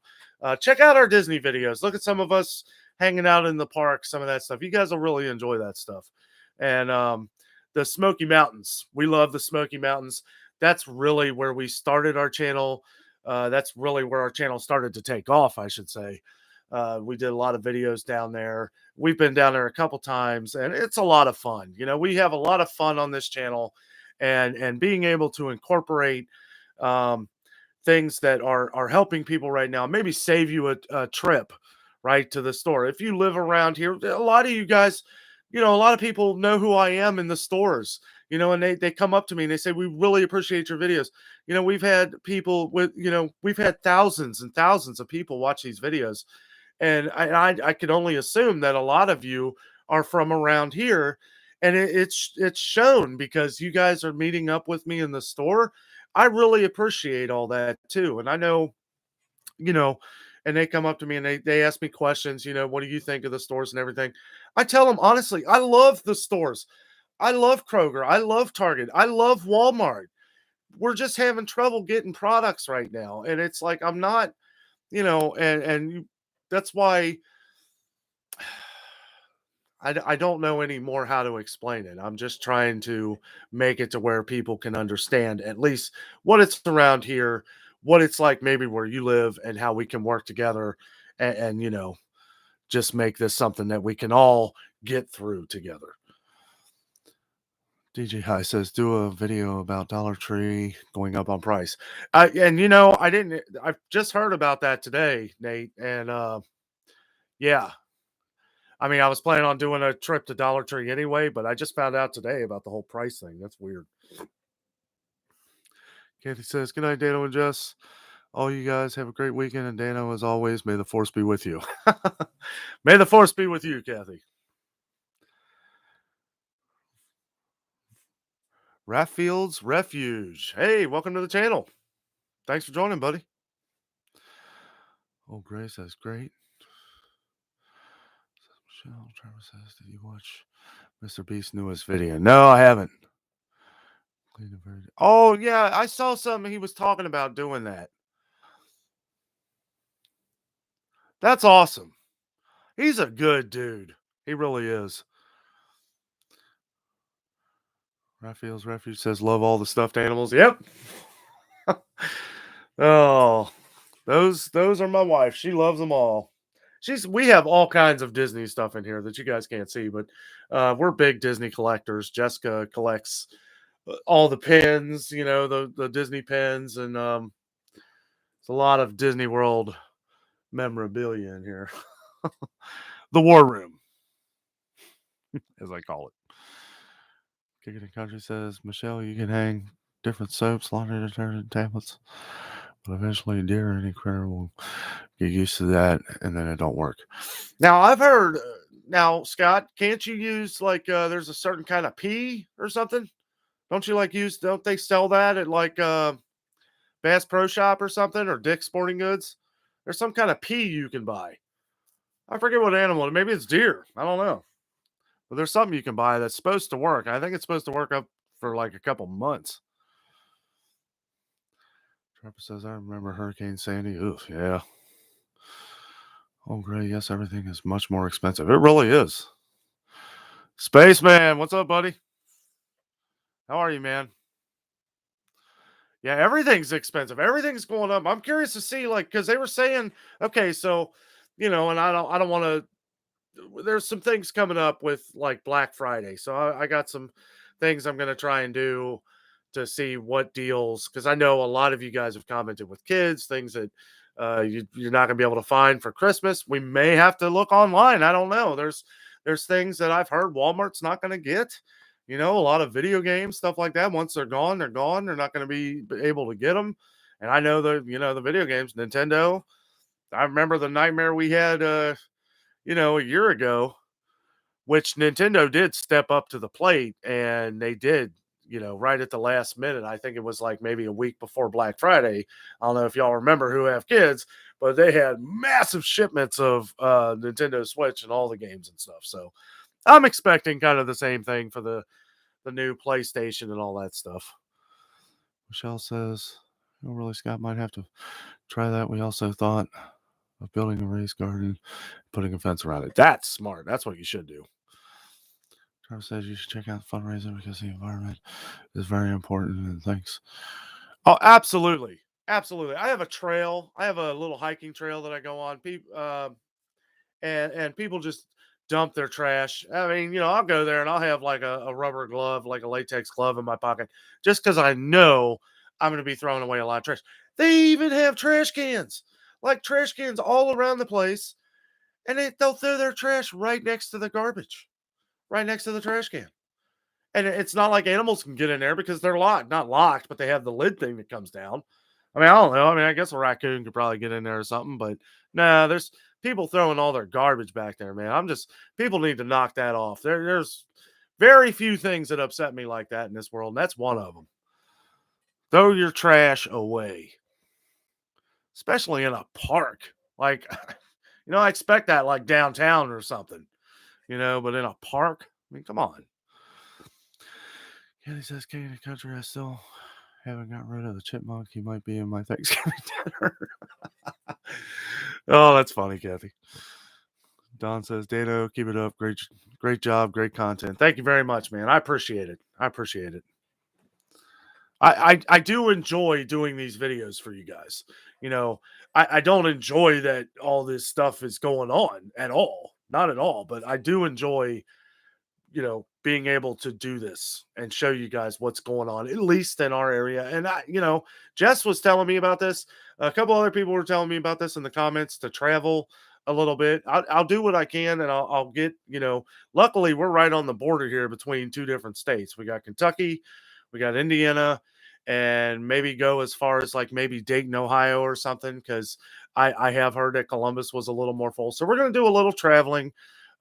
Check out our Disney videos. Look at some of us hanging out in the park, some of that stuff. You guys will really enjoy that stuff. And the Smoky Mountains, we love the Smoky Mountains. That's really where we started our channel. That's really where our channel started to take off, I should say. We did a lot of videos down there. We've been down there a couple times, and it's a lot of fun. We have a lot of fun on this channel, and being able to incorporate um, things that are helping people right now, maybe save you a trip right to the store. If you live around here, a lot of you guys, a lot of people know who I am in the stores, and they come up to me and they say, we really appreciate your videos. We've had people we've had thousands and thousands of people watch these videos. And I could only assume that a lot of you are from around here. And it's shown because you guys are meeting up with me in the store. I really appreciate all that too. And I know, you know, and they come up to me and they ask me questions, what do you think of the stores and everything? I tell them honestly, I love the stores. I love Kroger. I love Target. I love Walmart. We're just having trouble getting products right now. And it's like, I'm not, that's why I don't know anymore how to explain it. I'm just trying to make it to where people can understand at least what it's around here, what it's like maybe where you live, and how we can work together and just make this something that we can all get through together. DJ High says, do a video about Dollar Tree going up on price. I've just heard about that today, Nate. And yeah, I mean, I was planning on doing a trip to Dollar Tree anyway, but I just found out today about the whole price thing. That's weird. Kathy says, good night, Dano and Jess. All you guys have a great weekend. And Dano, as always, may the force be with you. May the force be with you, Kathy. Raffield's Refuge. Hey, welcome to the channel. Thanks for joining, buddy. Oh, Grace, that's great. Michelle Trevor says, did you watch Mr. Beast's newest video? No, I haven't. Oh, yeah, I saw something he was talking about doing that. That's awesome. He's a good dude. He really is. Raphael's Refuge says, love all the stuffed animals. Yep. Oh, those are my wife. She loves them all. We have all kinds of Disney stuff in here that you guys can't see, but we're big Disney collectors. Jessica collects all the pins, the Disney pins, and it's a lot of Disney World memorabilia in here. The War Room, as I call it. Kick It in Country says, Michelle, you can hang different soaps, laundry detergent, tablets, but eventually a deer or any critter will get used to that, and then it don't work. Now, I've heard, now, Scott, can't you use, like, there's a certain kind of pee or something? Don't they sell that at, like, Bass Pro Shop or something, or Dick's Sporting Goods? There's some kind of pee you can buy. I forget what animal. Maybe it's deer. I don't know. But there's something you can buy that's supposed to work. I think it's supposed to work up for like a couple months. Trevor says, I remember Hurricane Sandy. Oof, yeah. Oh, great. Yes, everything is much more expensive. It really is. Spaceman, what's up, buddy? How are you, man? Yeah, everything's expensive. Everything's going up. I'm curious to see, like, because they were saying, okay, so, and I don't want to there's some things coming up with like Black Friday. So I got some things I'm going to try and do to see what deals, because I know a lot of you guys have commented with kids, things that you're not going to be able to find for Christmas. We may have to look online. I don't know. There's things that I've heard Walmart's not going to get. You know, a lot of video games, stuff like that. Once they're gone, they're gone. They're not going to be able to get them. And I know the video games, Nintendo. I remember the nightmare we had, a year ago, which Nintendo did step up to the plate, and they did, right at the last minute. I think it was like maybe a week before Black Friday. I don't know if y'all remember who have kids, but they had massive shipments of Nintendo Switch and all the games and stuff. So I'm expecting kind of the same thing for the new PlayStation and all that stuff. Michelle says, "Oh, really, Scott might have to try that. We also thought of building a raised garden, putting a fence around it." That's smart. That's what you should do. Trevor says you should check out the fundraiser because the environment is very important. And thanks. Oh, absolutely. Absolutely. I have a trail. I have a little hiking trail that I go on. People, and people just dump their trash. I mean, I'll go there and I'll have like a rubber glove, like a latex glove in my pocket, just because I know I'm going to be throwing away a lot of trash. They even have trash cans, like trash cans all around the place, and they'll throw their trash right next to the garbage, right next to the trash can. And it's not like animals can get in there because they're locked, not locked, but they have the lid thing that comes down. I mean, I don't know. I mean, I guess a raccoon could probably get in there or something, but no, there's people throwing all their garbage back there, man. People need to knock that off. There's very few things that upset me like that in this world, and that's one of them. Throw your trash away, especially in a park. Like, I expect that like downtown or something, but in a park, I mean, come on. Kelly says, "King of the country, I still haven't got rid of the chipmunk. He might be in my Thanksgiving dinner." Oh, that's funny, Kathy. Don says, "Dano, keep it up. Great job. Great content. Thank you very much, man. I appreciate it. I appreciate it. I do enjoy doing these videos for you guys. I don't enjoy that all this stuff is going on at all. Not at all. But I do enjoy being able to do this and show you guys what's going on, at least in our area. And Jess was telling me about this. A couple other people were telling me about this in the comments to travel a little bit. I'll do what I can, and I'll get, luckily we're right on the border here between two different states. We got Kentucky, we got Indiana, and maybe go as far as like maybe Dayton, Ohio or something. Cause I have heard that Columbus was a little more full. So we're going to do a little traveling.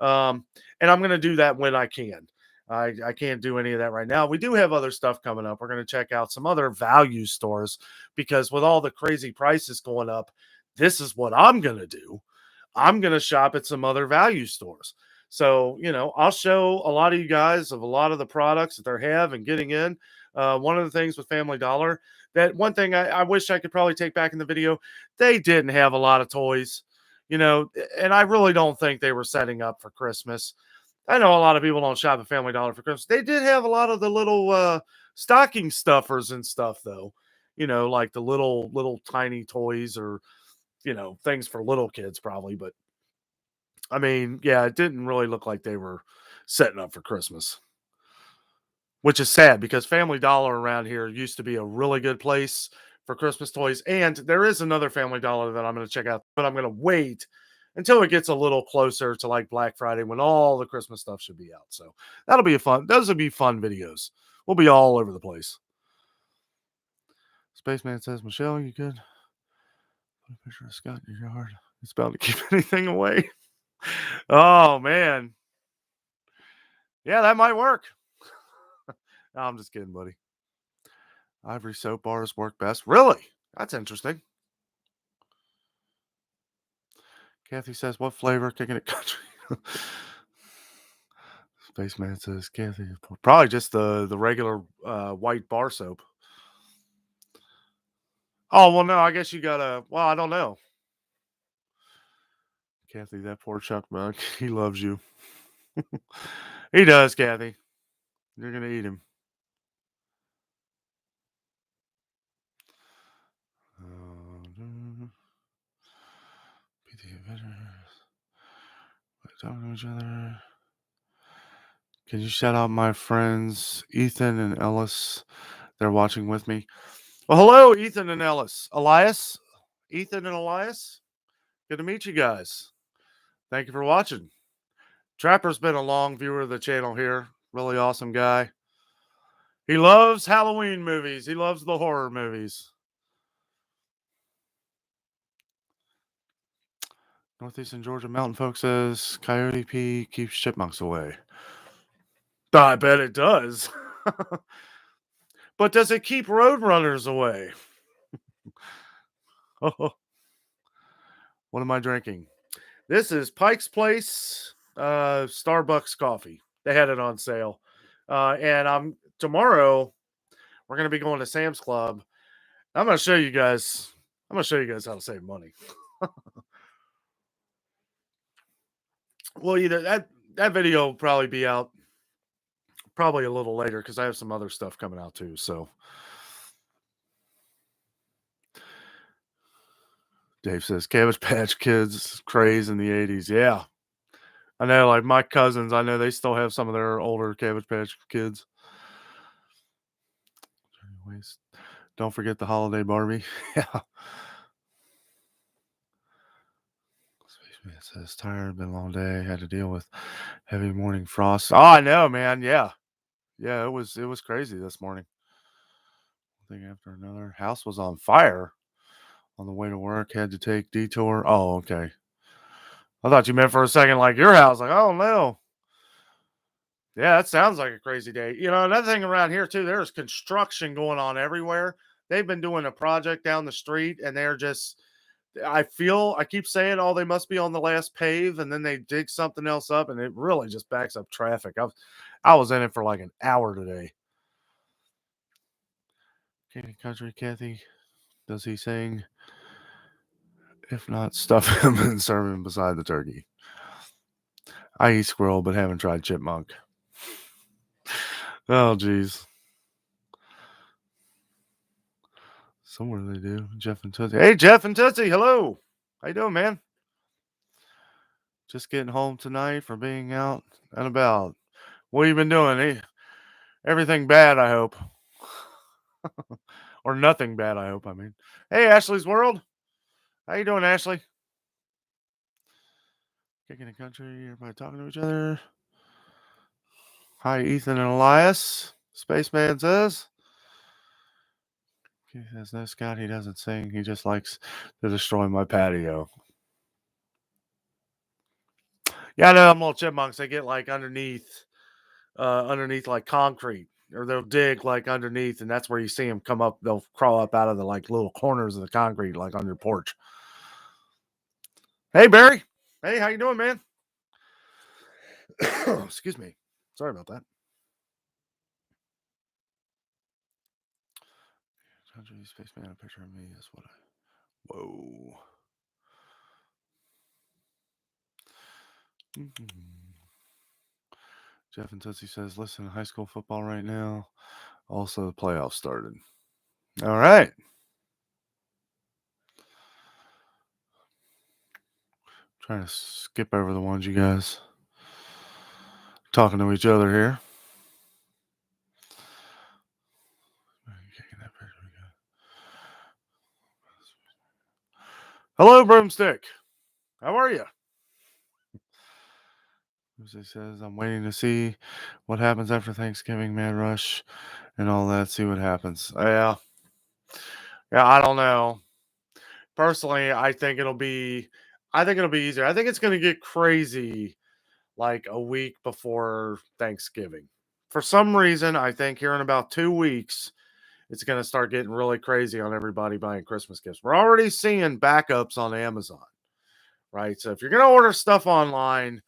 And I'm going to do that when I can. I can't do any of that right now. We do have other stuff coming up. We're going to check out some other value stores because with all the crazy prices going up, this is what I'm going to do. I'm going to shop at some other value stores. So, I'll show a lot of you guys of a lot of the products that they have and getting in. One of the things with Family Dollar, that one thing I wish I could probably take back in the video, they didn't have a lot of toys, and I really don't think they were setting up for Christmas. I know a lot of people don't shop at Family Dollar for Christmas. They did have a lot of the little stocking stuffers and stuff, though. Like the little tiny toys or things for little kids, probably. But I mean, yeah, it didn't really look like they were setting up for Christmas, which is sad because Family Dollar around here used to be a really good place for Christmas toys. And there is another Family Dollar that I'm going to check out, but I'm going to wait until it gets a little closer to like Black Friday when all the Christmas stuff should be out. So that'll be those will be fun videos. We'll be all over the place. Spaceman says, "Michelle, you good? Put a picture of Scott in your yard. It's about to keep anything away." Oh, man. Yeah, that might work. No, I'm just kidding, buddy. Ivory soap bars work best. Really? That's interesting. Kathy says, "What flavor? Kicking it country." Spaceman says, "Kathy, probably just the regular white bar soap." Oh, well, no, I guess you gotta. Well, I don't know. Kathy, that poor Chuck Mug, he loves you. He does, Kathy. You're gonna eat him. Talking to each other. Can you shout out my friends Ethan and Ellis? They're watching with me. Well, hello, Ethan and Ellis. Elias? Ethan and Elias? Good to meet you guys. Thank you for watching. Trapper's been a long viewer of the channel here. Really awesome guy. He loves Halloween movies. He loves the horror movies. Northeastern Georgia Mountain Folk says Coyote P keeps chipmunks away. I bet it does. But does it keep roadrunners away? Oh, what am I drinking? This is Pike's Place Starbucks coffee. They had it on sale. And tomorrow we're going to be going to Sam's Club. I'm going to show you guys. I'm going to show you guys how to save money. Well, that video will probably be out probably a little later because I have some other stuff coming out too. So Dave says Cabbage Patch Kids craze in the 80s. Yeah. I know, like my cousins, I know they still have some of their older Cabbage Patch Kids. Anyways, don't forget the holiday Barbie. Yeah. Spaceman says tired, been a long day, had to deal with heavy morning frost. Oh, I know, man. Yeah. Yeah, it was crazy this morning. One thing after another. House was on fire on the way to work, had to take detour. Oh, okay. I thought you meant for a second like your house. Like, oh no. Yeah, that sounds like a crazy day. Another thing around here too, there's construction going on everywhere. They've been doing a project down the street and I keep saying, oh, they must be on the last pave, and then they dig something else up and it really just backs up traffic. I was in it for like an hour today. Candy Country Kathy, does he sing? If not, stuff him and serve him beside the turkey. I eat squirrel, but haven't tried chipmunk. Oh, geez. Somewhere they do. Jeff and Tootsie. Hey, Jeff and Tootsie. Hello. How you doing, man? Just getting home tonight from being out and about. What you been doing? Hey, everything bad, I hope. Or nothing bad, I hope. I mean. Hey, Ashley's World. How you doing, Ashley? Kicking the country. Everybody talking to each other. Hi, Ethan and Elias. Spaceman says. He says, no, Scott, he doesn't sing. He just likes to destroy my patio. Yeah, I know them little chipmunks. They get like underneath like concrete, or they'll dig like underneath, and that's where you see them come up. They'll crawl up out of the like little corners of the concrete, like on your porch. Hey, Barry. Hey, how you doing, man? Excuse me. Sorry about that. Country Spaceman, a picture of me is what I. Whoa. Jeff and Tootsie says, listen to high school football right now. Also, the playoffs started. All right. Trying to skip over the ones you guys talking to each other here. Hello, Broomstick. How are you? He says, I'm waiting to see what happens after Thanksgiving, Mad Rush, and all that. See what happens. Yeah, I don't know. Personally, I think it'll be easier. I think it's going to get crazy like a week before Thanksgiving. For some reason, I think here in about 2 weeks, it's going to start getting really crazy on everybody buying Christmas gifts. We're already seeing backups on Amazon, right? So if you're going to order stuff online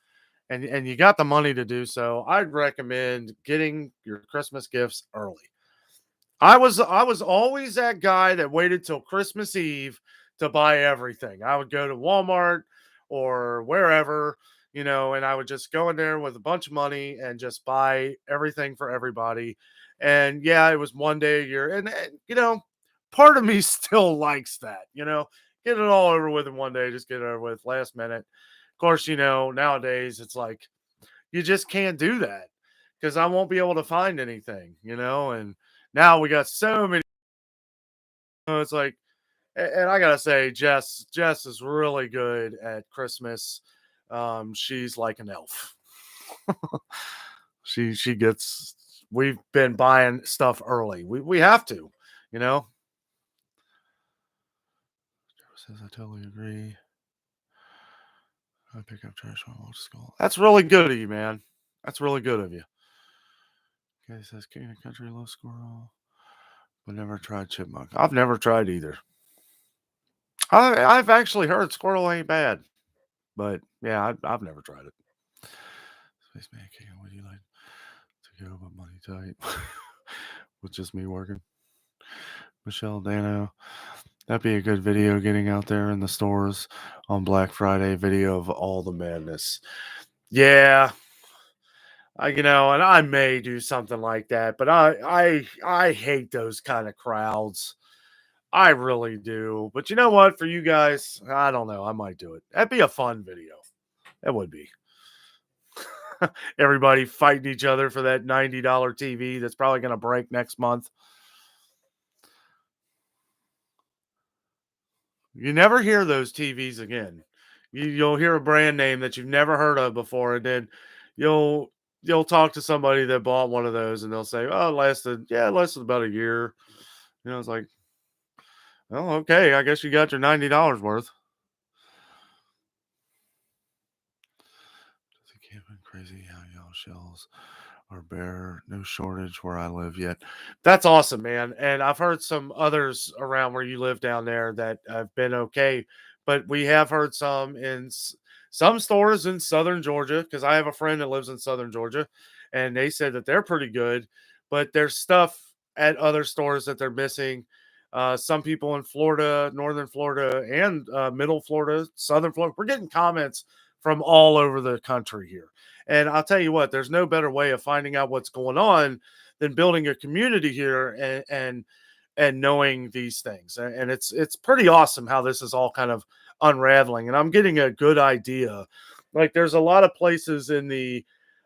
and you got the money to do so, I'd recommend getting your Christmas gifts early. I was always that guy that waited till Christmas Eve to buy everything. I would go to Walmart or wherever, and I would just go in there with a bunch of money and just buy everything for everybody. And yeah, it was one day a year. And part of me still likes that, get it all over with in one day, just get it over with last minute. Of course, nowadays it's like you just can't do that because I won't be able to find anything. And now we got so many. It's like, and I gotta say, Jess is really good at Christmas. She's like an elf. She gets. We've been buying stuff early. We have to, you know. Says I totally agree. I pick up trash when I walk to school. That's really good of you, man. That's really good of you. Okay, says king of country low squirrel, but never tried chipmunk. I've never tried either. I've actually heard squirrel ain't bad, but yeah, I've never tried it. Space man, king, would you like to go but money tight? With just me working. Michelle Danno. That'd be a good video getting out there in the stores on Black Friday. Video of all the madness. Yeah, and I may do something like that, but I hate those kind of crowds. I really do. But you know what? For you guys, I don't know. I might do it. That'd be a fun video. That would be. Everybody fighting each other for that $90 TV that's probably going to break next month. You never hear those TVs again. You'll hear a brand name that you've never heard of before, and then you'll talk to somebody that bought one of those, and they'll say, "Oh, it lasted about a year." It's like, "Oh, okay, I guess you got your $90 worth." It's camping crazy how y'all shells are bare, no shortage where I live yet. That's awesome, man. And I've heard some others around where you live down there that have been okay, but we have heard some stores in southern Georgia, because I have a friend that lives in southern Georgia, and they said that they're pretty good, but there's stuff at other stores that they're missing. Some people in Florida, northern Florida, and middle Florida, southern Florida, we're getting comments from all over the country here. And I'll tell you what, there's no better way of finding out what's going on than building a community here and knowing these things. And it's pretty awesome how this is all kind of unraveling. And I'm getting a good idea. Like there's a lot of places in the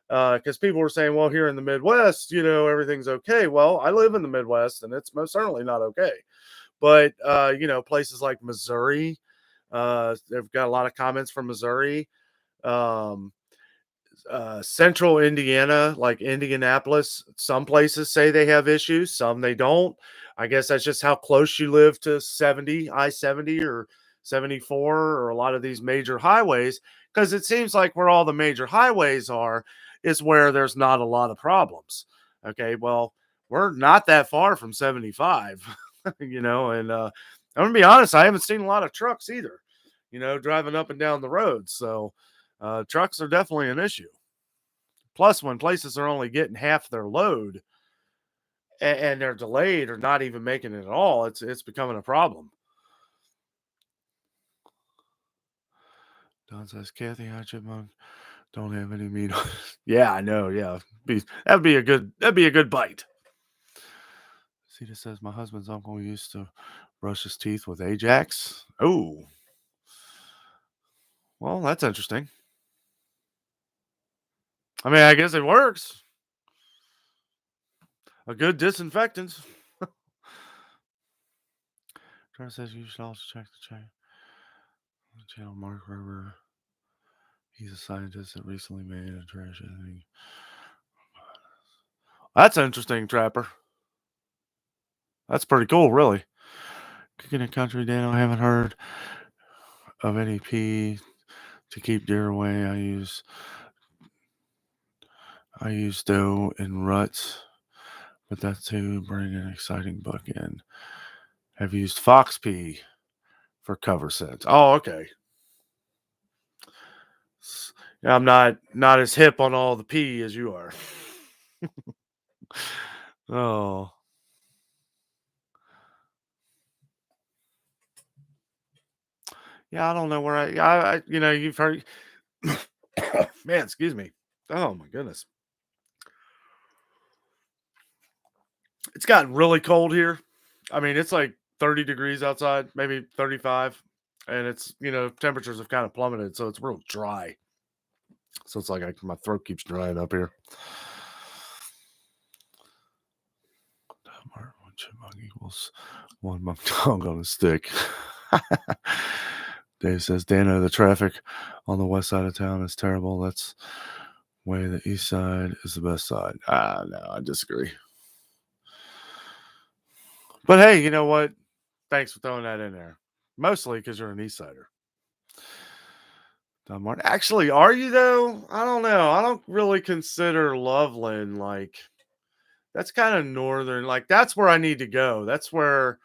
because people were saying, well, here in the Midwest, everything's okay. Well, I live in the Midwest and it's most certainly not okay. But places like Missouri, they've got a lot of comments from Missouri. Um, Central Indiana, like Indianapolis, some places say they have issues, some they don't. I guess that's just how close you live to 70, I-70 or 74 or a lot of these major highways, because it seems like where all the major highways are is where there's not a lot of problems. Okay, well, we're not that far from 75, and I'm gonna be honest, I haven't seen a lot of trucks either, driving up and down the road. So trucks are definitely an issue. Plus, when places are only getting half their load and they're delayed or not even making it at all, it's becoming a problem. Don says, Kathy, I chipmunk don't have any meat on it. Yeah, I know. Yeah, that'd be a good bite. Cedar says my husband's uncle used to brush his teeth with Ajax. Oh, well, that's interesting. I mean, I guess it works. A good disinfectant. Trevor says you should also check the channel. Mark River. He's a scientist that recently made a trash. That's interesting, Trapper. That's pretty cool, really. Cooking a country, Dan, I haven't heard of any pee to keep deer away. I use dough and ruts, but that's to bring an exciting buck in. Have used fox pea for cover sets. Oh, okay. I'm not as hip on all the pee as you are. Oh. Yeah, I don't know where you've heard. Man, excuse me. Oh my goodness. It's gotten really cold here. I mean, it's like 30 degrees outside, maybe 35. and it's temperatures have kind of plummeted, so it's real dry. So it's like my throat keeps drying up here. One chipmunk equals one monk dog on a stick. Dave says, Danno, the traffic on the west side of town is terrible. That's way the east side is the best side. No, I disagree. But hey, you know what? Thanks for throwing that in there. Mostly because you're an east sider. Don Martin. Actually, are you though? I don't know. I don't really consider Loveland like that's kind of northern. Like that's where I need to go. That's the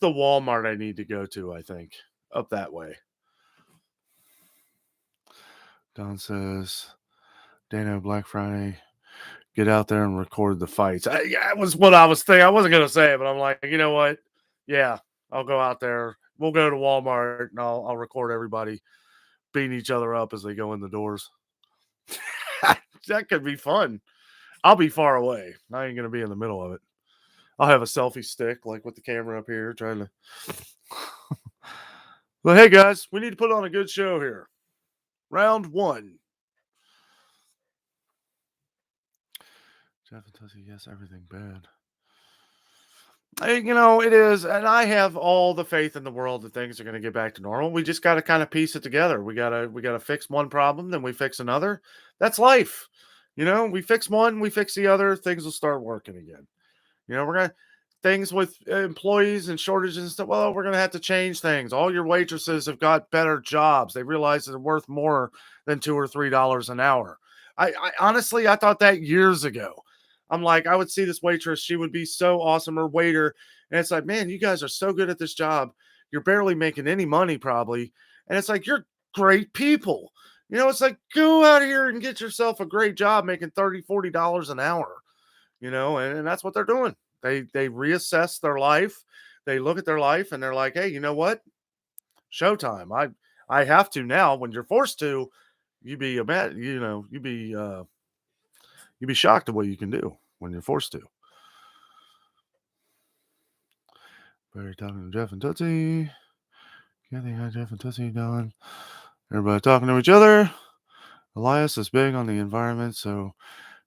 Walmart I need to go to, I think. Up that way. Don says, Dano, Black Friday, get out there and record the fights. That was what I was thinking. I wasn't going to say it, but I'm like, you know what? Yeah, I'll go out there. We'll go to Walmart and I'll record everybody beating each other up as they go in the doors. That could be fun. I'll be far away. I ain't going to be in the middle of it. I'll have a selfie stick, like with the camera up here, trying to. But hey, guys, we need to put on a good show here. Round one. Jeff and Tussie, yes, everything bad. It is, and I have all the faith in the world that things are going to get back to normal. We just got to kind of piece it together. We gotta fix one problem, then we fix another. That's life. We fix one, we fix the other. Things will start working again. We're gonna things with employees and shortages and stuff. Well, we're gonna have to change things. All your waitresses have got better jobs. They realize they're worth more than $2 or $3 an hour. I honestly, I thought that years ago. I'm like, I would see this waitress, she would be so awesome, or waiter, and it's like, man, you guys are so good at this job. You're barely making any money, probably. And it's like, you're great people. It's like, go out here and get yourself a great job making $30, $40 an hour. And that's what they're doing. They reassess their life. They look at their life and they're like, hey, you know what? Showtime. I have to now. When you're forced to, you'd be shocked at what you can do when you're forced to. Barry talking to Jeff and Tootsie. Kathy, hi, Jeff and Tootsie, Don. Everybody talking to each other. Elias is big on the environment, so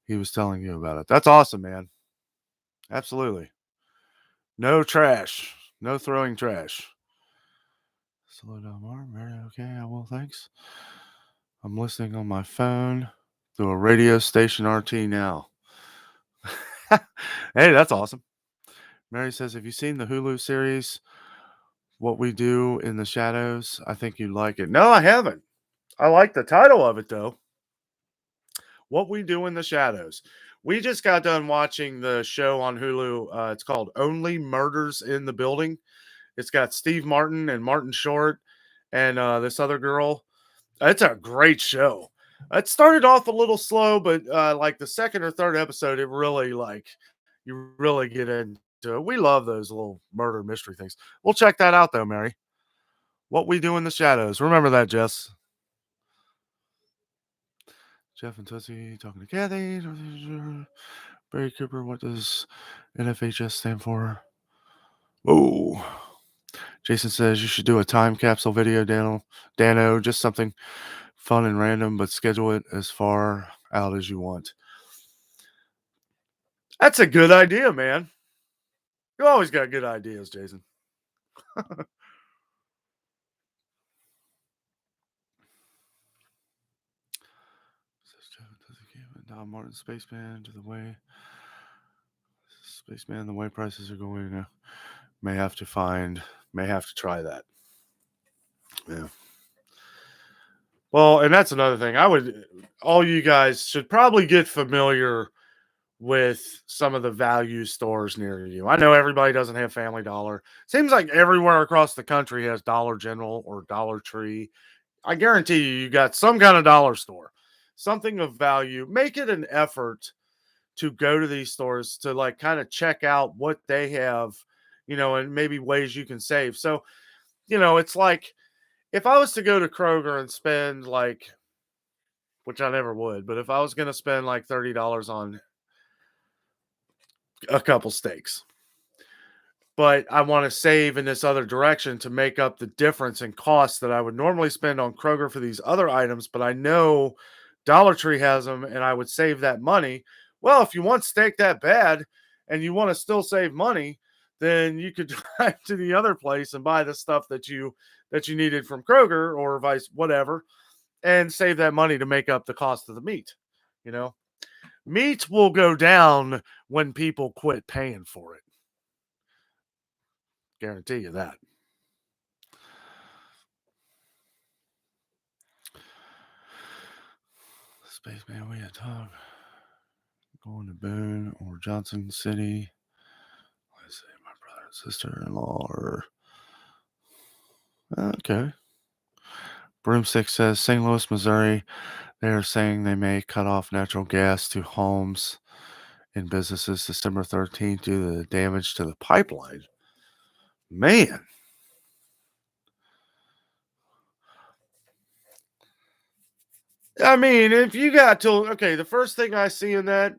he was telling you about it. That's awesome, man. Absolutely. No trash. No throwing trash. Slow down, Mark. Very okay. I will. Thanks. I'm listening on my phone through a radio station RT now. Hey, that's awesome. Mary says, have you seen the Hulu series, What We Do in the Shadows? I think you'd like it. No, I haven't. I like the title of it, though. What We Do in the Shadows. We just got done watching the show on Hulu. It's called Only Murders in the Building. It's got Steve Martin and Martin Short and this other girl. It's a great show. It started off a little slow, but like the second or third episode, it really you really get into it. We love those little murder mystery things. We'll check that out though, Mary. What We Do in the Shadows. Remember that, Jess. Jeff and Tootsie talking to Kathy. Barry Cooper, what does NFHS stand for? Oh. Jason says you should do a time capsule video, Dano, just something fun and random, but schedule it as far out as you want. That's a good idea, man. You always got good ideas, Jason. Don Martin, Spaceman, Spaceman, the way prices are going. May have to try that. Yeah. Well, and that's another thing. All you guys should probably get familiar with some of the value stores near you. I know everybody doesn't have Family Dollar. Seems like everywhere across the country has Dollar General or Dollar Tree. I guarantee you got some kind of dollar store, something of value. Make it an effort to go to these stores to like kind of check out what they have, and maybe ways you can save. So, it's like if I was to go to Kroger and spend which I never would, but if I was going to spend like $30 on a couple steaks, but I want to save in this other direction to make up the difference in costs that I would normally spend on Kroger for these other items, but I know Dollar Tree has them and I would save that money. Well, if you want steak that bad and you want to still save money, then you could drive to the other place and buy the stuff that you needed from Kroger or vice whatever and save that money to make up the cost of the meat, you know. Meat will go down when people quit paying for it. Guarantee you that. Spaceman, we had talk. Going to Boone or Johnson City. Let's see, my brother and sister-in-law are okay. Broomstick says St. Louis, Missouri. They are saying they may cut off natural gas to homes and businesses December 13th due to the damage to the pipeline. Man. I mean, if you got till okay, the first thing I see in that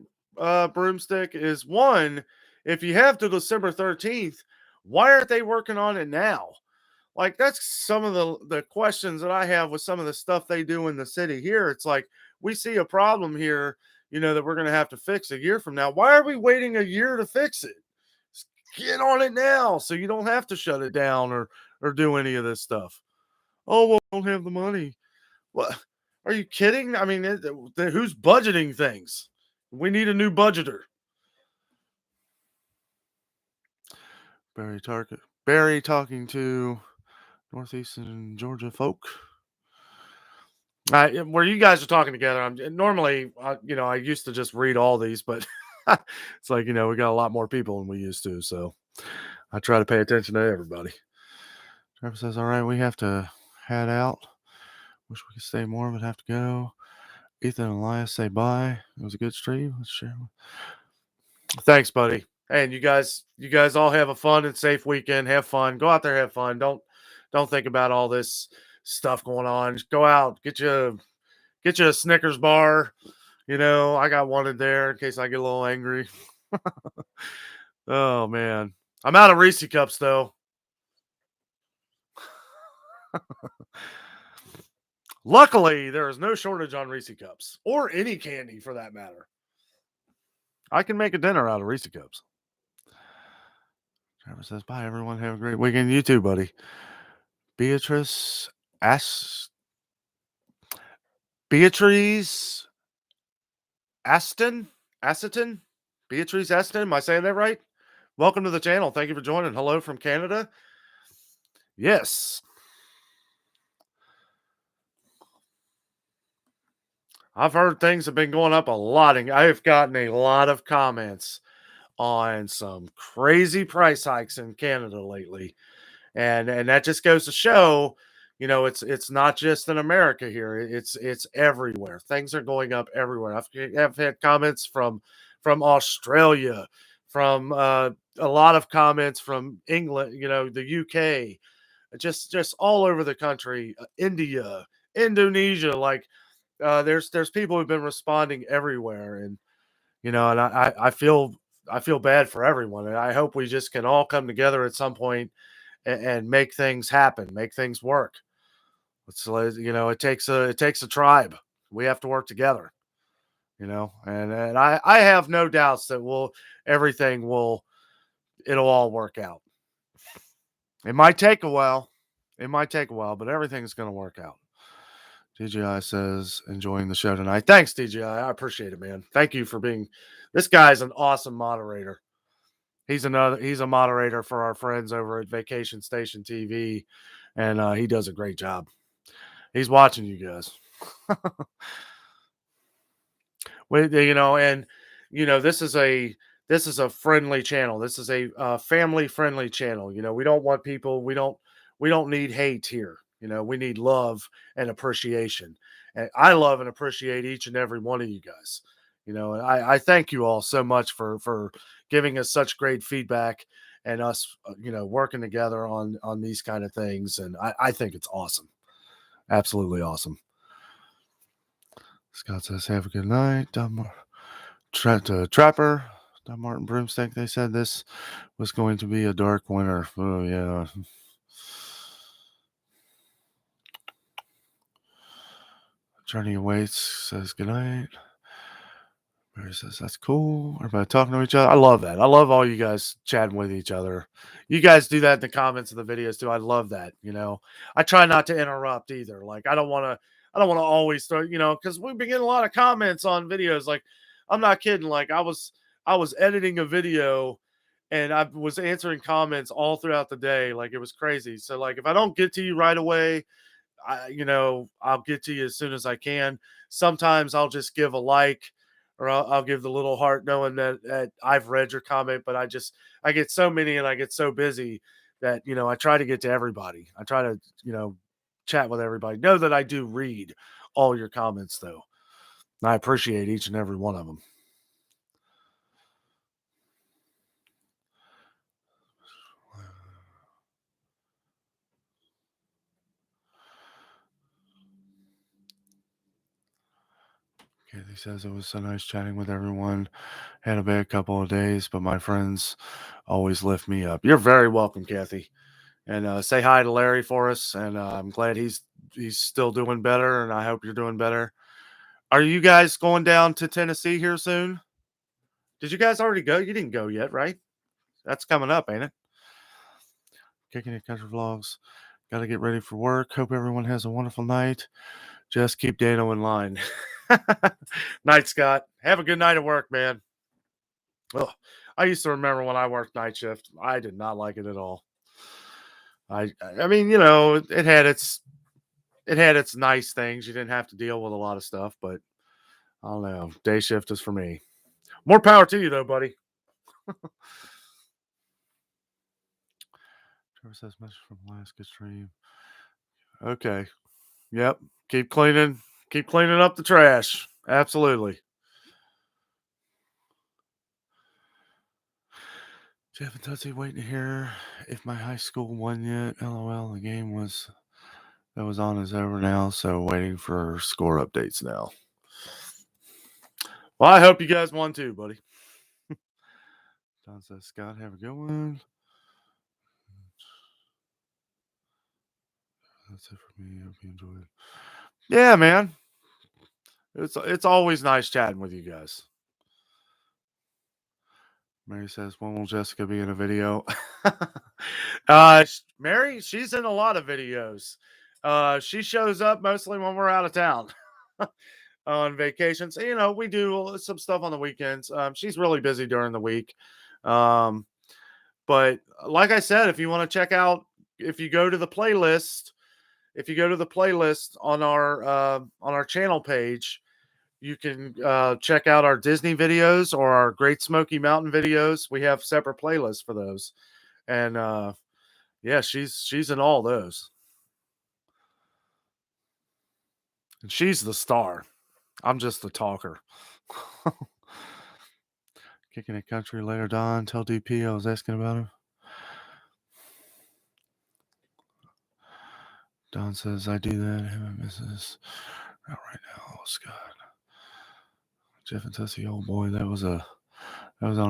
broomstick is one, if you have to December 13th, why aren't they working on it now? Like that's some of the questions that I have with some of the stuff they do in the city here. It's like we see a problem here, that we're gonna have to fix a year from now. Why are we waiting a year to fix it? Just get on it now so you don't have to shut it down or do any of this stuff. Oh, well, we don't have the money. What? Are you kidding? I mean, who's budgeting things? We need a new budgeter. Barry talking to Northeastern Georgia folk. Where you guys are talking together, I'm normally, I used to just read all these, but it's like, we got a lot more people than we used to. So I try to pay attention to everybody. Trevor says, all right, we have to head out. Wish we could stay more, but have to go. Ethan and Elias say bye. It was a good stream. Let's share. Thanks, buddy. And you guys all have a fun and safe weekend. Have fun. Go out there, have fun. Don't think about all this stuff going on. Just go out, get you a Snickers bar. I got one in there in case I get a little angry. Oh man. I'm out of Reese cups though. Luckily, there is no shortage on Reese cups or any candy for that matter. I can make a dinner out of Reese cups. Trevor says, bye, everyone. Have a great weekend. You too, buddy. Beatrice Aston? Aston? Beatrice Aston? Am I saying that right? Welcome to the channel. Thank you for joining. Hello from Canada. Yes. I've heard things have been going up a lot, and I've gotten a lot of comments on some crazy price hikes in Canada lately. And that just goes to show, it's not just in America here. It's everywhere. Things are going up everywhere. I've had comments from Australia, from a lot of comments from England, the UK, just all over the country, India, Indonesia. Like there's people who've been responding everywhere, and I feel bad for everyone, and I hope we just can all come together at some point and make things happen, make things work. It takes a tribe. We have to work together, and I have no doubts that it'll all work out. It might take a while. But everything's going to work out. DJI says, enjoying the show tonight. Thanks, DJI. I appreciate it, man. Thank you for being. This guy's an awesome moderator. He's a moderator for our friends over at Vacation Station TV, and he does a great job. He's watching you guys. This is a friendly channel. This is a family friendly channel. We don't want people. We don't need hate here. We need love and appreciation. And I love and appreciate each and every one of you guys. And I thank you all so much for giving us such great feedback and us, working together on these kind of things. And I think it's awesome. Absolutely awesome. Scott says, have a good night. Trapper Martin Broomstick, they said this was going to be a dark winter. Oh, yeah. Journey Awaits says goodnight. Mary says that's cool. Everybody talking to each other. I love that. I love all you guys chatting with each other. You guys do that in the comments of the videos too. I love that. I try not to interrupt either. Like I don't want to always throw, because we've been getting a lot of comments on videos. Like I'm not kidding. Like I was editing a video and I was answering comments all throughout the day. Like it was crazy. So like if I don't get to you right away, I'll get to you as soon as I can. Sometimes I'll just give a like, or I'll give the little heart, knowing that I've read your comment. But I get so many and I get so busy that I try to get to everybody. I try to chat with everybody. Know that I do read all your comments though. And I appreciate each and every one of them. Kathy says it was so nice chatting with everyone. Had a bad couple of days, but my friends always lift me up. You're very welcome, Kathy. And say hi to Larry for us. And I'm glad he's still doing better, and I hope you're doing better. Are you guys going down to Tennessee here soon? Did you guys already go? You didn't go yet, right? That's coming up, ain't it? Kicking It Country Vlogs. Got to get ready for work. Hope everyone has a wonderful night. Just keep Danno in line. Night, Scott. Have a good night at work, man. Ugh. I used to remember when I worked night shift. I did not like it at all. I mean, it had its nice things. You didn't have to deal with a lot of stuff, but I don't know. Day shift is for me. More power to you, though, buddy. Trevor says message from Alaska stream. Okay. Yep. Keep cleaning. Keep cleaning up the trash. Absolutely. Jeff and Tootsie waiting to hear if my high school won yet. LOL. The game that was on is over now, so waiting for score updates now. Well, I hope you guys won too, buddy. Don says, Scott, have a good one. That's it for me. Hope you enjoyed it. Yeah, man. It's always nice chatting with you guys. Mary says, when will Jessica be in a video? Mary, she's in a lot of videos. She shows up mostly when we're out of town on vacations. We do some stuff on the weekends. She's really busy during the week. But like I said, if you want to check out, if you go to the playlist on our channel page, you can check out our Disney videos or our Great Smoky Mountain videos. We have separate playlists for those. And yeah, she's in all those. And she's the star. I'm just the talker. Kicking It Country later, Don. Tell DP I was asking about him. Don says, I do that. Him and Mrs. Not right now. Oh, Scott. Jeff and Tessie, oh boy, that was on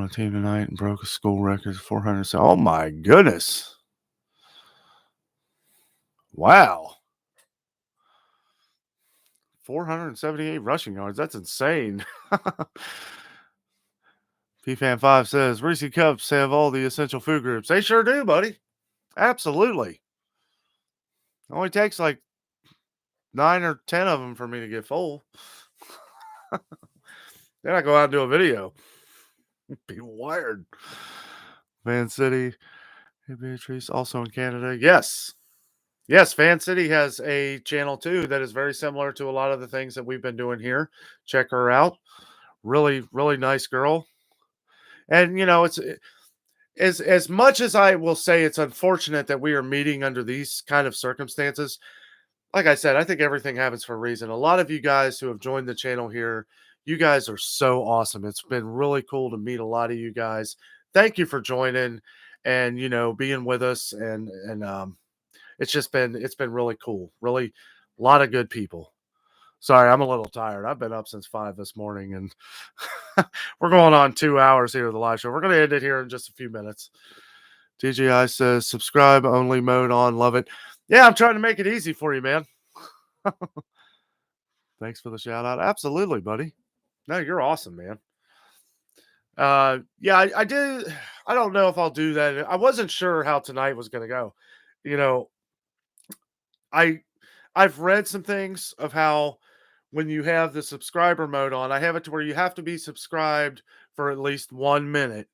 a team tonight and broke a school record, 400. So, oh my goodness. Wow. 478 rushing yards. That's insane. PFan5 says, Reese Cups have all the essential food groups. They sure do, buddy. Absolutely. It only takes like 9 or 10 of them for me to get full. Then I go out and do a video. Be wired. Van City. Hey, Beatrice, also in Canada. Yes. Yes, Van City has a channel too that is very similar to a lot of the things that we've been doing here. Check her out. Really, really nice girl. And it's as much as I will say it's unfortunate that we are meeting under these kind of circumstances. Like I said, I think everything happens for a reason. A lot of you guys who have joined the channel here, you guys are so awesome. It's been really cool to meet a lot of you guys. Thank you for joining and being with us, and it's been really cool. Really, a lot of good people. Sorry, I'm a little tired. I've been up since 5 this morning, and we're going on 2 hours here of the live show. We're gonna end it here in just a few minutes. TGI says, "Subscribe only mode on. Love it." Yeah, I'm trying to make it easy for you, man. Thanks for the shout out. Absolutely, buddy. No, you're awesome, man. Yeah, I did. I don't know if I'll do that. I wasn't sure how tonight was gonna go. You know, I I've read some things of how when you have the subscriber mode on, I have it to where you have to be subscribed for at least 1 minute.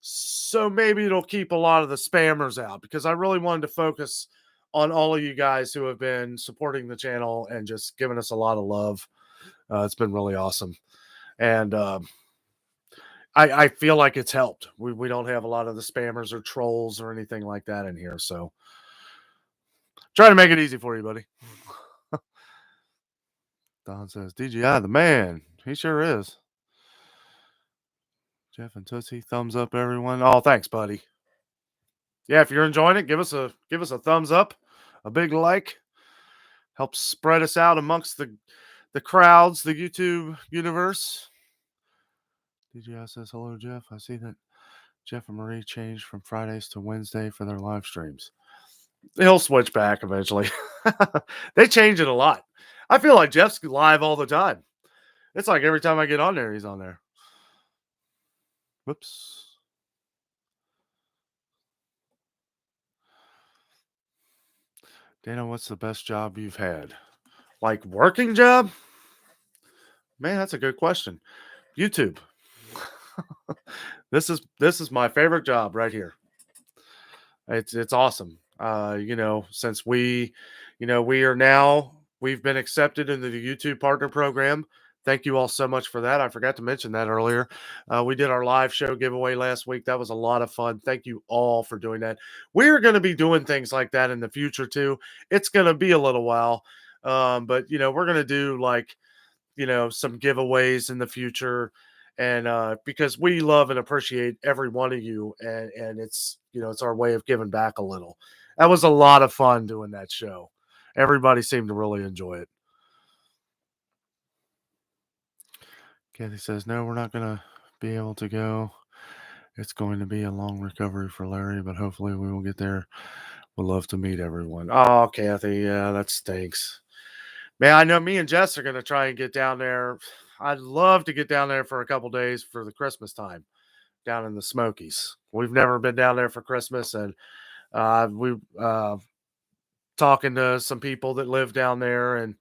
So maybe it'll keep a lot of the spammers out because I really wanted to focus on all of you guys who have been supporting the channel and just giving us a lot of love. It's been really awesome. And I feel like it's helped. We don't have a lot of the spammers or trolls or anything like that in here. So try to make it easy for you, buddy. Don says, DGI, the man. He sure is. Jeff and Tootsie, thumbs up, everyone. Oh, thanks, buddy. Yeah, if you're enjoying it, give us a thumbs up, a big like. Helps spread us out amongst the crowds, the YouTube universe. DGI says, hello, Jeff. I see that Jeff and Marie changed from Fridays to Wednesday for their live streams. He'll switch back eventually. They change it a lot. I feel like Jeff's live all the time. It's like every time I get on there, he's on there. Whoops. Dana, what's the best job you've had? Like working job? Man, that's a good question. YouTube. This is my favorite job right here. It's awesome. Since we are now, we've been accepted into the YouTube partner program. Thank you all so much for that. I forgot to mention that earlier. We did our live show giveaway last week. That was a lot of fun. Thank you all for doing that. We're going to be doing things like that in the future too. It's going to be a little while. But we're going to do like, some giveaways in the future. And because we love and appreciate every one of you, and it's our way of giving back a little. That was a lot of fun doing that show. Everybody seemed to really enjoy it. Kathy says, no, we're not going to be able to go. It's going to be a long recovery for Larry, but hopefully we will get there. We'd love to meet everyone. Oh, Kathy, yeah, that stinks. Man, I know me and Jess are going to try and get down there. I'd love to get down there for a couple days for the Christmas time down in the Smokies. We've never been down there for Christmas, and we talking to some people that live down there, and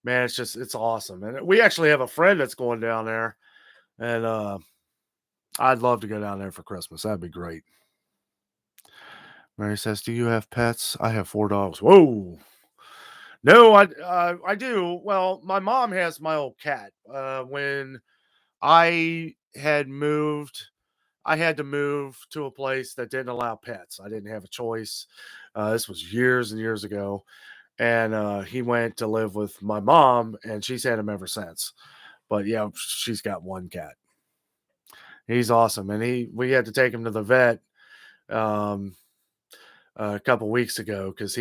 man, it's awesome. And we actually have a friend that's going down there, and I'd love to go down there for Christmas. That'd be great. Mary says, do you have pets? I have 4 dogs. Whoa. No, I do. Well, my mom has my old cat. When I had moved, I had to move to a place that didn't allow pets. I didn't have a choice. This was years and years ago, and he went to live with my mom, and she's had him ever since. But yeah, she's got one cat. He's awesome, and we had to take him to the vet a couple weeks ago because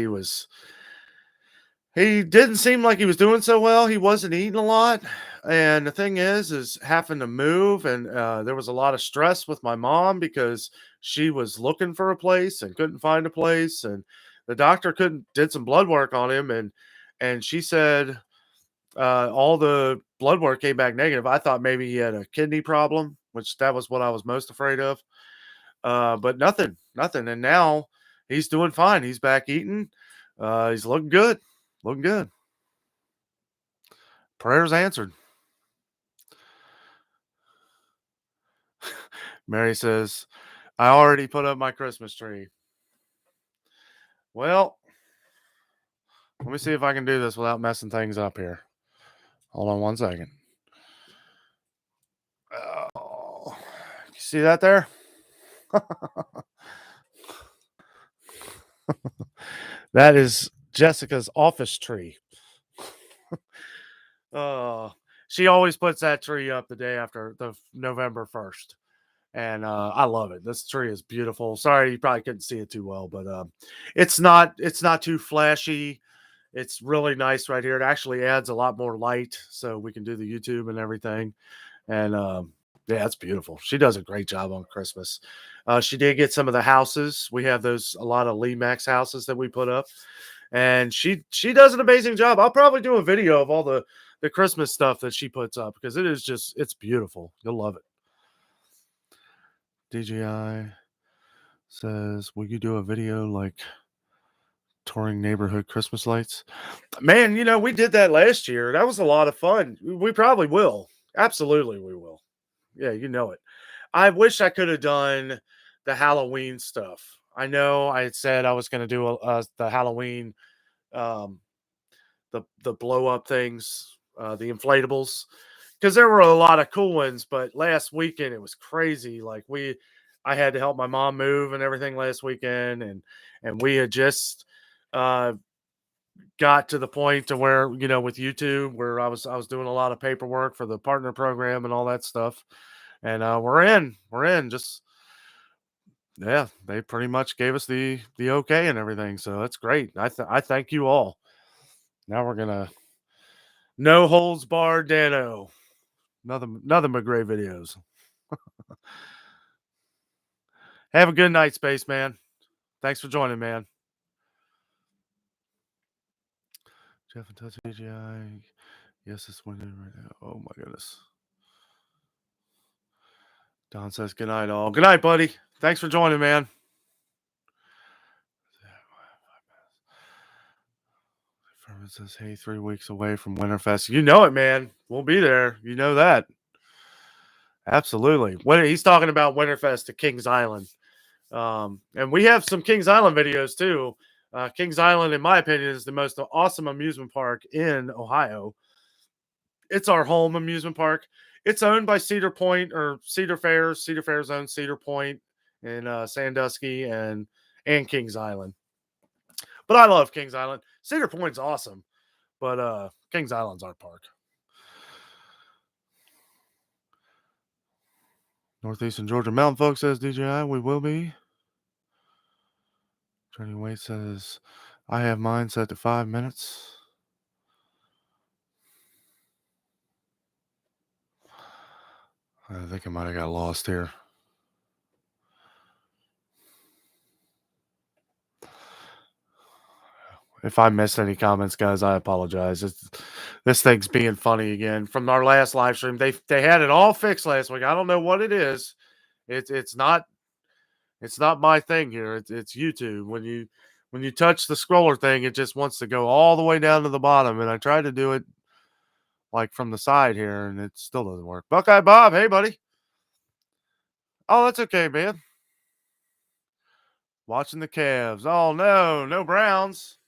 he didn't seem like he was doing so well. He wasn't eating a lot. And the thing is having to move. And there was a lot of stress with my mom because she was looking for a place and couldn't find a place. And the doctor did some blood work on him. And she said all the blood work came back negative. I thought maybe he had a kidney problem, which that was what I was most afraid of. But nothing. And now he's doing fine. He's back eating. He's looking good. Looking good. Prayers answered. Mary says, I already put up my Christmas tree. Well, let me see if I can do this without messing things up here. Hold on one second. Oh, you see that there? That is Jessica's office tree. She always puts that tree up the day after the November 1st. And I love it. This tree is beautiful. Sorry, you probably couldn't see it too well, but it's not too flashy. It's really nice right here. It actually adds a lot more light so we can do the YouTube and everything. And yeah, it's beautiful. She does a great job on Christmas. She did get some of the houses. We have a lot of Lee Max houses that we put up, and she does an amazing job. I'll probably do a video of all the Christmas stuff that she puts up because it's beautiful. You'll love it. DJI says, "Will you do a video like touring neighborhood Christmas lights?" Man, we did that last year. That was a lot of fun. We probably will. Absolutely, we will. Yeah, you know it. I wish I could have done the Halloween stuff. I know I had said I was going to do the Halloween, um, the blow up things, the inflatables, because there were a lot of cool ones. But last weekend it was crazy. Like I had to help my mom move and everything last weekend, and we had just uh, got to the point to where with YouTube, where I was doing a lot of paperwork for the partner program and all that stuff, and we're in just. Yeah, they pretty much gave us the okay and everything, so that's great. I thank you all. Now we're gonna no holds barred Danno. Another McGray videos. Have a good night, Spaceman. Thanks for joining, man. Jeff and Touch AGI. Yes, it's winning right now. Oh my goodness. Don says good night, all. Good night, buddy. Thanks for joining, man. Furman says, hey, 3 weeks away from Winterfest. You know it, man. We'll be there. You know that. Absolutely. He's talking about Winterfest at Kings Island. And we have some Kings Island videos too. Kings Island, in my opinion, is the most awesome amusement park in Ohio. It's our home amusement park. It's owned by Cedar Point or Cedar Fairs. Cedar Fairs owns Cedar Point in Sandusky and Kings Island. But I love Kings Island. Cedar Point's awesome, but Kings Island's our park. Northeastern Georgia Mountain Folk says DJI, we will be. Johnny Wade says, I have mine set to 5 minutes. I think I might have got lost here. If I missed any comments, guys, I apologize. This thing's being funny again. From our last live stream, they had it all fixed last week. I don't know what it is. It's not my thing here. It's YouTube. When you touch the scroller thing, it just wants to go all the way down to the bottom. And I tried to do it like from the side here, and it still doesn't work. Buckeye Bob, hey buddy. Oh, that's okay, man. Watching the Cavs. Oh no Browns.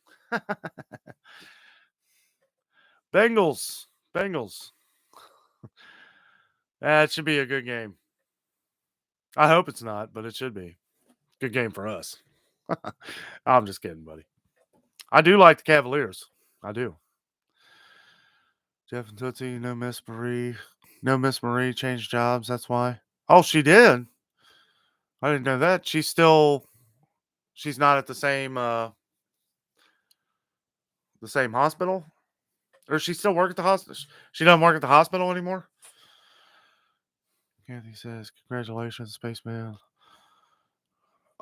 Bengals. That should be a good game. I hope it's not, but it should be. Good game for us. I'm just kidding, buddy. I do like the Cavaliers. I do. Jeff and Tootsie, no Miss Marie. No Miss Marie changed jobs. That's why. Oh, she did. I didn't know that. She's not at the same hospital? Or she still work at the hospital? She doesn't work at the hospital anymore? Kathy says, congratulations, Spaceman.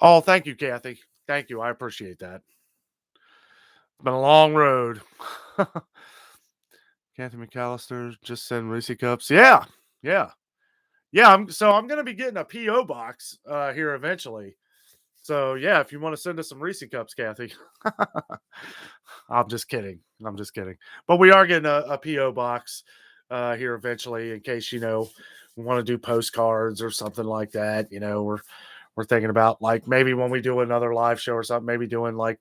Oh, thank you, Kathy. Thank you. I appreciate that. It's been a long road. Kathy McAllister, just send Reese cups. Yeah. I'm going to be getting a P.O. box here eventually. So, yeah, if you want to send us some Reese cups, Kathy. I'm just kidding. But we are getting a P.O. box here eventually in case, we want to do postcards or something like that. We're thinking about like maybe when we do another live show or something, maybe doing like,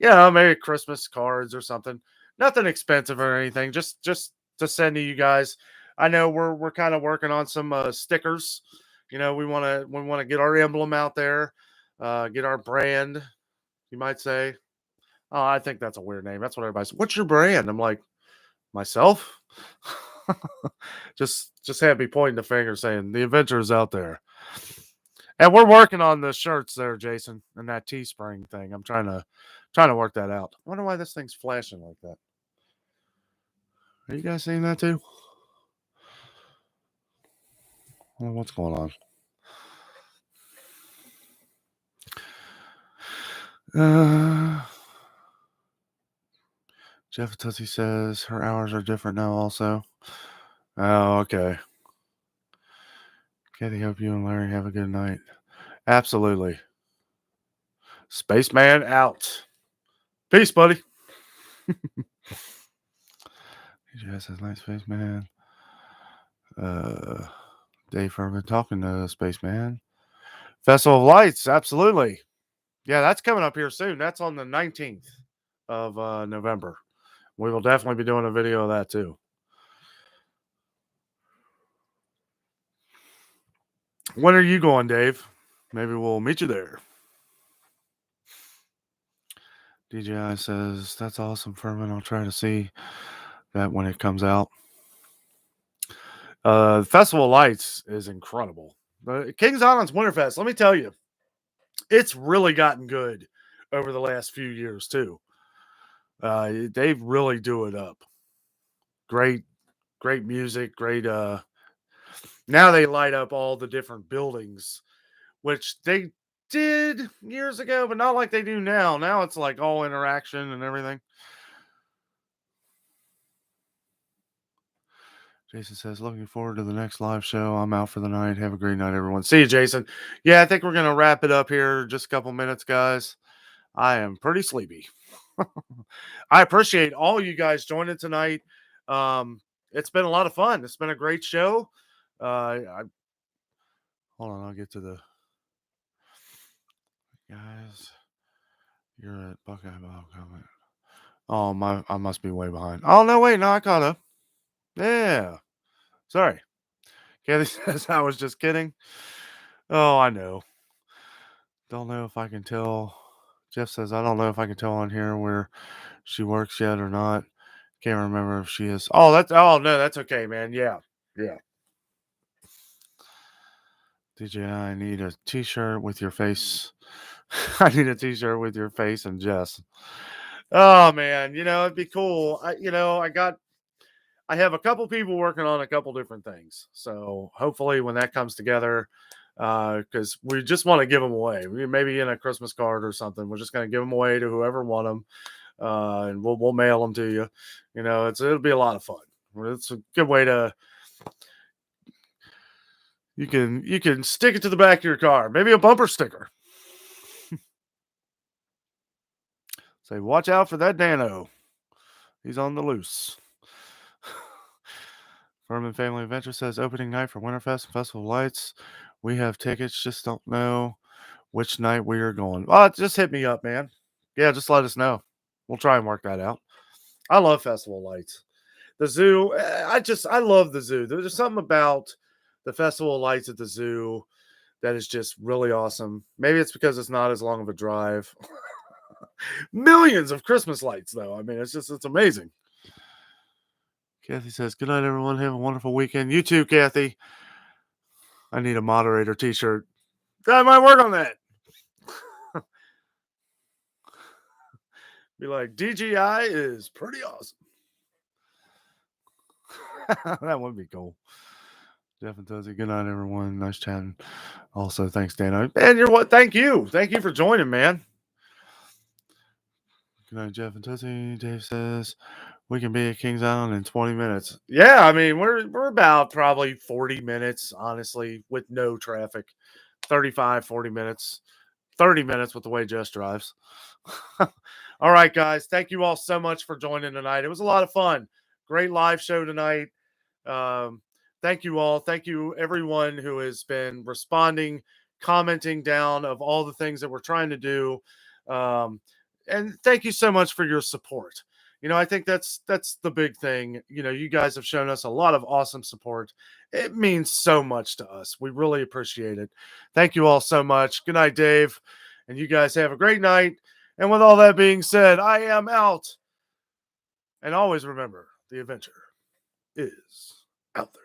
maybe Christmas cards or something. Nothing expensive or anything. Just to send to you guys. I know we're kind of working on some stickers. We want to get our emblem out there, get our brand. You might say, oh, I think that's a weird name. That's what everybody says. What's your brand? I'm like, myself. just have me pointing the finger saying the adventure is out there. And we're working on the shirts there, Jason, and that Teespring thing. I'm trying Trying to work that out. I wonder why this thing's flashing like that. Are you guys seeing that too? Well, what's going on? Jeff Tootsie says her hours are different now also. Oh, okay. Katie, hope you and Larry have a good night. Absolutely. Spaceman out. Peace, buddy. Jeff says, night, Spaceman. Dave Furman talking to Spaceman. Festival of Lights, absolutely. Yeah, that's coming up here soon. That's on the 19th of November. We will definitely be doing a video of that too. When are you going, Dave? Maybe we'll meet you there. DJI says, that's awesome, Furman. I'll try to see that when it comes out. Festival of Lights is incredible. Kings Island's Winterfest, let me tell you, it's really gotten good over the last few years too. They really do it up. Great music, great. Now they light up all the different buildings, which they did years ago, but not like they do now. Now it's like all interaction and everything. Jason says, looking forward to the next live show. I'm out for the night. Have a great night, everyone. See you, Jason. Yeah, I think we're going to wrap it up here. Just a couple minutes, guys. I am pretty sleepy. I appreciate all you guys joining tonight. It's been a lot of fun. It's been a great show. Hold on, I'll get to the guys. You're at Buckeye Bob comment. Oh, I must be way behind. Oh no, wait, no, I caught up. Yeah. Sorry. Kathy says I was just kidding. Oh, I know. Don't know if I can tell. Jeff says I don't know if I can tell on here where she works yet or not. Can't remember if she is. Oh, no, that's okay, man. Yeah. DJ, I need a t-shirt with your face. I need a t-shirt with your face and Jess. Oh man, it'd be cool. I have a couple people working on a couple different things. So hopefully when that comes together, because we just want to give them away. Maybe in a Christmas card or something. We're just going to give them away to whoever want them, and we'll mail them to you. It'll be a lot of fun. It's a good way to. You can stick it to the back of your car. Maybe a bumper sticker. Say, watch out for that Danno. He's on the loose. Furman Family Adventure says opening night for Winterfest and Festival of Lights. We have tickets, just don't know which night we are going. Oh, just hit me up, man. Yeah, just let us know. We'll try and work that out. I love Festival of Lights. The zoo, I love the zoo. There's something about the Festival of Lights at the zoo that is just really awesome. Maybe it's because it's not as long of a drive. Millions of Christmas lights, though. I mean, it's amazing. Kathy says, good night, everyone. Have a wonderful weekend. You too, Kathy. I need a moderator t-shirt. I might work on that. Be like, DGI is pretty awesome. That would be cool. Jeff and Tuzzy, good night, everyone. Nice chatting. Also, thanks, Danno. And thank you. Thank you for joining, man. Good night, Jeff and Tuzzy. Dave says, we can be at Kings Island in 20 minutes. Yeah, I mean, we're about probably 40 minutes, honestly, with no traffic. 35, 40 minutes. 30 minutes with the way Jess drives. All right, guys. Thank you all so much for joining tonight. It was a lot of fun. Great live show tonight. Thank you all. Thank you, everyone who has been responding, commenting down of all the things that we're trying to do. And thank you so much for your support. I think that's the big thing. You guys have shown us a lot of awesome support. It means so much to us. We really appreciate it. Thank you all so much. Good night, Dave. And you guys have a great night. And with all that being said, I am out. And always remember, the adventure is out there.